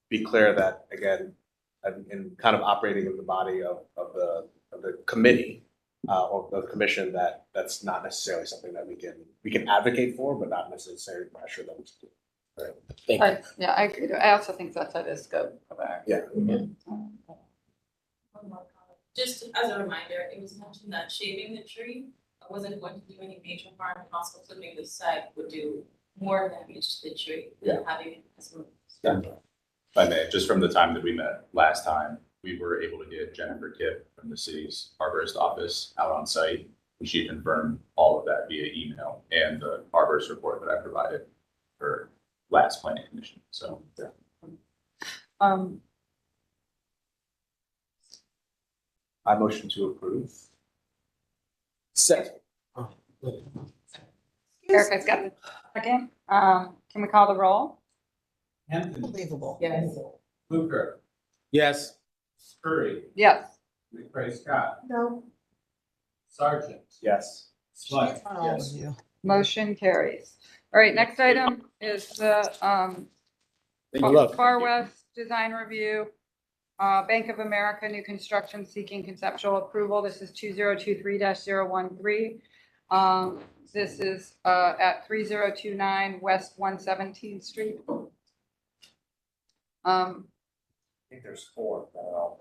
be clear that, again, in kind of operating in the body of the committee or the commission, that's not necessarily something that we can advocate for, but not necessarily pressure them to do. Right. Thank you. Yeah, I agree. I also think that's out of scope of our. Yeah. One more comment. Just as a reminder, it was mentioned that shaving the tree wasn't going to do any major harm, and also clipping the site would do more damage to the tree than having it as a. Yeah. If I may, just from the time that we met last time, we were able to get Jennifer Kipp from the city's arborist office out on site. And she confirmed all of that via email and the arborist report that I provided for last planning commission. So, yeah. I motion to approve. Second. Erica's got the second. Can we call the roll? Hampton. Unbelievable. Yes. Luker. Yes. Curry. Yes. McCray Scott. No. Sargent. Yes. Swett. Yes. Motion carries. All right, next item is the Good luck. Far West Design Review. Bank of America, new construction seeking conceptual approval. This is 2023-013. This is at 3029 West 117th Street. I think there's 4 that are all.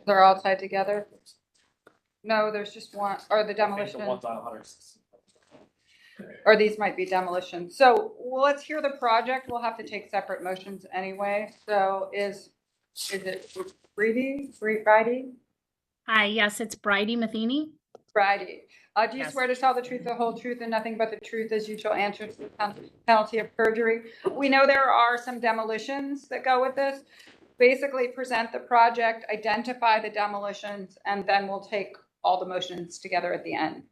They're all tied together? No, there's just one, or the demolition. The ones on 160. Or these might be demolition. So let's hear the project. We'll have to take separate motions anyway. So is it Bridie? Hi, yes, it's Bridie Matheny. Bridie. Do you Yes. swear to tell the truth, the whole truth, and nothing but the truth as you shall answer to the penalty of perjury? We know there are some demolitions that go with this. Basically present the project, identify the demolitions, and then we'll take all the motions together at the end.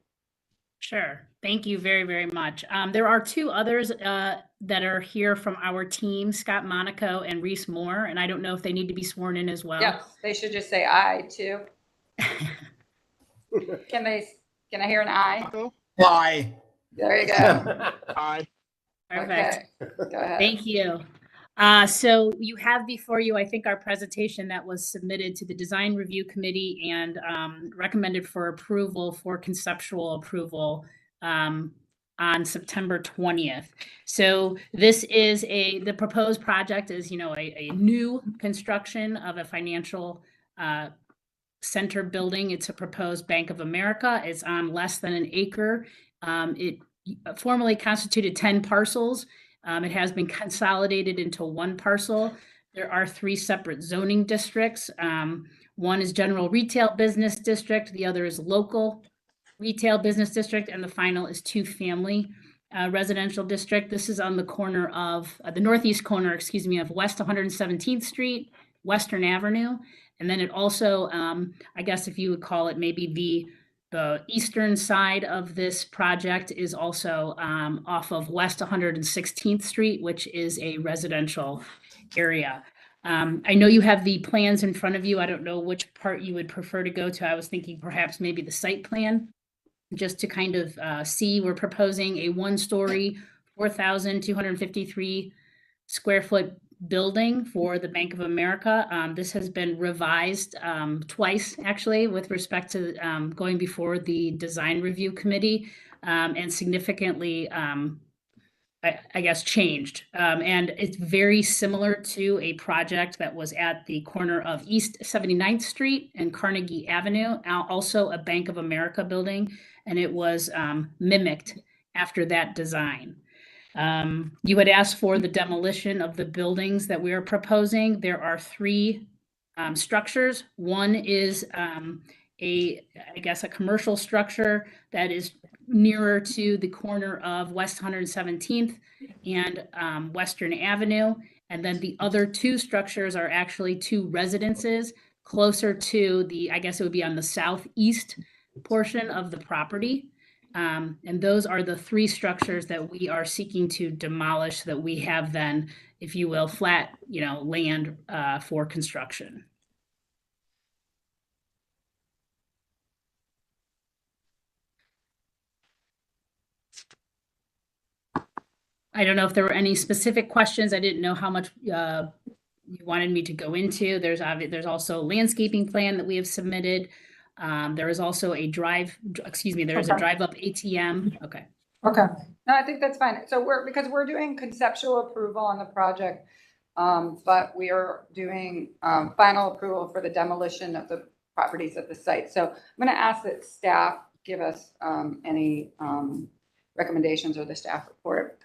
Sure. Thank you very, very much. There are 2 others that are here from our team, Scott Monaco and Reese Moore, and I don't know if they need to be sworn in as well. Yes, they should just say aye too. Can I hear an aye? Aye. There you go. Aye. Perfect. Okay, go ahead. Thank you. So you have before you, I think, our presentation that was submitted to the Design Review Committee and recommended for approval for conceptual approval on September 20th. So this is the proposed project is, a new construction of a financial center building. It's a proposed Bank of America. It's on less than an acre. It formerly constituted 10 parcels. It has been consolidated into one parcel. There are 3 separate zoning districts. One is general retail business district, the other is local retail business district, and the final is 2-family residential district. This is on the corner of the northeast corner, excuse me, of West 117th Street, Western Avenue. And then it also, I guess if you would call it maybe the eastern side of this project is also off of West 116th Street, which is a residential area. I know you have the plans in front of you. I don't know which part you would prefer to go to. I was thinking perhaps maybe the site plan, just to kind of see. We're proposing a 1-story, 4,253 square foot building for the Bank of America. This has been revised twice, actually, with respect to going before the design review committee, and significantly, I guess, changed. And it's very similar to a project that was at the corner of East 79th Street and Carnegie Avenue, also a Bank of America building, and it was mimicked after that design. You had asked for the demolition of the buildings that we are proposing. There are 3 structures. One is I guess a commercial structure that is nearer to the corner of West 117th and Western Avenue. And then the other 2 structures are actually 2 residences closer to I guess it would be on the southeast portion of the property. And those are the 3 structures that we are seeking to demolish, so that we have then, if you will, flat, land for construction. I don't know if there were any specific questions. I didn't know how much you wanted me to go into. There's also a landscaping plan that we have submitted. There is also a drive-up ATM. Okay. Okay. No, I think that's fine. So because we're doing conceptual approval on the project, but we are doing final approval for the demolition of the properties at the site. So I'm going to ask that staff give us any recommendations or the staff report.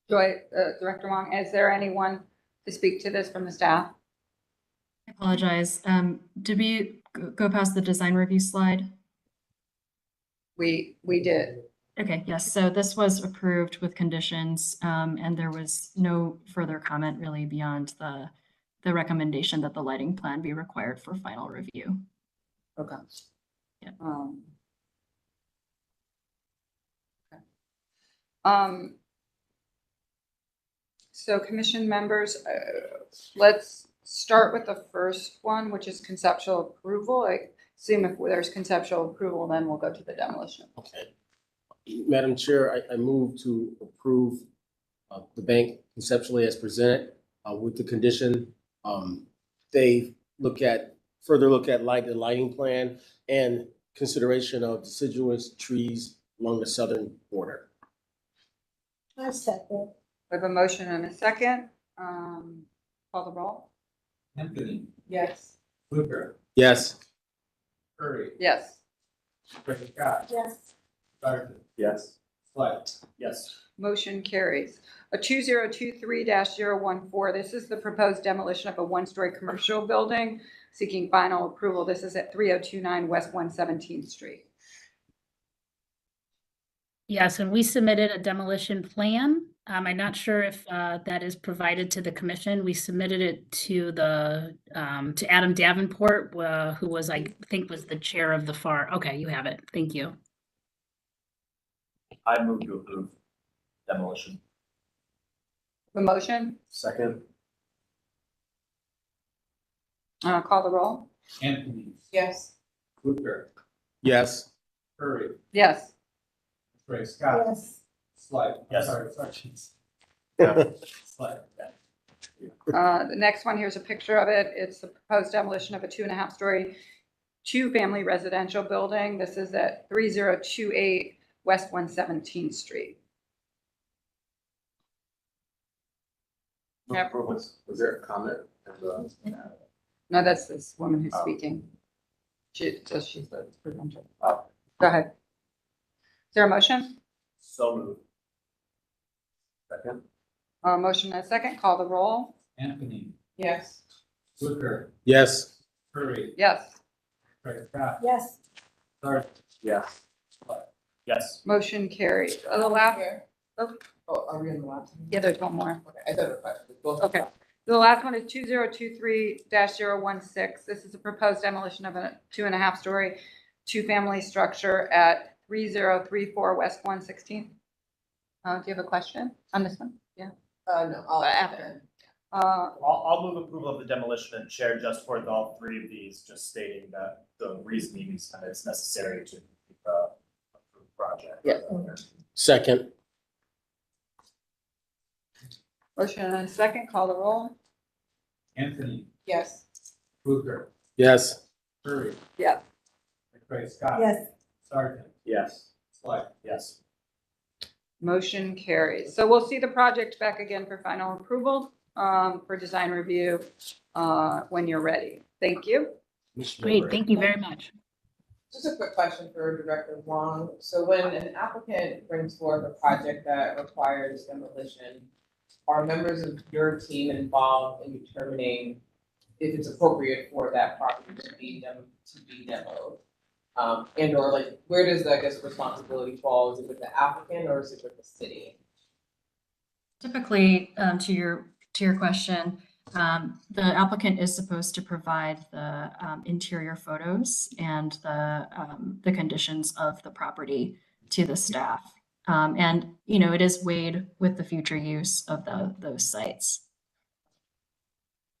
Joy, Director Wong, is there anyone to speak to this from the staff? I apologize. Did we go past the design review slide? We did. Okay, yes. So this was approved with conditions, and there was no further comment really beyond the recommendation that the lighting plan be required for final review. Okay. Yeah. Okay. So commission members, let's start with the first one, which is conceptual approval. I assume if there's conceptual approval, then we'll go to the demolition. Okay. Madam Chair, I move to approve the bank conceptually as presented with the condition they further look at the lighting plan and consideration of deciduous trees along the southern border. I second. We have a motion and a second. Call the roll. Anthony, Yes. Fluker, Yes. Curry, Yes. Ray Scott, Yes. Sargent, Yes. Slight. Yes. Motion carries. A 2023-014, this is the proposed demolition of a 1-story commercial building seeking final approval. This is at 3029 West 117th Street. Yes, and we submitted a demolition plan. I'm not sure if that is provided to the commission. We submitted it to to Adam Davenport, who was, I think, was the chair of the FAR. Okay, you have it. Thank you. I move to approve demolition. The motion, Second. call the roll. Anthony, Yes. Fluker, Yes. Curry, Yes. Ray Scott, Yes. Slight. Yes. Sorry, Sargent. Slight. The next one, here's a picture of it. It's the proposed demolition of a 2.5-story, 2-family residential building. This is at 3028 West 117th Street. Yep. Was there a comment? No, that's this woman who's speaking. She says presented. Oh, go ahead. Is there a motion? So moved. Second. Motion and a second, call the roll. Anthony, Yes. Fluker, Yes. Curry, Yes. Craig Scott, Yes. Sargent, Yes. Yes. Motion carries. The last, Oh, are we in the last? one? yeah, there's one more. Okay, I thought it was question. Go ahead. Okay. The last one is 2023-016. This is a proposed demolition of a 2.5-story, two-family structure at 3034 West 116th. Do you have a question on this one? Yeah. No, I'll. After. I'll move approval of the demolition and chair just for all three of these, just stating that the reasoning is that it's necessary to approve the project. Yeah. Second. Motion and a second, call the roll. Anthony, Yes. Fluker, Yes. Curry, Yeah. Craig Scott. Yes. Sargent, Yes. Swett. Yes. Motion carries. So we'll see the project back again for final approval, for design review, when you're ready. Thank you. Great, thank you very much. Just a quick question for Director Wong. So when an applicant brings forth a project that requires demolition, are members of your team involved in determining if it's appropriate for that property to be demoed? And or like, where does, I guess, responsibility fall? Is it with the applicant or is it with the city? Typically, to your question, the applicant is supposed to provide the interior photos and the conditions of the property to the staff. And, you know, it is weighed with the future use of those sites.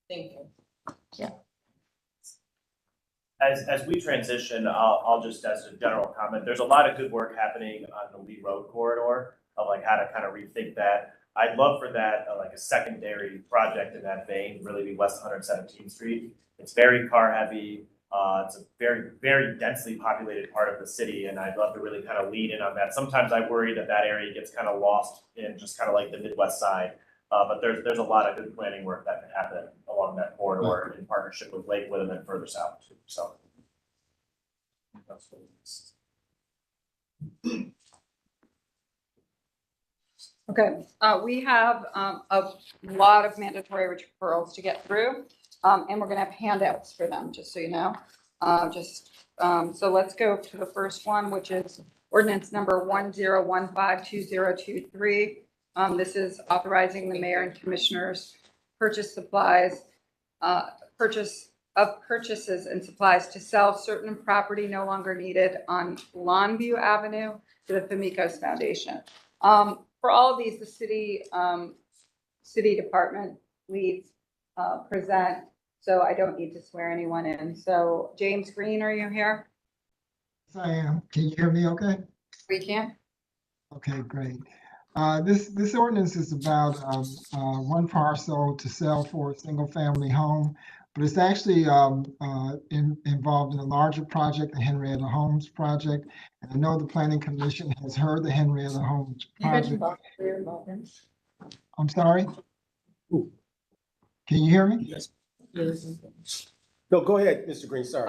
Thank you. Yeah. As we transition, I'll just, as a general comment, there's a lot of good work happening on the Lee Road corridor of like how to kind of rethink that. I'd love for that, like a secondary project in that vein, really be West 117th Street. It's very car heavy. It's a very, very densely populated part of the city, and I'd love to really kind of lean in on that. Sometimes I worry that area gets kind of lost in just kind of like the Midwest side. But there's a lot of good planning work that can happen along that corridor in partnership with Lakewood and then further south too, so. That's what it is. Okay, we have a lot of mandatory referrals to get through, and we're gonna have handouts for them, just so you know. So let's go to the first one, which is ordinance number 10152023. This is authorizing the mayor and commissioners purchases and supplies to sell certain property no longer needed on Longview Avenue to the Famicos Foundation. For all of these, the city department leads present, so I don't need to swear anyone in. So James Green, are you here? Yes, I am. Can you hear me okay? We can. Okay, great. This ordinance is about one parcel to sell for a single family home, but it's actually involved in a larger project, the Henrietta Homes project. And I know the Planning Commission has heard the Henrietta Homes project. I'm sorry? Can you hear me? Yes. No, go ahead, Mr. Green, sorry.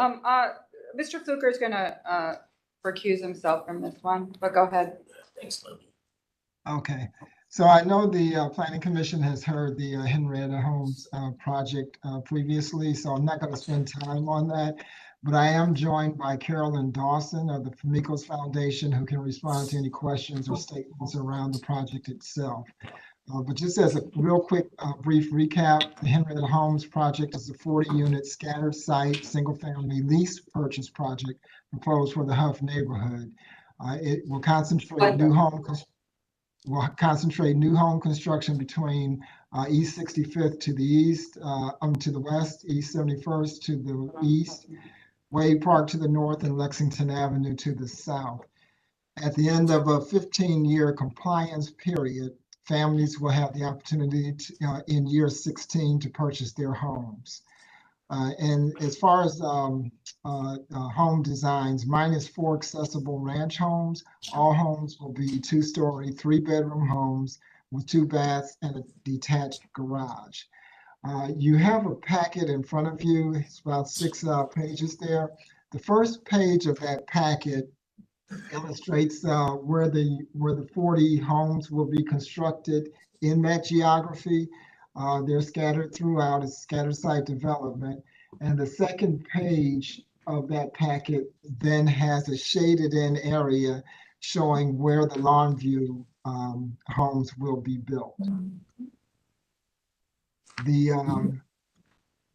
Mr. Fluker is gonna recuse himself from this one, but go ahead. Thanks, Lou. Okay, so I know the Planning Commission has heard the Henrietta Homes project previously, so I'm not going to spend time on that. But I am joined by Carolyn Dawson of the Famicos Foundation, who can respond to any questions or statements around the project itself. But just as a real quick, brief recap, the Henrietta Homes project is a 40-unit scattered site, single-family lease purchase project proposed for the Huff neighborhood. It will concentrate new home construction between East 65th to the east, to the west, East 71st to the east, Wade Park to the north, and Lexington Avenue to the south. At the end of a 15-year compliance period, families will have the opportunity to, in year 16 to purchase their homes. And as far as home designs, mine is 4 accessible ranch homes. All homes will be 2-story, 3-bedroom homes with 2 baths and a detached garage. You have a packet in front of you. It's about 6 pages there. The first page of that packet illustrates where the 40 homes will be constructed in that geography. They're scattered throughout, it's scattered site development. And the second page of that packet then has a shaded in area showing where the Longview homes will be built.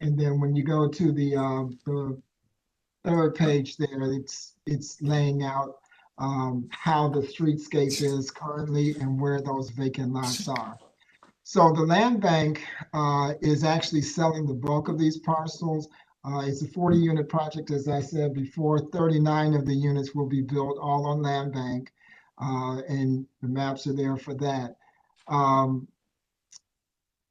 And then when you go to the third page there, it's laying out how the streetscape is currently and where those vacant lots are. So the land bank is actually selling the bulk of these parcels. It's a 40-unit project, as I said before. 39 of the units will be built all on land bank, and the maps are there for that.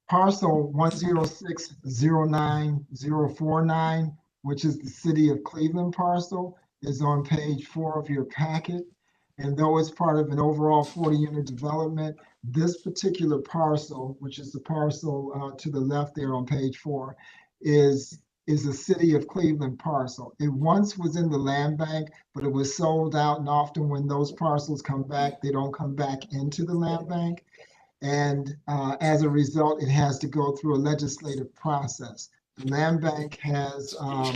Parcel 106-09049, which is the City of Cleveland parcel, is on page 4 of your packet. And though it's part of an overall 40-unit development, this particular parcel, which is the parcel to the left there on page 4, is a City of Cleveland parcel. It once was in the land bank, but it was sold out, and often when those parcels come back, they don't come back into the land bank. And as a result, it has to go through a legislative process. The land bank has a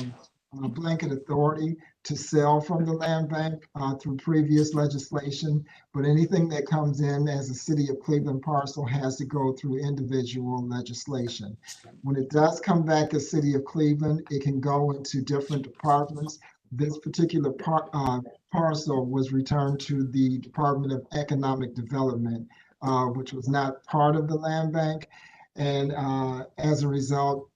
blanket authority to sell from the land bank through previous legislation, but anything that comes in as a City of Cleveland parcel has to go through individual legislation. When it does come back as City of Cleveland, it can go into different departments. This particular parcel was returned to the Department of Economic Development, which was not part of the land bank. And as a result,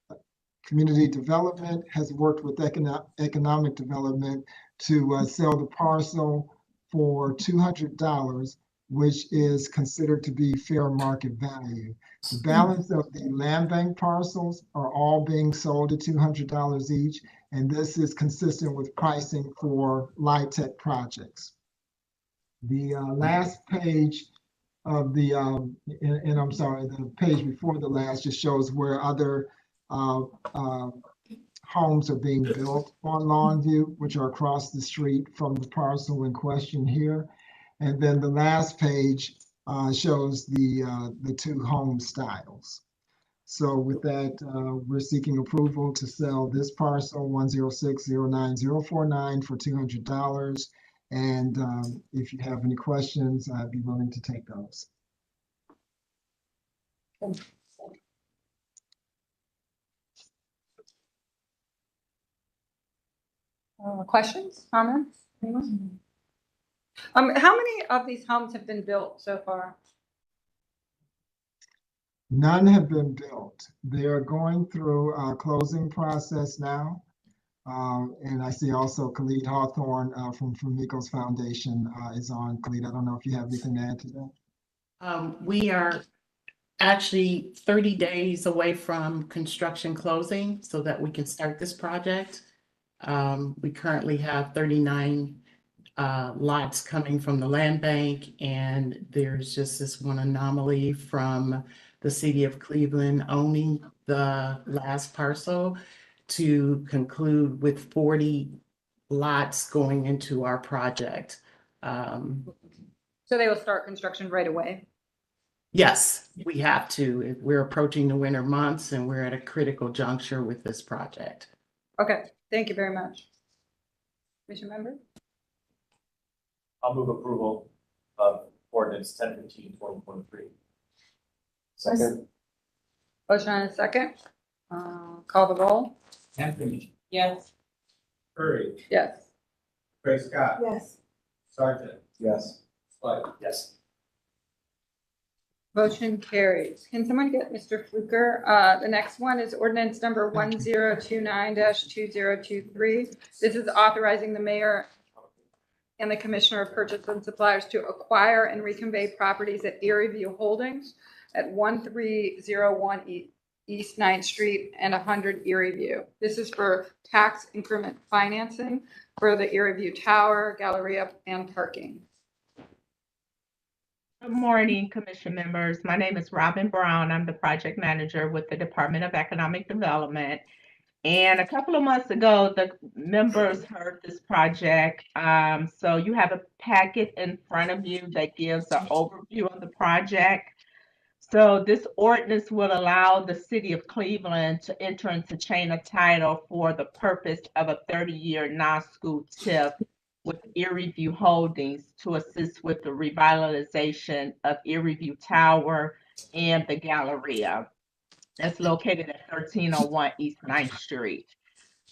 Community Development has worked with Economic Development to sell the parcel for $200, which is considered to be fair market value. The balance of the land bank parcels are all being sold at $200 each, and this is consistent with pricing for LIHTC projects. The last page of the, and I'm sorry, the page before the last just shows where other homes are being built on Longview, which are across the street from the parcel in question here. And then the last page shows the two home styles. So with that, we're seeking approval to sell this parcel 106-09049 for $200. And if you have any questions, I'd be willing to take those. Questions, comments, anyone? How many of these homes have been built so far? None have been built. They are going through a closing process now. And I see also Khalid Hawthorne from Miko's Foundation is on. Khalid, I don't know if you have anything to add to that. We are actually 30 days away from construction closing so that we can start this project. We currently have 39 lots coming from the land bank, and there's just this one anomaly from the City of Cleveland owning the last parcel to conclude with 40 lots going into our project. So they will start construction right away? Yes, we have to. We're approaching the winter months and we're at a critical juncture with this project. Okay, thank you very much. Commission member? I'll move approval of ordinance 1015-2023. Second. Motion and a second. Call the roll. Anthony, Yes. Curry, Yes. Craig Scott, Yes. Sargent, Yes. Slide. Yes. Motion carries. Can someone get Mr. Fluker? The next one is ordinance number 1029-2023. This is authorizing the mayor and the Commissioner of Purchase and Suppliers to acquire and reconvey properties at Erie View Holdings at 1301 East 9th Street and 100 Erie View. This is for tax increment financing for the Erie View Tower, Galleria, and parking. Good morning, Commission members. My name is Robin Brown. I'm the project manager with the Department of Economic Development. And a couple of months ago, the members heard this project. So you have a packet in front of you that gives an overview of the project. So this ordinance will allow the city of Cleveland to enter into chain of title for the purpose of a 30-year non-school TIF with Erie View Holdings to assist with the revitalization of Erie View Tower and the Galleria. That's located at 1301 East 9th Street.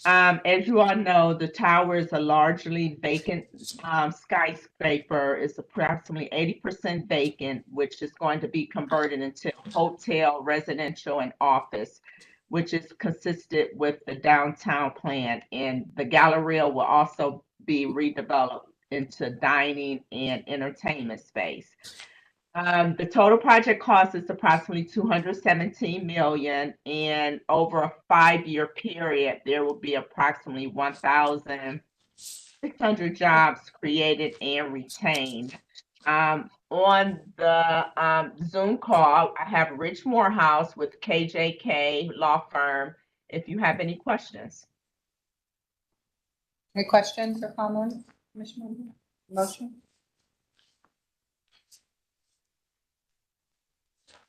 As you all know, the tower is a largely vacant skyscraper. It's approximately 80% vacant, which is going to be converted into hotel, residential, and office, which is consistent with the downtown plan. And the Galleria will also be redeveloped into dining and entertainment space. The total project cost is approximately $217 million, and over a 5-year period, there will be approximately 1,600 jobs created and retained. On the Zoom call, I have Rich Morehouse with KJK Law Firm. If you have any questions. Any questions or comments, Commissioner? Motion?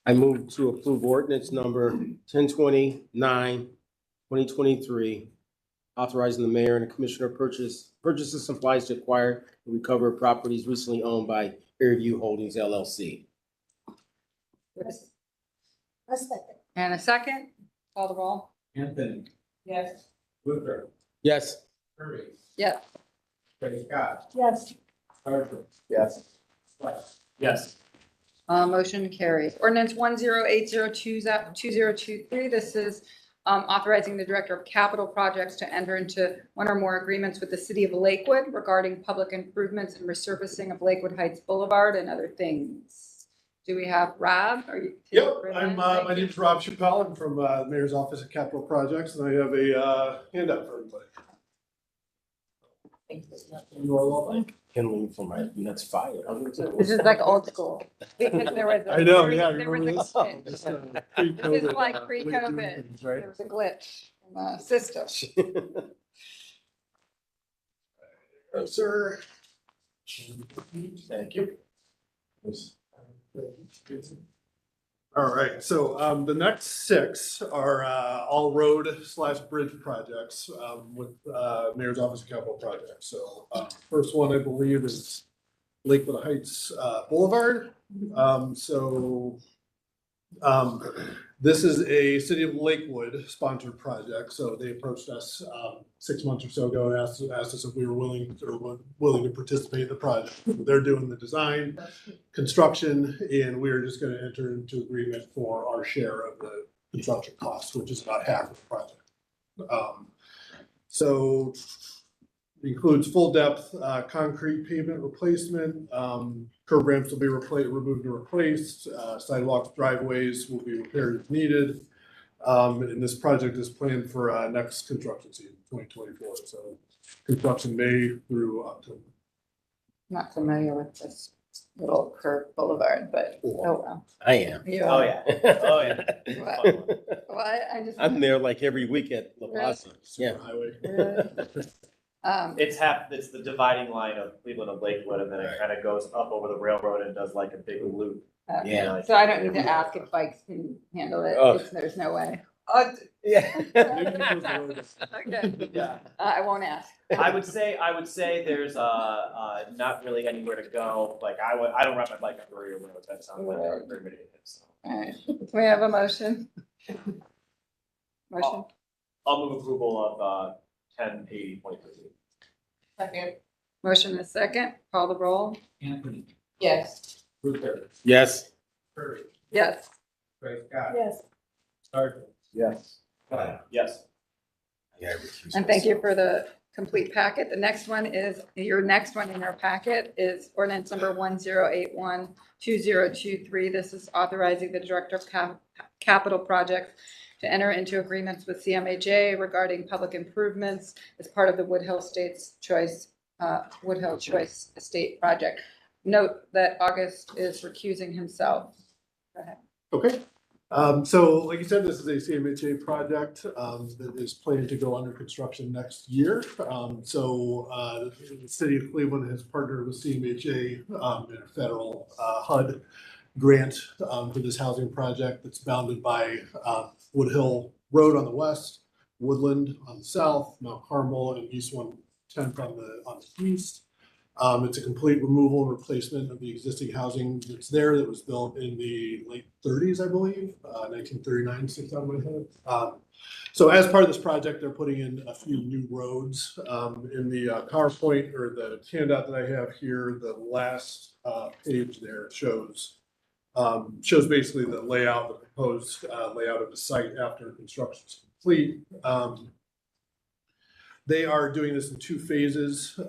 I move to approve ordinance number 1029/2023, authorizing the mayor and the commissioner purchase supplies to acquire and recover properties recently owned by Erie View Holdings LLC. A second. And a second, call the roll. Anthony, Yes. Luther, Yes. Kirby, Yes. Craig Scott, Yes. Yes. West. Yes. Motion carries. Ordinance 10802023. This is authorizing the Director of Capital Projects to enter into one or more agreements with the City of Lakewood regarding public improvements and resurfacing of Lakewood Heights Boulevard and other things. Do we have Rob? Are you? Yep, my name's Rob Chappelle. I'm from the Mayor's Office of Capital Projects, and I have a handout for everybody. Can leave for my, that's fire. This is like old school. Because there was. I know, yeah, There was remember a this? glitch. This, This is like late pre-COVID. things, right? There was a glitch in the system. Yes, sir. Thank you. All right, so the next 6 are all road/bridge projects with Mayor's Office of Capital Projects. So first one, I believe, is Lakewood Heights Boulevard. This is a City of Lakewood sponsored project. So they approached us 6 months or so ago and asked us if we were willing to participate in the project. They're doing the design, construction, and we're just going to enter into agreement for our share of the construction costs, which is about half of the project. So it includes full depth concrete pavement replacement. Curb ramps will be removed and replaced. Sidewalks, driveways will be repaired if needed. And this project is planned for next construction season, 2024. So construction May through October. Not familiar with this little curved boulevard, but oh well. I am. You Oh, are. yeah. Oh, yeah. What? I'm there like every week at La Really? Paz. Yeah. Highway. It's the dividing line of Cleveland and Lakewood, and then it kind of goes up over the railroad and does like a big loop. Yeah. So I don't need to ask if bikes can handle it. Oh. There's no way. Yeah. Okay. Yeah. I won't ask. I would say there's not really anywhere to go. Like I don't ride my bike on Rio Road. That sounds like very many of it. So. All right. We have a motion. Motion. I'll move approval of 1080/2023. Second. Motion and a second. Call the roll. Anthony, Yes. Luther, Yes. Kirby, Yes. Craig Scott, Yes. Sargent, Yes. Yes. And thank you for the complete packet. The next one is, your next one in our packet is ordinance number 10812023. This is authorizing the Director of Capital Projects to enter into agreements with CMHA regarding public improvements as part of the Woodhill Choice Estate Project. Note that August is recusing himself. Go ahead. Okay. So like you said, this is a CMHA project that is planned to go under construction next year. The city of Cleveland has partnered with CMHA in a federal HUD grant for this housing project that's bounded by Wood Hill Road on the west, Woodland on the south, Mount Carmel, and East 110th on the east. It's a complete removal and replacement of the existing housing that's there that was built in the late 30s, I believe, 1939, sticks out of my head. So as part of this project, they're putting in a few new roads. In the PowerPoint or the handout that I have here, the last page there shows basically the layout, the proposed layout of the site after construction is complete. They are doing this in two phases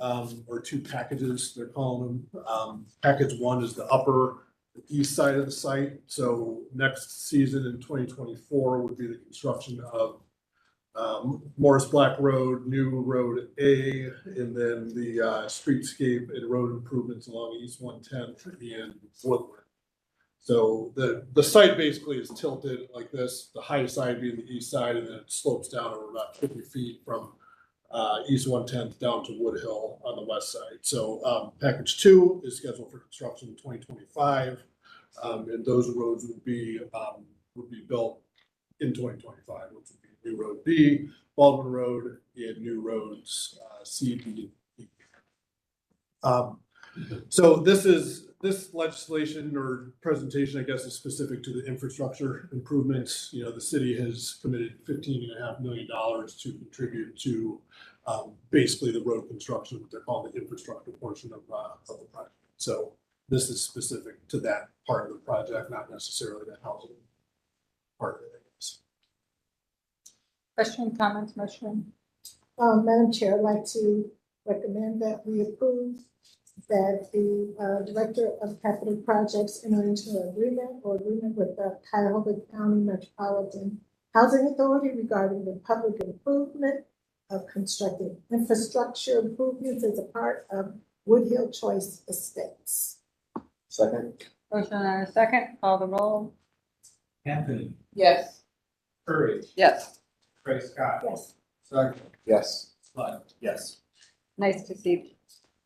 or two packages, they're calling them. Package one is the upper east side of the site. So next season in 2024 would be the construction of Morris Black Road, New Road A, and then the streetscape and road improvements along East 110th and Woodland. So the site basically is tilted like this, the highest side being the east side, and then it slopes down over about 50 feet from East 110th down to Wood Hill on the west side. So package two is scheduled for construction in 2025, and those roads would be built in 2025, which would be New Road B, Baldwin Road, and new roads C, D, and E. So this legislation or presentation, I guess, is specific to the infrastructure improvements. You know, the city has committed $15.5 million to contribute to basically the road construction, what they're calling the infrastructure portion of the project. So this is specific to that part of the project, not necessarily the housing part of it. Question, comments, motion? Madam Chair, I'd like to recommend that we approve that the Director of Capital Projects enter into an agreement with the Cuyahoga County Metropolitan Housing Authority regarding the public improvement of constructing infrastructure improvements as a part of Wood Hill Choice Estates. Second. Motion and a second, call the roll. Anthony, Yes. Curry, Yes. Craig Scott. Yes. Sargent, Yes. Flood. Yes. Nice to see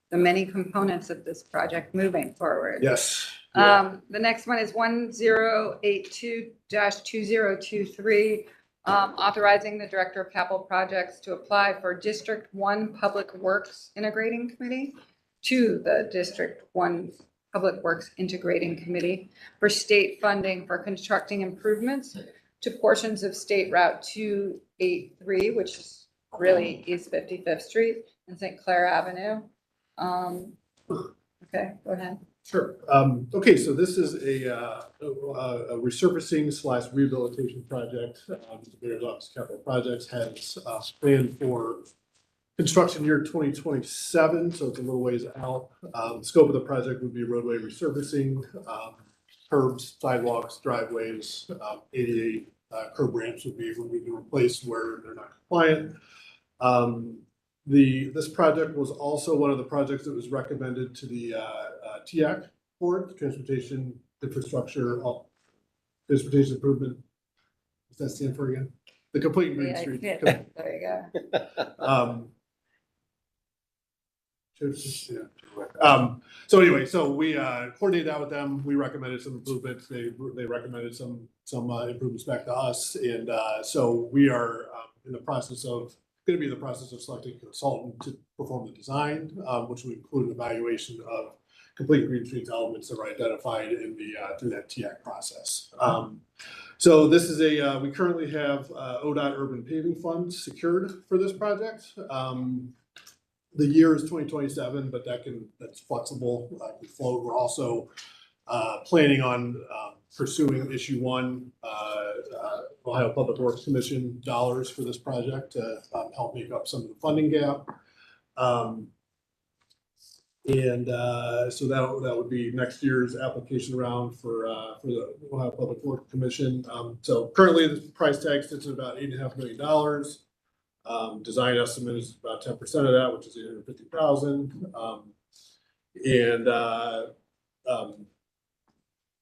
the many components of this project moving forward. Yes. The next one is 1082-2023, authorizing the Director of Capital Projects to apply for District 1 Public Works Integrating Committee to the District 1 Public Works Integrating Committee for state funding for constructing improvements to portions of State Route 283, which is really East 55th Street and St. Clair Avenue. Okay, go ahead. Sure. Okay, so this is a resurfacing / rehabilitation project. The Mayor's Office of Capital Projects has planned for construction year 2027, so it's a little ways out. The scope of the project would be roadway resurfacing, curbs, sidewalks, driveways, ADA curb ramps would be replaced where they're not compliant. This project was also one of the projects that was recommended to the TIAC board, the Transportation Improvement. What's that stand for again? The Complete and Green Street. There you go. So anyway, so we coordinated that with them. We recommended some improvements. They recommended some improvements back to us, and so we are going to be in the process of selecting a consultant to perform the design, which will include an evaluation of Complete Green Streets elements that were identified in the through that TIAC process. So this is we currently have ODOT urban paving funds secured for this project. The year is 2027, but that's flexible. Can float. We're also planning on pursuing issue 1 Ohio Public Works Commission dollars for this project to help make up some of the funding gap. So that would be next year's application round for the Ohio Public Works Commission. So currently the price tag sits at about $8.5 million. Design estimate is about 10% of that, which is $850,000.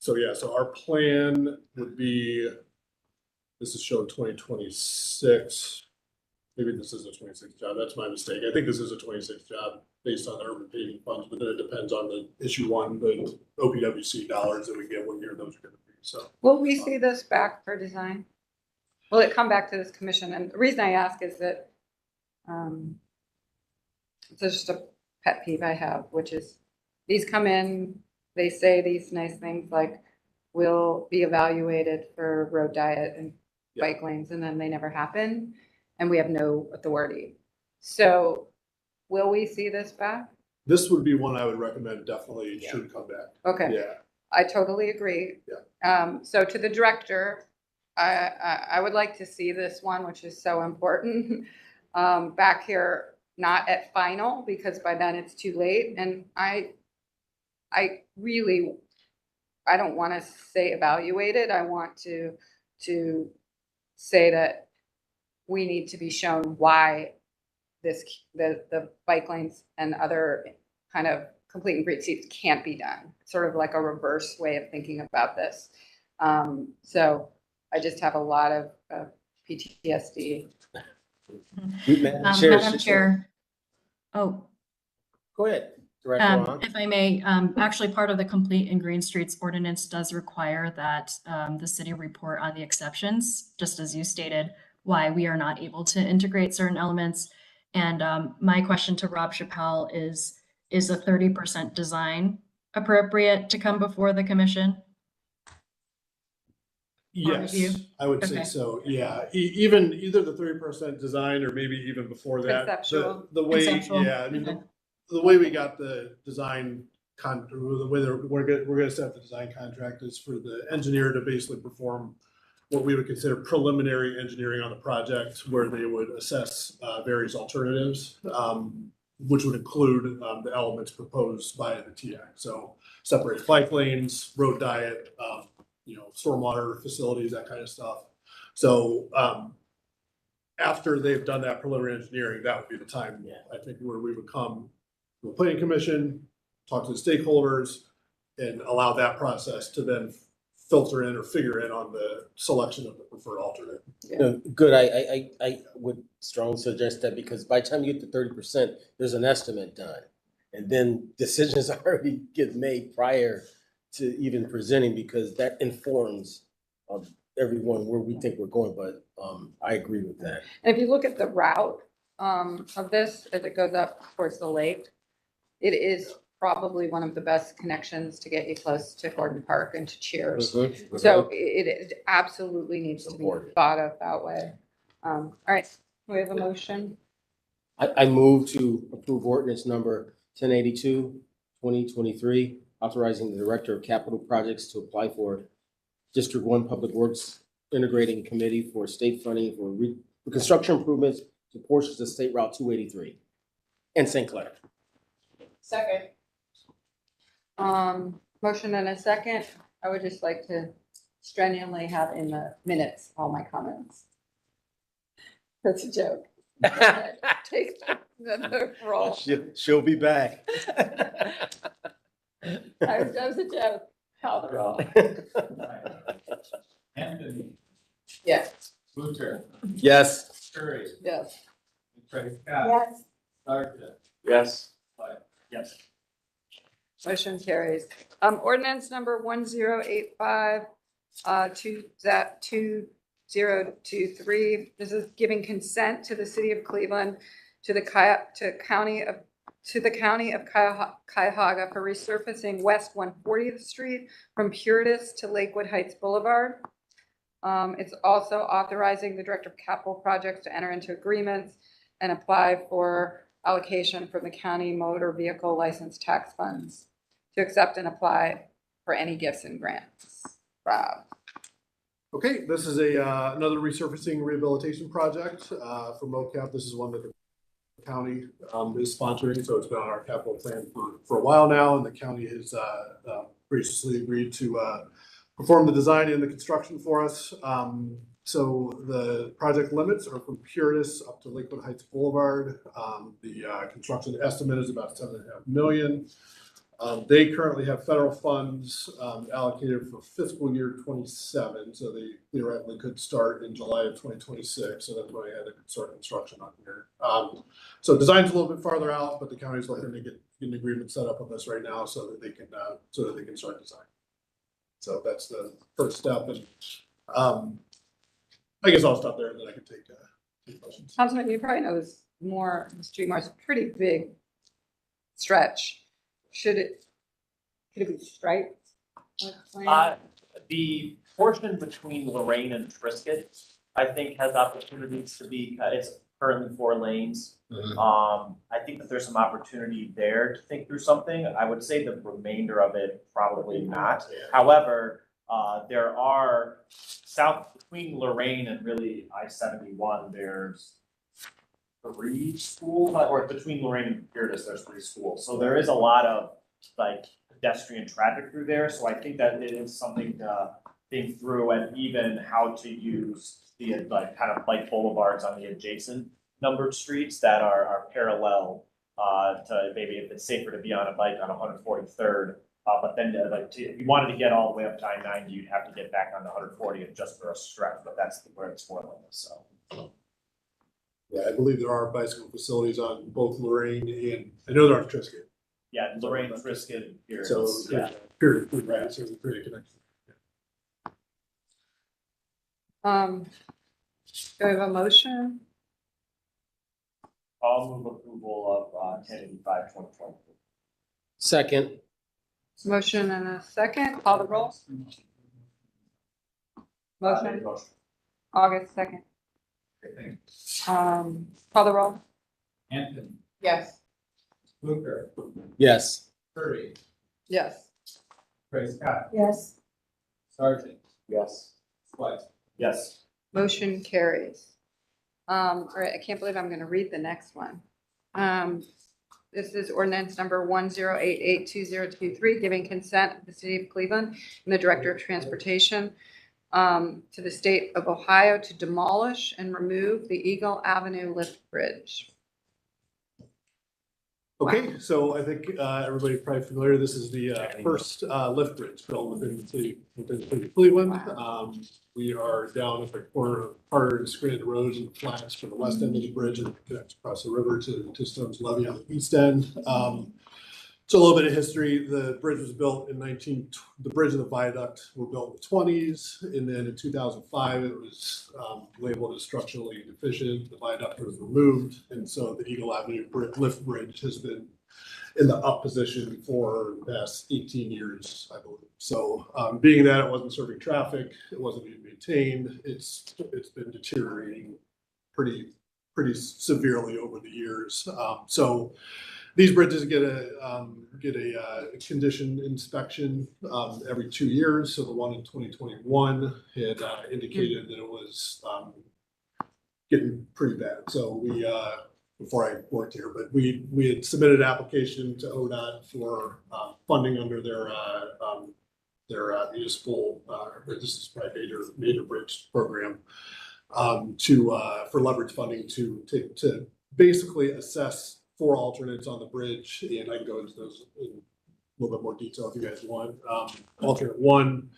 So yeah, so our plan would be, this is showing 2026. Maybe this is a 26 job. That's my mistake. I think this is a 26 job based on the urban paving funds, but then it depends on the issue one, the OPWC dollars that we get, what year those are gonna be, so. Will we see this back for design? Will it come back to this commission? And the reason I ask is that it's just a pet peeve I have, which is these come in, they say these nice things like will be evaluated for road diet and bike lanes, and then they never happen, and we have no authority. So will we see this back? This would be one I would recommend definitely should come back. Okay. Yeah. I totally agree. So to the director, I would like to see this one, which is so important, back here, not at final, because by then it's too late. And I really, I don't want to say evaluated. I want to say that we need to be shown why the bike lanes and other kind of complete and great seats can't be done. Sort of like a reverse way of thinking about this. So I just have a lot of PTSD. Madam Chair. Oh. Go ahead, Director Ron. If I may, actually part of the Complete and Green Streets ordinance does require that the city report on the exceptions, just as you stated, why we are not able to integrate certain elements. And my question to Rob Chappelle is a 30% design appropriate to come before the commission? Yes, review? I would say Okay. so. Yeah, even either the 30% design or maybe even before that. Conceptual. The way, Conceptual, yeah, I mean, okay. the way we got the design the way that we're gonna set up the design contract is for the engineer to basically perform what we would consider preliminary engineering on the project, where they would assess various alternatives, which would include the elements proposed by the TX. So separate bike lanes, road diet, stormwater facilities, that kind of stuff. So after they've done that preliminary engineering, that would be the time, I think, where we would come to the planning commission, talk to the stakeholders, and allow that process to then filter in or figure in on the selection of the preferred alternate. Good, I would strongly suggest that, because by the time you get to 30%, there's an estimate done. And then decisions already get made prior to even presenting, because that informs everyone where we think we're going, but I agree with that. And if you look at the route of this, as it goes up towards the lake, it is probably one of the best connections to get you close to Gordon Park and to Cheers. Mhm. So it absolutely needs to be thought of that way. All right, we have a motion. I move to approve ordinance number 1082, 2023, authorizing the Director of Capital Projects to apply for District 1 Public Works Integrating Committee for state funding for construction improvements to portions of State Route 283 and St. Clair. Second. Motion and a second. I would just like to strenuously have in the minutes all my comments. That's a joke. Take the roll. She'll be back. That was a joke. Call the roll. Anthony, Yes. Butcher, Yes. Curry, Yes. Craig Scott. Yes. Sargent, Yes. yes. Motion carries. Ordinance number 1085, 2023. This is giving consent to the city of Cleveland to the county of Cuyahoga for resurfacing West 140th Street from Puritas to Lakewood Heights Boulevard. It's also authorizing the Director of Capital Projects to enter into agreements and apply for allocation from the county motor vehicle license tax funds to accept and apply for any gifts and grants. Rob. Okay, this is another resurfacing rehabilitation project for MoCap. This is one that the county is sponsoring, so it's been on our capital plan for a while now, and the county has graciously agreed to perform the design and the construction for us. So the project limits are from Puritas up to Lakewood Heights Boulevard. The construction estimate is about $7.5 million. They currently have federal funds allocated for fiscal year 27, so they theoretically could start in July of 2026. So that's why I had to start construction on here. So design's a little bit farther out, but the county's looking to get an agreement set up with us right now so that they can start design. So that's the first step, and I guess I'll stop there and then I can take questions. Councilman, you probably know this more. Street Mart is a pretty big stretch. Could it be striped? The portion between Lorraine and Triscuit, I think, has opportunities to be, it's currently 4 lanes. I think that there's some opportunity there to think through something. I would say the remainder of it, probably not. However, there are between Lorraine and really I-71, there's 3 schools, or between Lorraine and Curtis, there's 3 schools. So there is a lot of like pedestrian traffic through there. So I think that it is something to think through, and even how to use the like kind of bike boulevards on the adjacent numbered streets that are parallel to maybe if it's safer to be on a bike on 143rd. But then if you wanted to get all the way up to I-90, you'd have to get back on the 140th just for a stretch, but that's where it's 4 lanes, so. Yeah, I believe there are bicycle facilities on both Lorraine and, I know there are Triscuit. Yeah, Lorraine, Triscuit, here. So, Yeah. period, right, so it's a pretty connection. Do I have a motion? I'll move approval of 1085, 2020. Second. Motion and a second. Call the roll. Motion. August 2nd. Call the roll. Anthony, Yes. Booker, Yes. Curry, Yes. Grace Scott, Yes. Sergeant, Yes. White. Yes. Motion carries. All right, I can't believe I'm gonna read the next one. This is ordinance number 10882023, giving consent of the city of Cleveland and the Director of Transportation to the state of Ohio to demolish and remove the Eagle Avenue lift bridge. Okay, so I think everybody's probably familiar. This is the first lift bridge built within the city of Cleveland. We are down at the corner of Carter and Scranton Roads and Flats for the west end of the bridge, and it connects across the river to Stone's Levee on the east end. So a little bit of history. The bridge was built in the bridge and the viaduct were built in the 20s, and then in 2005 it was labeled as structurally deficient. The viaduct was removed, and so the Eagle Avenue lift bridge has been in the up position for the past 18 years, I believe. So being that it wasn't serving traffic, it wasn't being maintained, it's been deteriorating pretty severely over the years. So these bridges get a condition inspection every 2 years. So the one in 2021 had indicated that it was getting pretty bad. So we before I worked here, but we had submitted an application to ODOT for funding under their municipal, this is probably major bridge program, for leverage funding to basically assess 4 alternates on the bridge, and I can go into those in a little bit more detail if you guys want. Alternate 1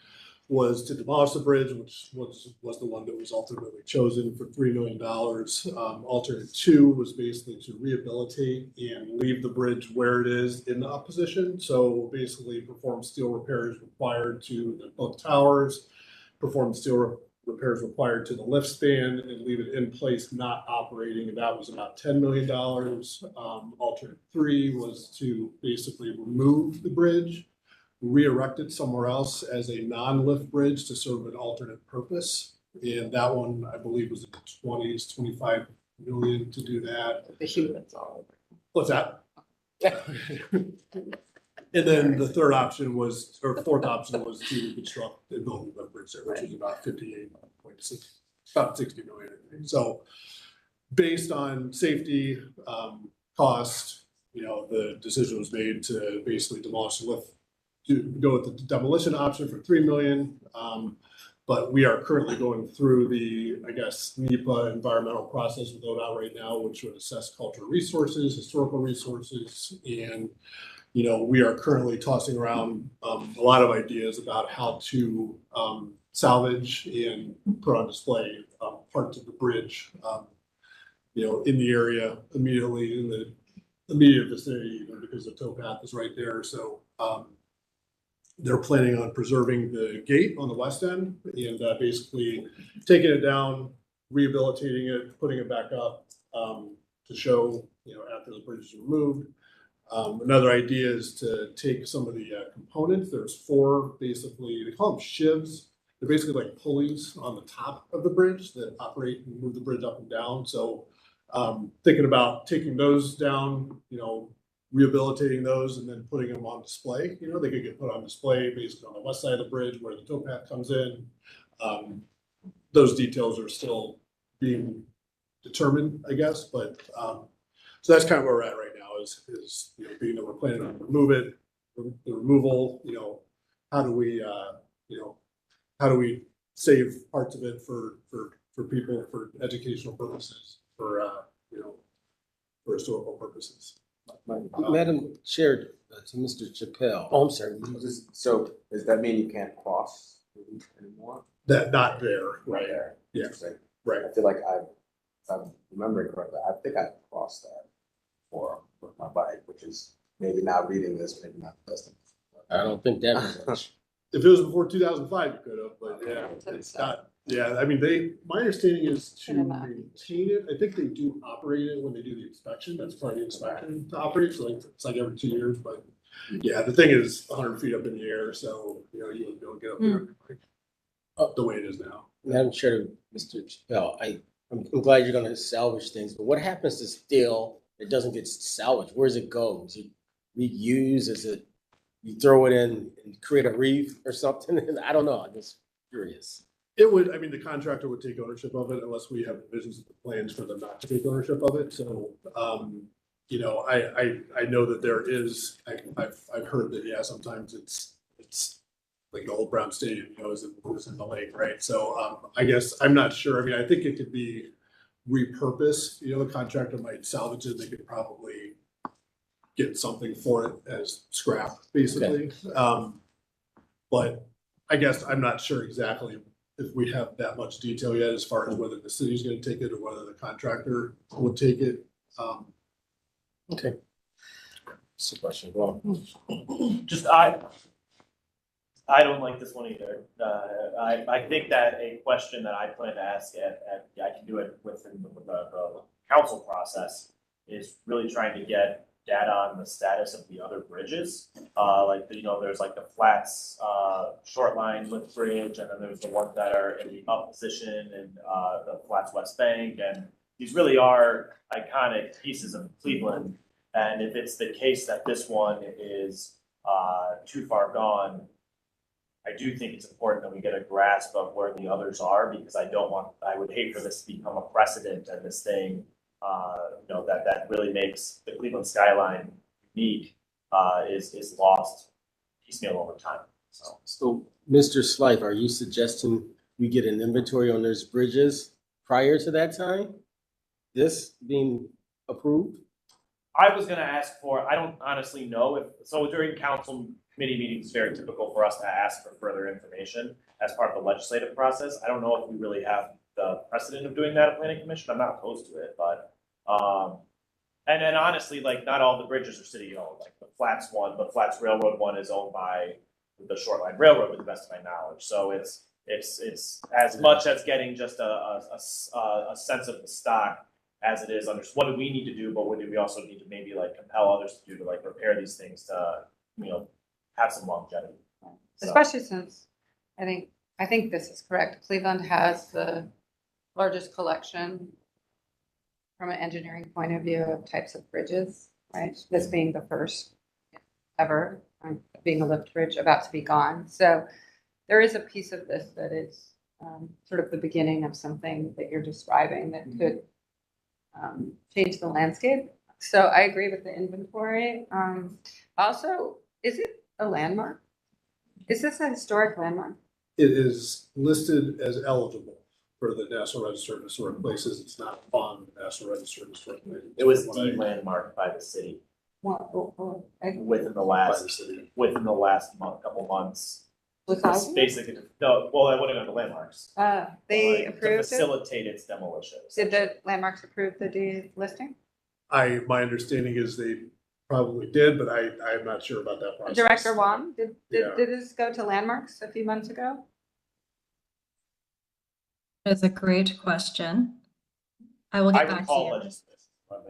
was to demolish the bridge, which was the one that was ultimately chosen for $3 million. Alternate 2 was basically to rehabilitate and leave the bridge where it is in the up position. So basically perform steel repairs required to both towers, perform steel repairs required to the lift span, and leave it in place, not operating, and that was about $10 million. Alternate 3 was to basically remove the bridge, re-erect it somewhere else as a non-lift bridge to serve an alternate purpose. And that one, I believe, was in the 20s, 25 million to do that. The humans all over. What's that? And then the third option was, or fourth option was to reconstruct and build a lift bridge there, which is about 58.6, about 60 million. So based on safety, cost, the decision was made to basically demolish the lift, to go with the demolition option for $3 million. But we are currently going through the, NEPA environmental process with ODOT right now, which would assess cultural resources, historical resources, and we are currently tossing around a lot of ideas about how to salvage and put on display parts of the bridge, in the area immediately in the immediate vicinity, because the towpath is right there. So they're planning on preserving the gate on the west end and basically taking it down, rehabilitating it, putting it back up to show, after the bridge is removed. Another idea is to take some of the components. There's 4, basically, they call them shivs. They're basically like pulleys on the top of the bridge that operate and move the bridge up and down. So thinking about taking those down, rehabilitating those and then putting them on display. They could get put on display basically on the west side of the bridge where the towpath comes in. Those details are still being determined, I guess, but so that's kind of where we're at right now is being that we're planning on remove it, the removal, how do we save parts of it for people, for educational purposes, for historical purposes. Madam Chair, to Mr. Chappelle. Oh, I'm sorry. So does that mean you can't cross anymore? That not there, right? There. Yeah. Interesting. Right. I feel like if I'm remembering correctly, I think I crossed that with my bike, which is maybe not reading this, maybe not listening. I don't think that was much. If it was before 2005, you could have, but yeah, it's not. Yeah, I mean, my understanding is to maintain it. I think they do operate it when they do the inspection. That's part of the inspection to operate. So it's like every 2 years, but yeah, the thing is 100 feet up in the air. So, you don't get up there up the way it is now. Madam Chair, Mr. Chappelle, I'm glad you're gonna salvage things, but what happens to steel that doesn't get salvaged? Where does it go? Is it reused? Is it, you throw it in and create a reef or something? I don't know, I'm just curious. It would, the contractor would take ownership of it unless we have visions of the plans for them not to take ownership of it. So, I know that there is, I've heard that, yeah, sometimes it's like the old Brown Stadium, is in the lake, right? So, I guess, I'm not sure. I think it could be repurposed. The contractor might salvage it. They could probably get something for it as scrap, basically. Okay. But I guess I'm not sure exactly if we have that much detail yet as far as whether the city's going to take it or whether the contractor would take it. Okay. That's the question. Well, Just I don't like this one either. I think that a question that I plan to ask I can do it with the council process is really trying to get data on the status of the other bridges. There's like the Flats short line lift bridge, and then there's the ones that are in the up position and the Flats West Bank, and these really are iconic pieces of Cleveland. And if it's the case that this one is too far gone, I do think it's important that we get a grasp of where the others are, because I would hate for this to become a precedent and this thing, that really makes the Cleveland skyline unique, is lost piecemeal over time. So Mr. Slife, are you suggesting we get an inventory on those bridges prior to that time? This being approved? I was gonna ask I don't honestly know so during council committee meetings, it's very typical for us to ask for further information as part of the legislative process. I don't know if we really have the precedent of doing that at planning commission. I'm not opposed to it, but and then honestly, not all the bridges are city owned. Like the Flats one, the Flats Railroad one is owned by the Short Line Railroad, to the best of my knowledge. So it's as much as getting just a sense of the stock as it is what do we need to do, but what do we also need to maybe compel others to do to repair these things to have some longevity. So. Especially since I think this is correct. Cleveland has the largest collection from an engineering point of view of types of bridges, right? This being the first ever, being a lift bridge about to be gone. So there is a piece of this that is sort of the beginning of something that you're describing that could change the landscape. So I agree with the inventory. Also, is it a landmark? Is this a historic landmark? It is listed as eligible for the National Register of Historic Places. It's not on the National Register of Historic Places. It was deemed landmarked by the city. within the last month, couple months. Besides? It's basically, no, well, I wouldn't go to landmarks. They Like, approved to it? facilitate its demolition. Did the landmarks approve the delisting? My understanding is they probably did, but I'm not sure about that process. Director Wong, did Yeah. this go to landmarks a few months ago? That's a great question. I will get I back to recall you. legislation.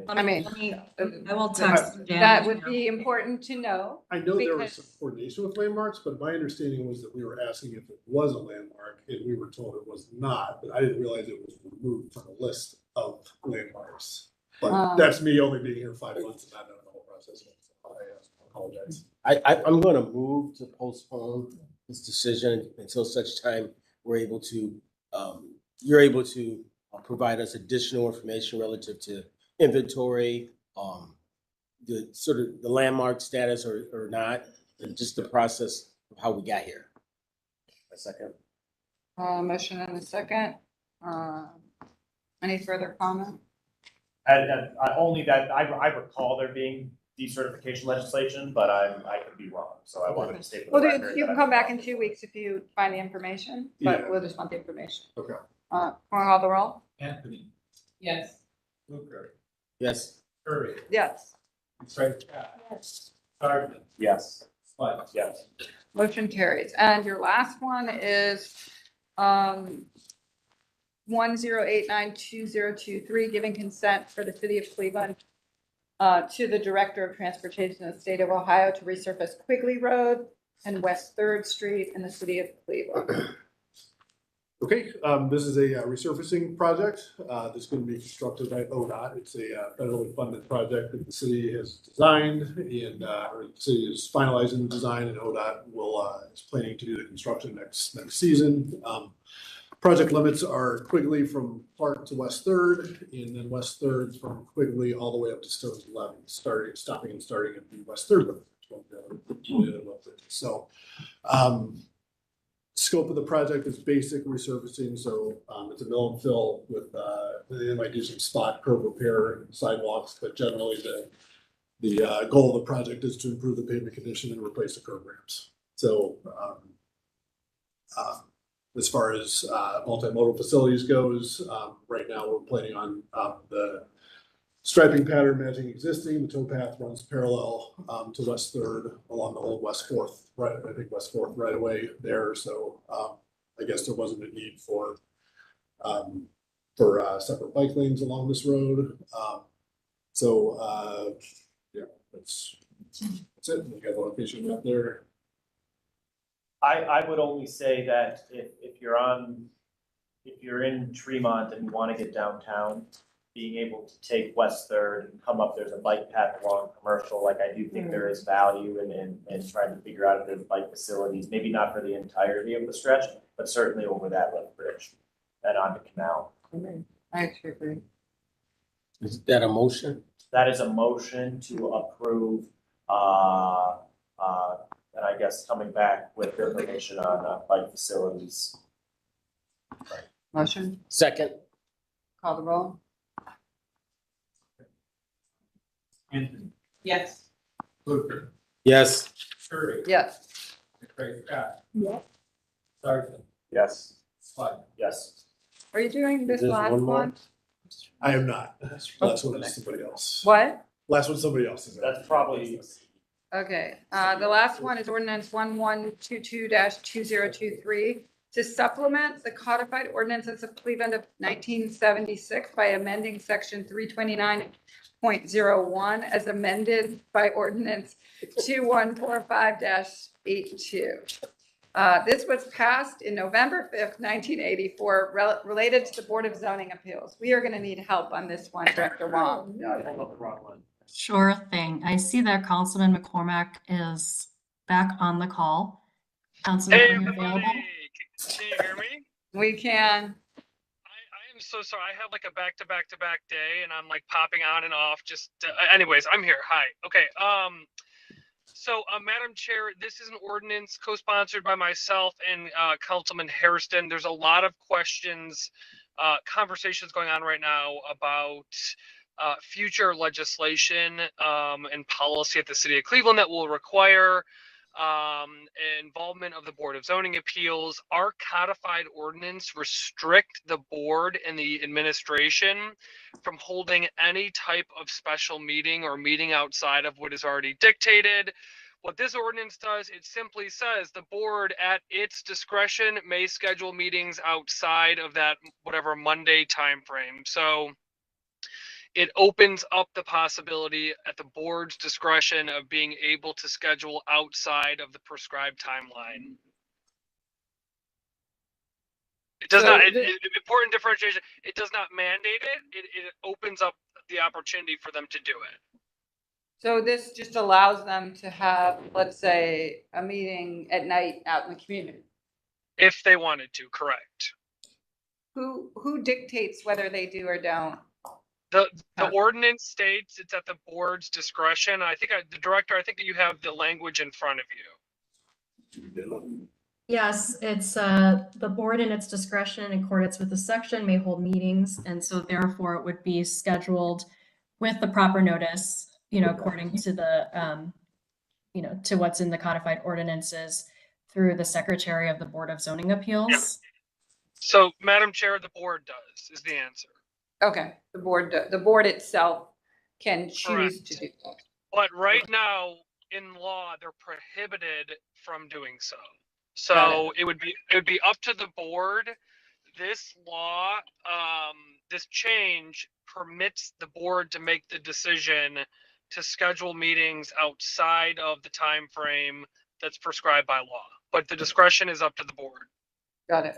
I will text Dan. That would be important to know. I know there was because- some coordination with landmarks, but my understanding was that we were asking if it was a landmark, and we were told it was not, but I didn't realize it was removed from the list of landmarks. But that's me only being here 5 months and not knowing the whole process. I apologize. I'm gonna move to postpone this decision until such time we're able to, you're able to provide us additional information relative to inventory, the sort of the landmark status or not, and just the process of how we got here. A second. Motion and a second. Any further comment? And only that, I recall there being decertification legislation, but I could be wrong, so I wanted to state for the Well, record. you that can come back in 2 weeks if you find the information, but Yeah. we'll just want the information. Okay. Want to call the roll? Anthony, Yes. Luker, Yes. Curry, Yes. Craig Scott. Yes. Sargent, Yes. Swett. Yes. Motion carries. And your last one is 10892023, giving consent for the city of Cleveland to the Director of Transportation of the State of Ohio to resurface Quigley Road and West Third Street in the city of Cleveland. Okay, this is a resurfacing project that's going to be constructed by ODOT. It's a federally funded project that the city has designed and or the city is finalizing the design, and ODOT is planning to do the construction next season. Project limits are Quigley from Clark to West Third, and then West Third from Quigley all the way up to Stone's 11, stopping and starting at the West Third limit. So, scope of the project is basic resurfacing, so it's a mill and fill with they might do some spot curb repair and sidewalks, but generally the goal of the project is to improve the pavement condition and replace the curb ramps. So as far as multimodal facilities goes, right now we're planning on the striping pattern matching existing. The towpath runs parallel to West Third along the old West Fourth, right? I think West Fourth right away there. So I guess there wasn't a need for separate bike lanes along this road. Yeah, that's it. We got the location up there. I would only say that if you're in Tremont and you want to get downtown, being able to take West Third and come up, there's a bike path along Commercial, like I do think there is value in trying to figure out if there's bike facilities, maybe not for the entirety of the stretch, but certainly over that lift bridge and onto Canal. I actually agree. Is that a motion? That is a motion to approve, and I guess coming back with information on bike facilities. Motion, Second. call the roll. Anthony, Yes. Luker, Yes. Curry, Yes. Craig Scott. Yes. Sargent, Yes. Swett. Yes. Are you doing this There's last one more? one? I am not. Last one is somebody else. What? Last one somebody else is. That's probably. Okay, the last one is ordinance 1122-2023 to supplement the codified ordinances of Cleveland of 1976 by amending section 329.01 as amended by ordinance 2145-82. This was passed in November 5th, 1984, related to the Board of Zoning Appeals. We are going to need help on this one, Director Wong. Yeah, I pulled up the wrong one. Sure thing. I see that Councilman McCormack is back on the call. Councilman, are you available? Can you hear me? We can. I am so sorry. I have like a back-to-back day, and I'm like popping on and off. Just anyways, I'm here. Hi. Okay. So, Madam Chair, this is an ordinance co-sponsored by myself and Councilman Hairston. There's a lot of questions, conversations going on right now about future legislation and policy at the city of Cleveland that will require involvement of the Board of Zoning Appeals. Our codified ordinance restrict the board and the administration from holding any type of special meeting or meeting outside of what is already dictated. What this ordinance does, it simply says the board at its discretion may schedule meetings outside of that whatever Monday timeframe. So it opens up the possibility at the board's discretion of being able to schedule outside of the prescribed timeline. It does not, important differentiation, it does not mandate it. It opens up the opportunity for them to do it. So this just allows them to have, let's say, a meeting at night out in the community. If they wanted to, correct. Who dictates whether they do or don't? The ordinance states it's at the board's discretion. I think the director, I think that you have the language in front of you. Yes, it's the board in its discretion in accordance with the section may hold meetings, and so therefore it would be scheduled with the proper notice, according to the to what's in the codified ordinances through the secretary of the Board of Zoning Appeals. Yeah. So, Madam Chair, the board does is the answer. Okay, the board itself can choose Correct. to do that. But right now, in law, they're prohibited from doing so. Got So it would be up to the board. This law, this change permits the board to make the decision to schedule meetings outside of the time frame that's prescribed by law. But the discretion is up to the board. Got it.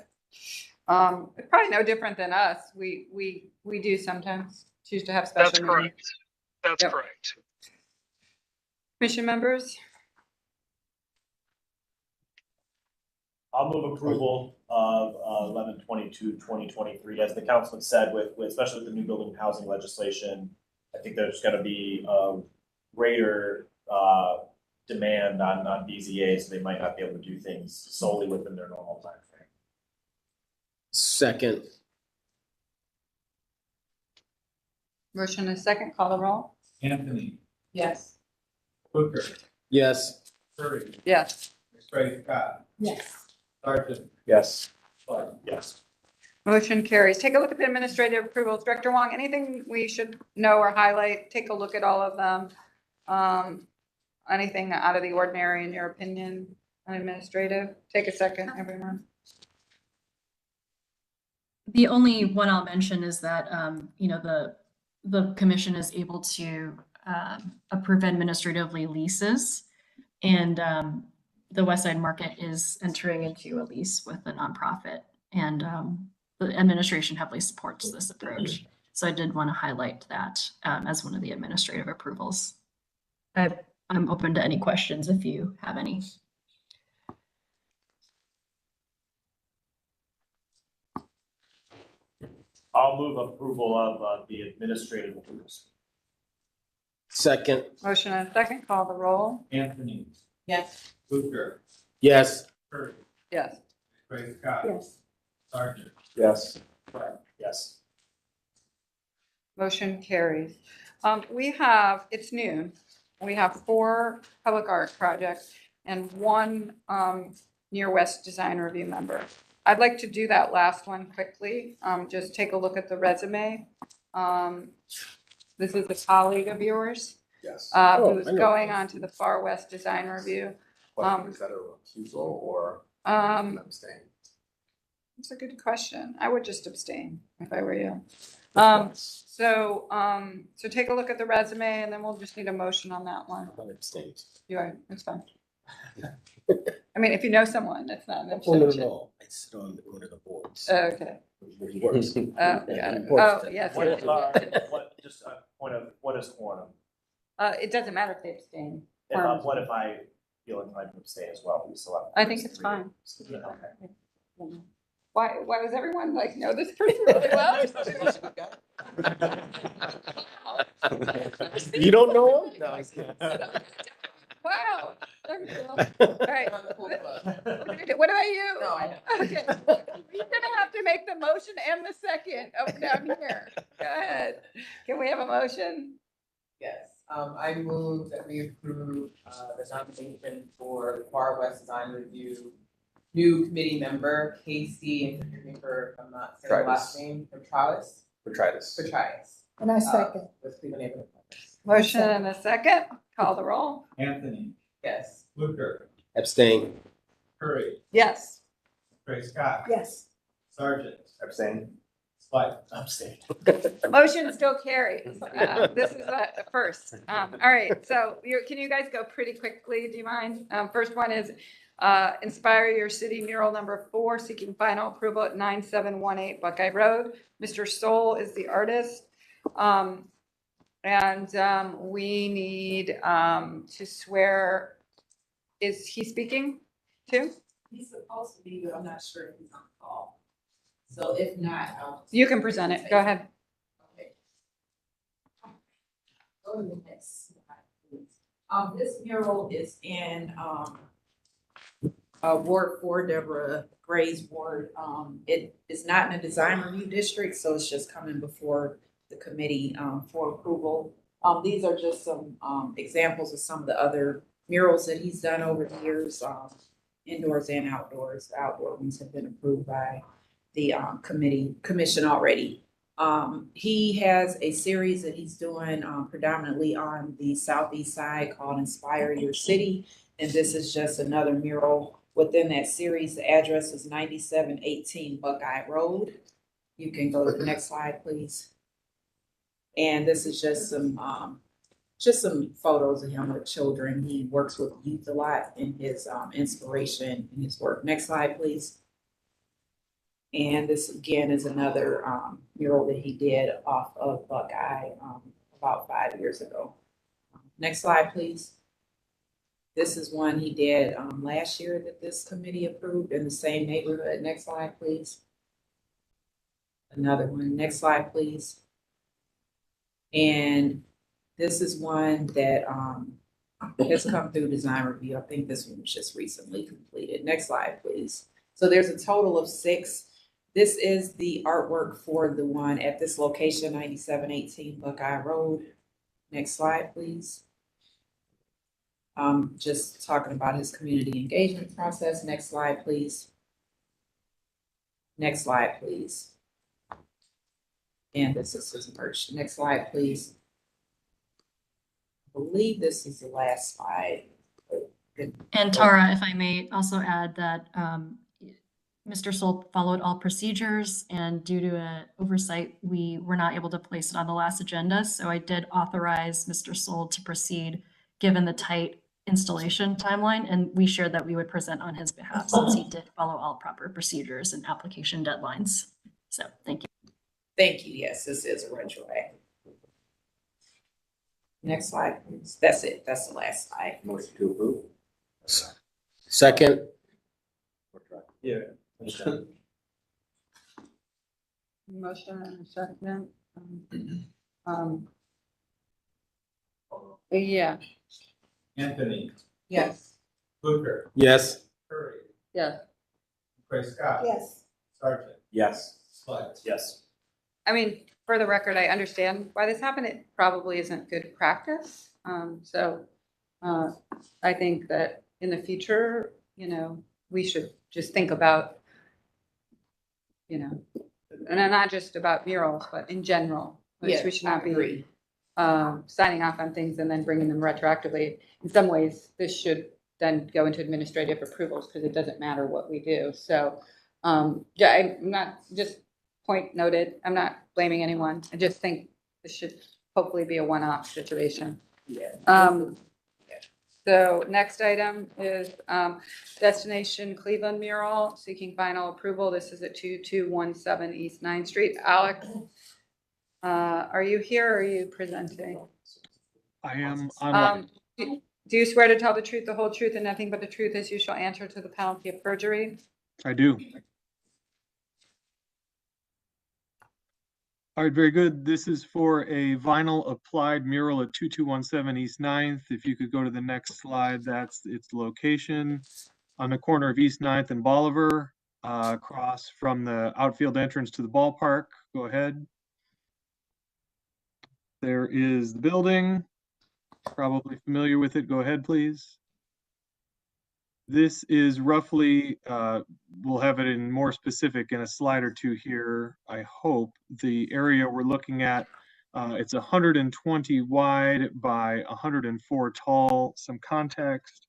Probably no different than us. We do sometimes choose to have special That's meetings. correct. That's Yep. correct. Commission members? I'll move approval of 11/22/2023. As the council said, with especially with the new building and housing legislation, I think there's going to be a greater demand on BZAs. They might not be able to do things solely within their normal time frame. Second. Motion and a second, call the roll. Anthony, Yes. Booker, Yes. Curry, Yes. McSprague, Scott, Yes. Sergeant, Yes. Clark. Yes. Motion carries. Take a look at the administrative approvals. Director Wong, anything we should know or highlight? Take a look at all of them. Anything out of the ordinary in your opinion on administrative? Take a second, everyone. The only one I'll mention is that, the commission is able to approve administratively leases. And the West Side Market is entering into a lease with a nonprofit, and the administration heavily supports this approach. So I did want to highlight that as one of the administrative approvals. I'm open to any questions if you have any. I'll move approval of the administrative approvals. Second. Motion and a second, call the roll. Anthony, Yes. Booker, Yes. Curry, Yes. McSprague, Scott, Yes. Sergeant, Yes. Clark. Yes. Motion carries. It's noon. We have 4 public art projects and 1 Near West Design Review member. I'd like to do that last one quickly. Just take a look at the resume. This is a colleague of yours. Yes. Who's going on to the Far West Design Review. Question, is that a refusal or Um, an abstain? It's a good question. I would just abstain if I were you. So take a look at the resume and then we'll just need a motion on that one. I'm abstained. You are, it's fine. I mean, if you know someone, it's not an Oh, no, abstention. no. I sit on one of the boards. Okay. Where he works. Got it. Reports Oh, to- yes. What yes, is, yes. just a point of, what is quorum? It doesn't matter if they abstain. What if I feel inclined to abstain as well? We still have. I think it's fine. Okay. Why does everyone know this person really well? You don't know him? No. Wow. All right. What about you? No, I know. Okay. You're gonna have to make the motion and the second down here. Go ahead. Can we have a motion? Yes, I move that we approve, the nomination for the Far West Design Review new committee member, Casey, and forgive me for, if I'm not saying the last name, Petralis. Petralis. And I second. With Cleveland Neighborhood Partners. Motion and a second. Call the roll. Anthony, Yes. Fluker, Abstain. Curry, Yes. Gray Scott, Yes. Sargent, Abstain. Slight, abstain. Motion still carries. This is a first. All right, so can you guys go pretty quickly? Do you mind? First one is Inspire Your City mural number 4, seeking final approval at 9718 Buckeye Road. Mr. Soul is the artist. We need to swear. Is he speaking too? He's supposed to be, but I'm not sure if he's on the call. So if not, I'll. You can present it. Go ahead. Okay. Go to the next slide, please. This mural is in, Ward 4, Deborah Gray's ward. It is not in a design review district, so it's just coming before the committee, for approval. These are just some, examples of some of the other murals that he's done over the years, indoors and outdoors. The outdoor ones have been approved by the commission already. He has a series that he's doing predominantly on the southeast side called Inspire Your City. And this is just another mural within that series. The address is 9718 Buckeye Road. You can go to the next slide, please. And this is just some photos of him with children. He works with youth a lot in his inspiration in his work. Next slide, please. And this again is another mural that he did off of Buckeye about 5 years ago. Next slide, please. This is one he did last year that this committee approved in the same neighborhood. Next slide, please. Another one. Next slide, please. And this is one that has come through design review. I think this one was just recently completed. Next slide, please. So there's a total of 6. This is the artwork for the one at this location, 9718 Buckeye Road. Next slide, please. Just talking about his community engagement process. Next slide, please. Next slide, please. And this is his merch. Next slide, please. I believe this is the last slide. And Tara, if I may also add that Mr. Soul followed all procedures, and due to an oversight, we were not able to place it on the last agenda. So I did authorize Mr. Soul to proceed given the tight installation timeline, and we shared that we would present on his behalf since he did follow all proper procedures and application deadlines. So thank you. Thank you. Yes, this is a retroactive. Next slide, please. That's it. That's the last slide. Motion to approve. Second. Yeah. Motion and a second. Yeah. Anthony, Yes. Fluker, Yes. Curry, Yes. Gray Scott. Yes. Sargent, Yes. Slight. Yes. I mean, for the record, I understand why this happened. It probably isn't good practice. I think that in the future, we should just think about, and not just about murals, but in general. Yes, We should not I be agree. signing off on things and then bringing them retroactively. In some ways, this should then go into administrative approvals because it doesn't matter what we do. So, I'm not, just point noted, I'm not blaming anyone. I just think this should hopefully be a one-off situation. Yeah. So next item is Destination Cleveland mural, seeking final approval. This is at 2217 East 9th Street. Alex, are you here or are you presenting? I am online. Do you swear to tell the truth, the whole truth, and nothing but the truth as you shall answer to the penalty of perjury? I do. All right, very good. This is for a vinyl applied mural at 2217 East 9th. If you could go to the next slide, that's its location on the corner of East 9th and Bolivar, across from the outfield entrance to the ballpark. Go ahead. There is the building. Probably familiar with it. Go ahead, please. This is roughly, we'll have it in more specific in a slide or two here, I hope. The area we're looking at, it's 120 wide by 104 tall. Some context.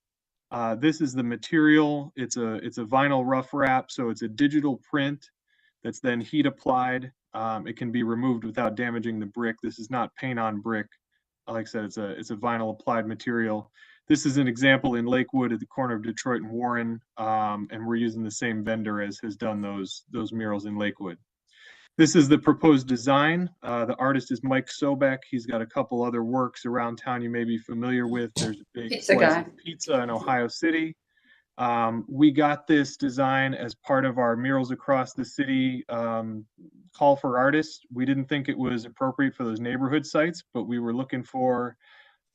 This is the material. It's a vinyl rough wrap, so it's a digital print that's then heat applied. It can be removed without damaging the brick. This is not paint on brick. Like I said, it's a vinyl applied material. This is an example in Lakewood at the corner of Detroit and Warren, and we're using the same vendor as has done those murals in Lakewood. This is the proposed design. The artist is Mike Sobek. He's got a couple other works around town you may be familiar with. There's a big Pizza slice guy. of pizza in Ohio City. We got this design as part of our Murals Across the City call for artists. We didn't think it was appropriate for those neighborhood sites, but we were looking for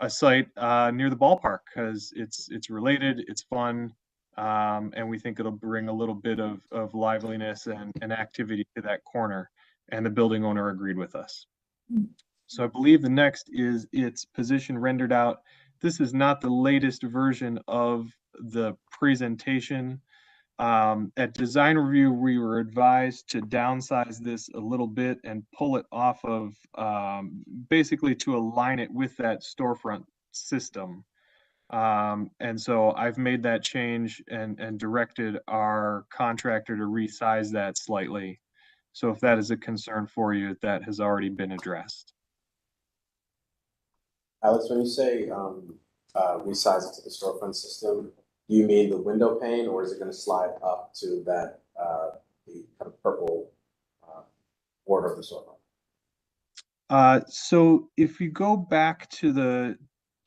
a site near the ballpark because it's related, it's fun, and we think it'll bring a little bit of liveliness and activity to that corner. And the building owner agreed with us. So I believe the next is its position rendered out. This is not the latest version of the presentation. At design review, we were advised to downsize this a little bit and pull it off of, basically to align it with that storefront system. And so I've made that change and directed our contractor to resize that slightly. So if that is a concern for you, that has already been addressed. Alex, when you say resize it to the storefront system, do you mean the window pane, or is it going to slide up to that the kind of purple border of the storefront? So if you go back to the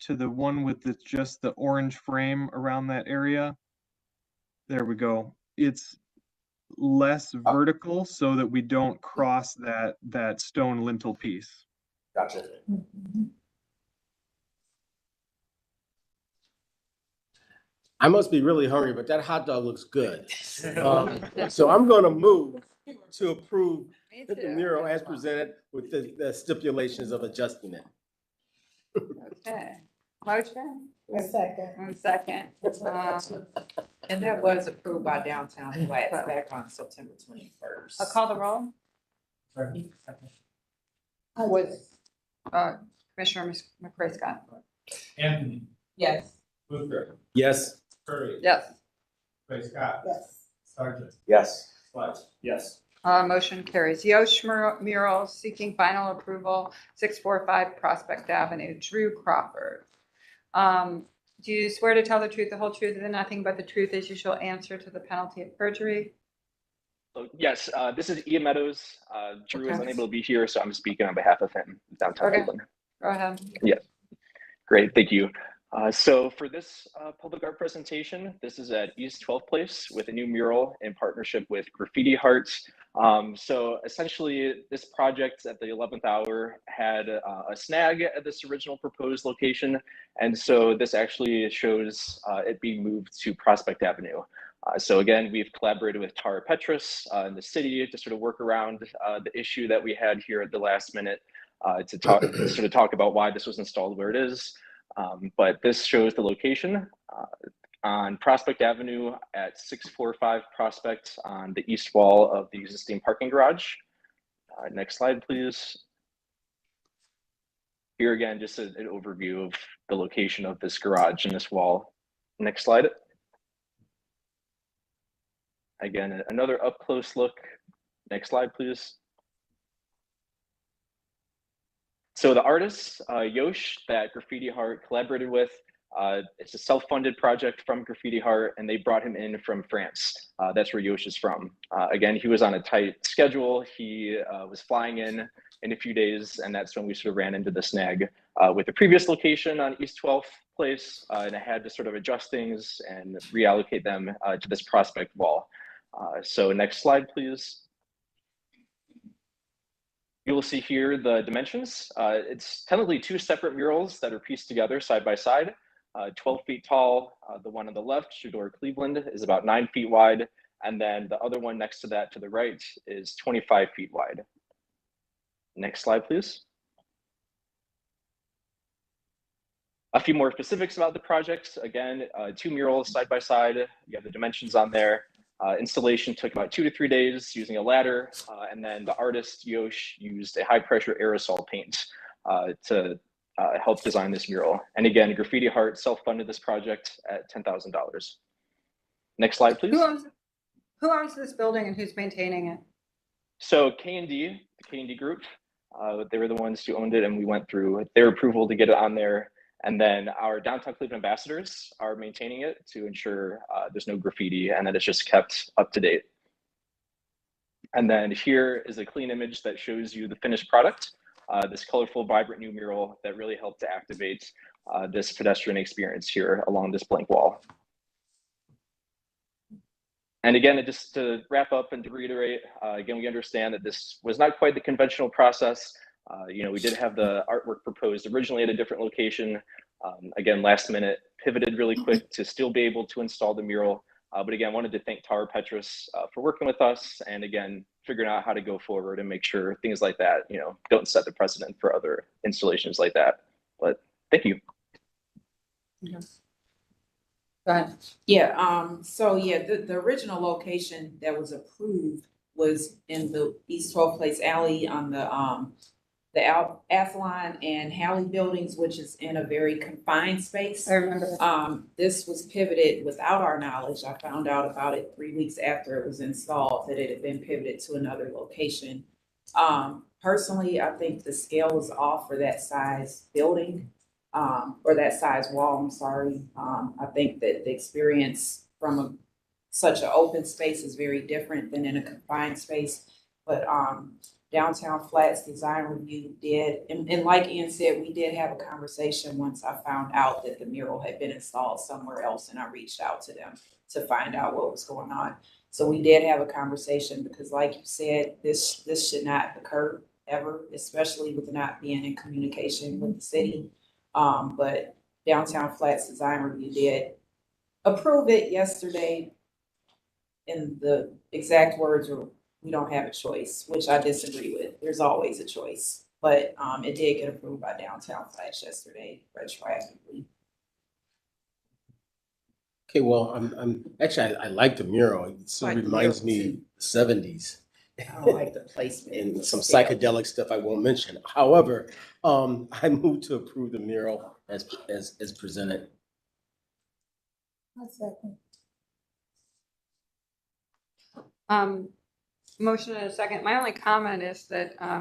one with just the orange frame around that area, there we go. It's less vertical so that we don't cross that stone lintel piece. Gotcha. I must be really hungry, but that hot dog looks good. So I'm going to move to approve the mural as presented with the stipulations of adjusting it. Okay, motion? A second. One second. And that was approved by Downtown Flats back on September 21st. I'll call the roll. Was, Commissioner McCray Scott? Anthony, Yes. Booker, Yes. Curry. Yes. Ray Scott. Yes. Sargent. Yes. Sledge. Yes. Motion carries. Yosh Mural seeking final approval, 645 Prospect Avenue, Drew Crawford. Do you swear to tell the truth, the whole truth, and nothing but the truth as you shall answer to the penalty of perjury? Yes, this is Ian Meadows. Drew is Okay. unable to be here, so I'm speaking on behalf of him, downtown Okay. Cleveland. Go ahead. Yes, great, thank you. So for this public art presentation, this is at East 12th Place with a new mural in partnership with Graffiti Hearts. So essentially, this project at the 11th hour had a snag at this original proposed location. And so this actually shows it being moved to Prospect Avenue. So again, we've collaborated with Tara Petrus in the city to sort of work around the issue that we had here at the last minute to sort of talk about why this was installed where it is. But this shows the location on Prospect Avenue at 645 Prospect on the east wall of the existing parking garage. Next slide, please. Here again, just an overview of the location of this garage and this wall. Next slide. Again, another up close look. Next slide, please. So the artist, Yosh, that Graffiti Heart collaborated with, it's a self-funded project from Graffiti Heart, and they brought him in from France. That's where Yosh is from. Again, he was on a tight schedule. He was flying in a few days, and that's when we sort of ran into the snag with the previous location on East 12th Place, and I had to sort of adjust things and reallocate them to this Prospect wall. So next slide, please. You will see here the dimensions. It's technically two separate murals that are pieced together side by side. 12 feet tall. The one on the left, Shador Cleveland, is about 9 feet wide. And then the other one next to that to the right is 25 feet wide. Next slide, please. A few more specifics about the project. Again, two murals side by side. You have the dimensions on there. Installation took about 2 to 3 days using a ladder. And then the artist, Yosh, used a high pressure aerosol paint to help design this mural. And again, Graffiti Heart self-funded this project at $10,000. Next slide, please. Who owns this building and who's maintaining it? So K&D, the K&D group, they were the ones who owned it, and we went through their approval to get it on there. And then our downtown Cleveland ambassadors are maintaining it to ensure there's no graffiti and that it's just kept up to date. And then here is a clean image that shows you the finished product, this colorful, vibrant new mural that really helped to activate this pedestrian experience here along this blank wall. And again, just to wrap up and to reiterate, again, we understand that this was not quite the conventional process. We did have the artwork proposed originally at a different location. Again, last minute, pivoted really quick to still be able to install the mural. But again, wanted to thank Tara Petrus for working with us and again, figuring out how to go forward and make sure things like that, don't set the precedent for other installations like that. But thank you. Go ahead. Yeah, so yeah, the original location that was approved was in the East 12th Place Alley on the Athlon and Halley buildings, which is in a very confined space. I remember. This was pivoted without our knowledge. I found out about it 3 weeks after it was installed, that it had been pivoted to another location. Personally, I think the scale was off for that size building. Or that size wall, I'm sorry. I think that the experience from such an open space is very different than in a confined space. But Downtown Flats Design Review did, and like Ian said, we did have a conversation once I found out that the mural had been installed somewhere else, and I reached out to them to find out what was going on. So we did have a conversation because like you said, this should not occur ever, especially with not being in communication with the city. But Downtown Flats Design Review did approve it yesterday. And the exact words were, "We don't have a choice," which I disagree with. There's always a choice, but it did get approved by Downtown Flats yesterday retroactively. Okay, well, I'm actually, I like the mural. It sort of reminds me of the 70s. I like the placement. And some psychedelic stuff I won't mention. However, I move to approve the mural as presented. Motion and a second. My only comment is that, I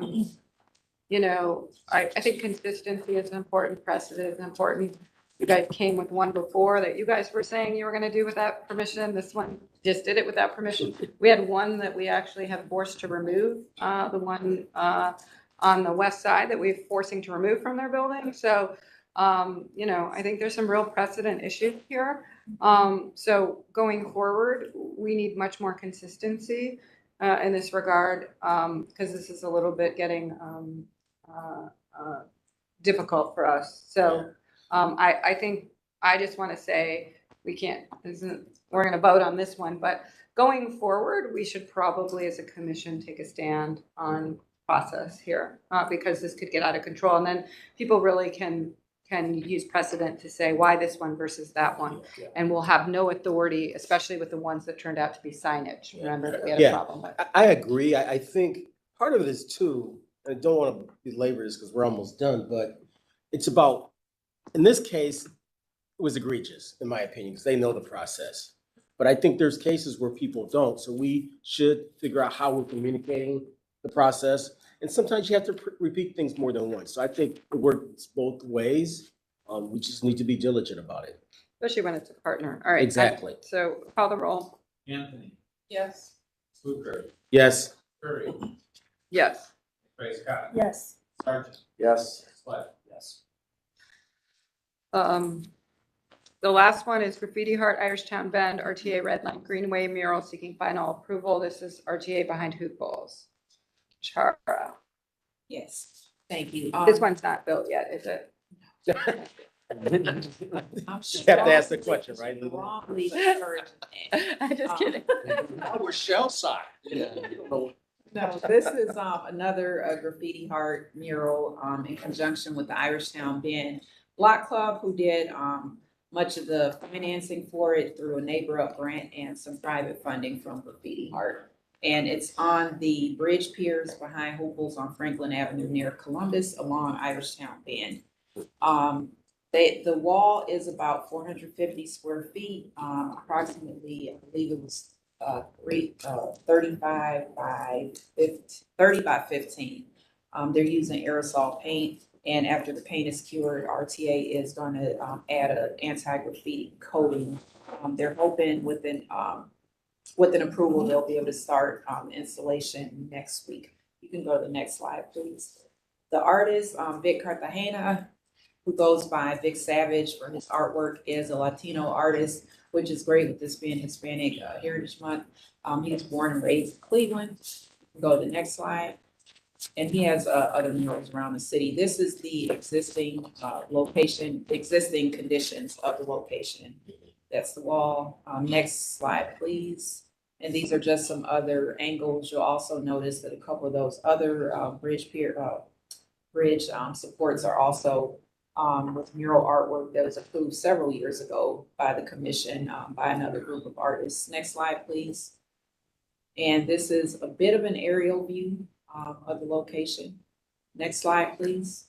think consistency is important, precedent is important. You guys came with one before that you guys were saying you were gonna do without permission. This one just did it without permission. We had one that we actually have forced to remove, the one on the west side that we're forcing to remove from their building. So, I think there's some real precedent issues here. So going forward, we need much more consistency in this regard, because this is a little bit getting difficult for us. So I think I just want to say we're going to vote on this one, but going forward, we should probably as a commission take a stand on process here, because this could get out of control. And then people really can use precedent to say why this one versus that one. And we'll have no authority, especially with the ones that turned out to be signage. Remember that we had a problem with. I agree. I think part of it is too, and I don't want to belabor this because we're almost done, but it's about, in this case, it was egregious, in my opinion, because they know the process. But I think there's cases where people don't. So we should figure out how we're communicating the process. And sometimes you have to repeat things more than once. So I think it works both ways. We just need to be diligent about it. Especially when it's a partner. All right. Exactly. So call the roll. Anthony. Yes. Fluker. Yes. Curry. Yes. Scott. Yes. Sargent. Yes. Sweat. Yes. The last one is Graffiti Heart Irishtown Bend, RTA Red Line Greenway mural seeking final approval. This is RTA behind Hoop Balls. Chara. Yes, thank you. This one's not built yet, is it? I'm You have to ask the question, right? Wrongly encouraging that. I'm just kidding. We're shell side. No, this is another graffiti heart mural in conjunction with the Irishtown Bend Block Club, who did much of the financing for it through a Neighbor Up grant and some private funding from Graffiti Heart. And it's on the bridge piers behind Hooples on Franklin Avenue near Columbus along Irishtown Bend. The wall is about 450 square feet, approximately, I believe it was 30 by 15. They're using aerosol paint, and after the paint is cured, RTA is going to add an anti-graffiti coating. They're hoping with an approval, they'll be able to start installation next week. You can go to the next slide, please. The artist, Vic Cartagena, who goes by Vic Savage for his artwork, is a Latino artist, which is great with this being Hispanic Heritage Month. He was born and raised in Cleveland. Go to the next slide. And he has other murals around the city. This is the existing location, existing conditions of the location. That's the wall. Next slide, please. And these are just some other angles. You'll also notice that a couple of those other bridge supports are also with mural artwork that was approved several years ago by the commission by another group of artists. Next slide, please. And this is a bit of an aerial view of the location. Next slide, please.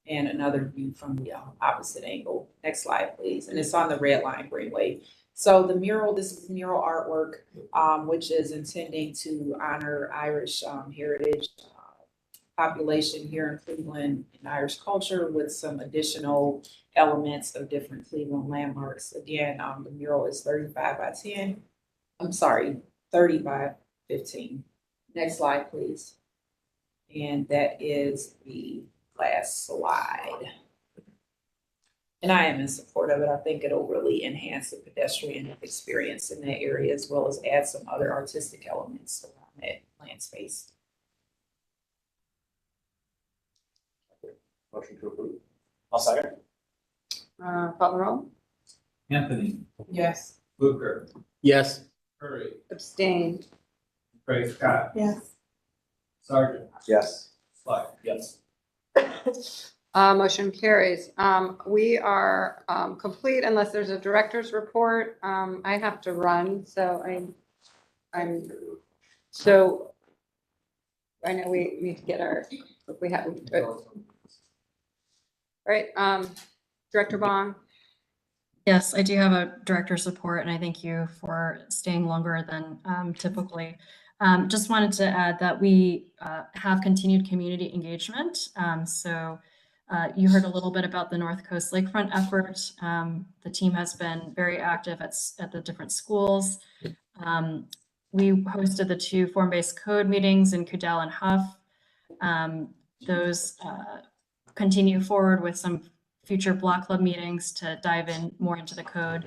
And another view from the opposite angle. Next slide, please. And it's on the Red Line Greenway. So the mural, this is mural artwork, which is intending to honor Irish heritage population here in Cleveland and Irish culture with some additional elements of different Cleveland landmarks. Again, the mural is 35 by 10. I'm sorry, 30 by 15. Next slide, please. And that is the last slide. And I am in support of it. I think it'll really enhance the pedestrian experience in that area, as well as add some other artistic elements around that land space. Motion to approve. I'll second. Call the roll. Anthony, Yes. Booker, Yes. Curry, Abstain. Craig Scott, Yes. Sargent, Yes. Slack. Yes. Motion carries. We are complete unless there's a director's report. I have to run, so so I know we need to get our, if we have, right, Director Bong. Yes, I do have a director's report, and I thank you for staying longer than typically. Just wanted to add that we have continued community engagement. So you heard a little bit about the North Coast Lakefront effort. The team has been very active at the different schools. We hosted the 2 form-based code meetings in Cadell and Huff. Those continue forward with some future block club meetings to dive in more into the code.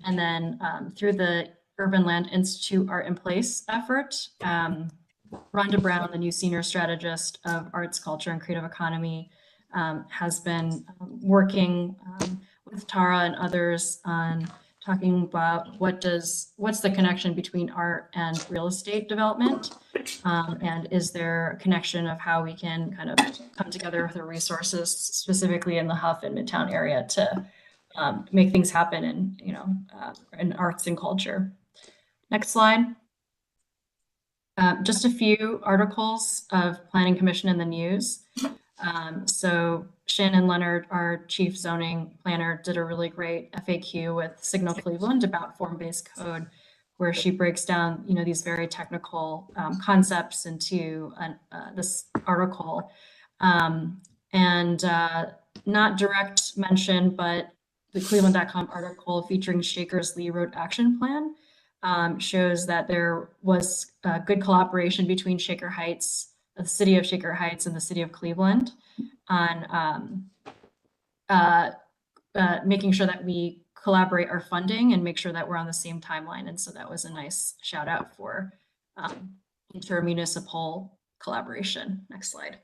And then through the Urban Land Institute Art in Place effort, Rhonda Brown, the new senior strategist of arts, culture, and creative economy, has been working with Tara and others on talking about what's the connection between art and real estate development, and is there a connection of how we can kind of come together with the resources, specifically in the Huff and Midtown area, to make things happen in arts and culture. Next slide. Just a few articles of Planning Commission in the news. So Shannon Leonard, our chief zoning planner, did a really great FAQ with Signal Cleveland about form-based code, where she breaks down, these very technical concepts into this article. And not direct mention, but the Cleveland.com article featuring Shaker's Lee Road Action Plan shows that there was good collaboration between Shaker Heights, the city of Shaker Heights, and the city of Cleveland on making sure that we collaborate our funding and make sure that we're on the same timeline. And so that was a nice shout out for intermunicipal collaboration. Next slide.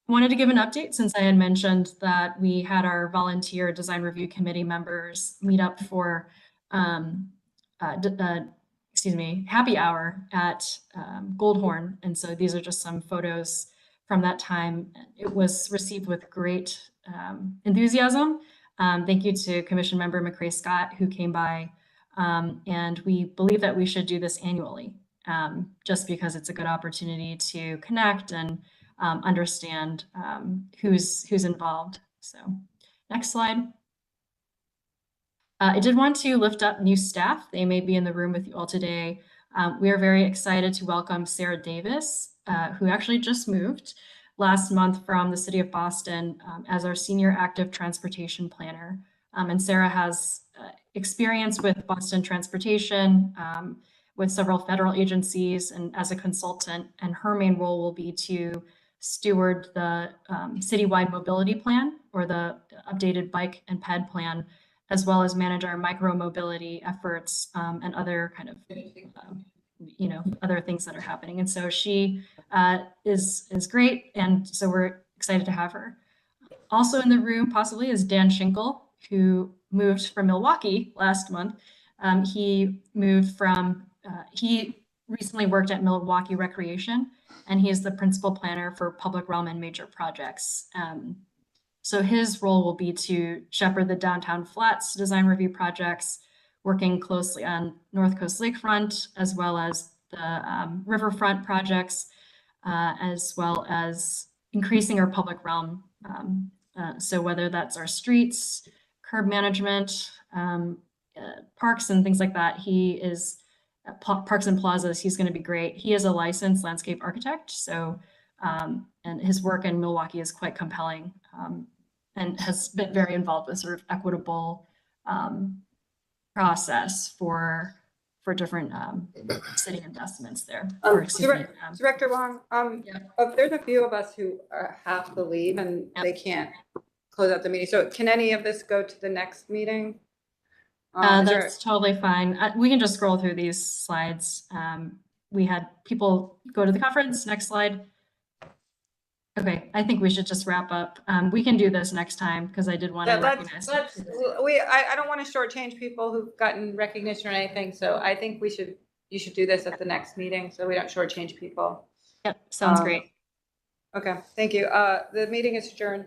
Wanted to give an update since I had mentioned that we had our volunteer design review committee members meet up for happy hour at Goldhorn. And so these are just some photos from that time. It was received with great enthusiasm. Thank you to Commission Member McCray Scott, who came by. And we believe that we should do this annually, just because it's a good opportunity to connect and understand who's involved. So next slide. I did want to lift up new staff. They may be in the room with you all today. We are very excited to welcome Sarah Davis, who actually just moved last month from the city of Boston as our senior active transportation planner. And Sarah has experience with Boston transportation, with several federal agencies and as a consultant, and her main role will be to steward the citywide mobility plan, or the updated bike and ped plan, as well as manage our micro mobility efforts and other kind of, other things that are happening. And so she is great. And so we're excited to have her. Also in the room possibly is Dan Schinkel, who moved from Milwaukee last month. He recently worked at Milwaukee Recreation, and he is the principal planner for public realm and major projects. So his role will be to shepherd the downtown Flats design review projects, working closely on North Coast Lakefront, as well as the riverfront projects, as well as increasing our public realm. So whether that's our streets, curb management, parks and things like that, he is parks and plazas, he's going to be great. He is a licensed landscape architect, so and his work in Milwaukee is quite compelling, and has been very involved with sort of equitable process for different city investments there. Director Wong, there's a few of us who have to leave and they can't close out the meeting. So can any of this go to the next meeting? That's totally fine. We can just scroll through these slides. We had people go to the conference. Next slide. Okay, I think we should just wrap up. We can do this next time because I did want to recognize. I don't want to shortchange people who've gotten recognition or anything. So I think you should do this at the next meeting so we don't shortchange people. Yep, sounds great. Okay, thank you. The meeting is adjourned.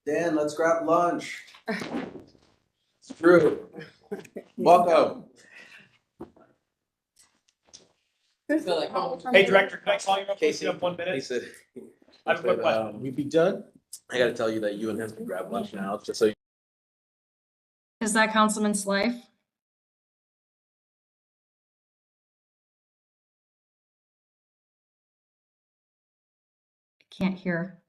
Dan, let's grab lunch. Drew, welcome. Hey, Director, can I call you real quick? You have 1 minute? I have a quick question. We be done? I gotta tell you that you and him can grab lunch now, just so you. Is that Councilman's life? Can't hear.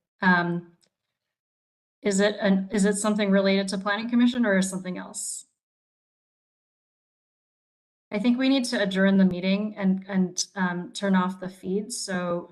Is it something related to Planning Commission or something else? I think we need to adjourn the meeting and turn off the feed. So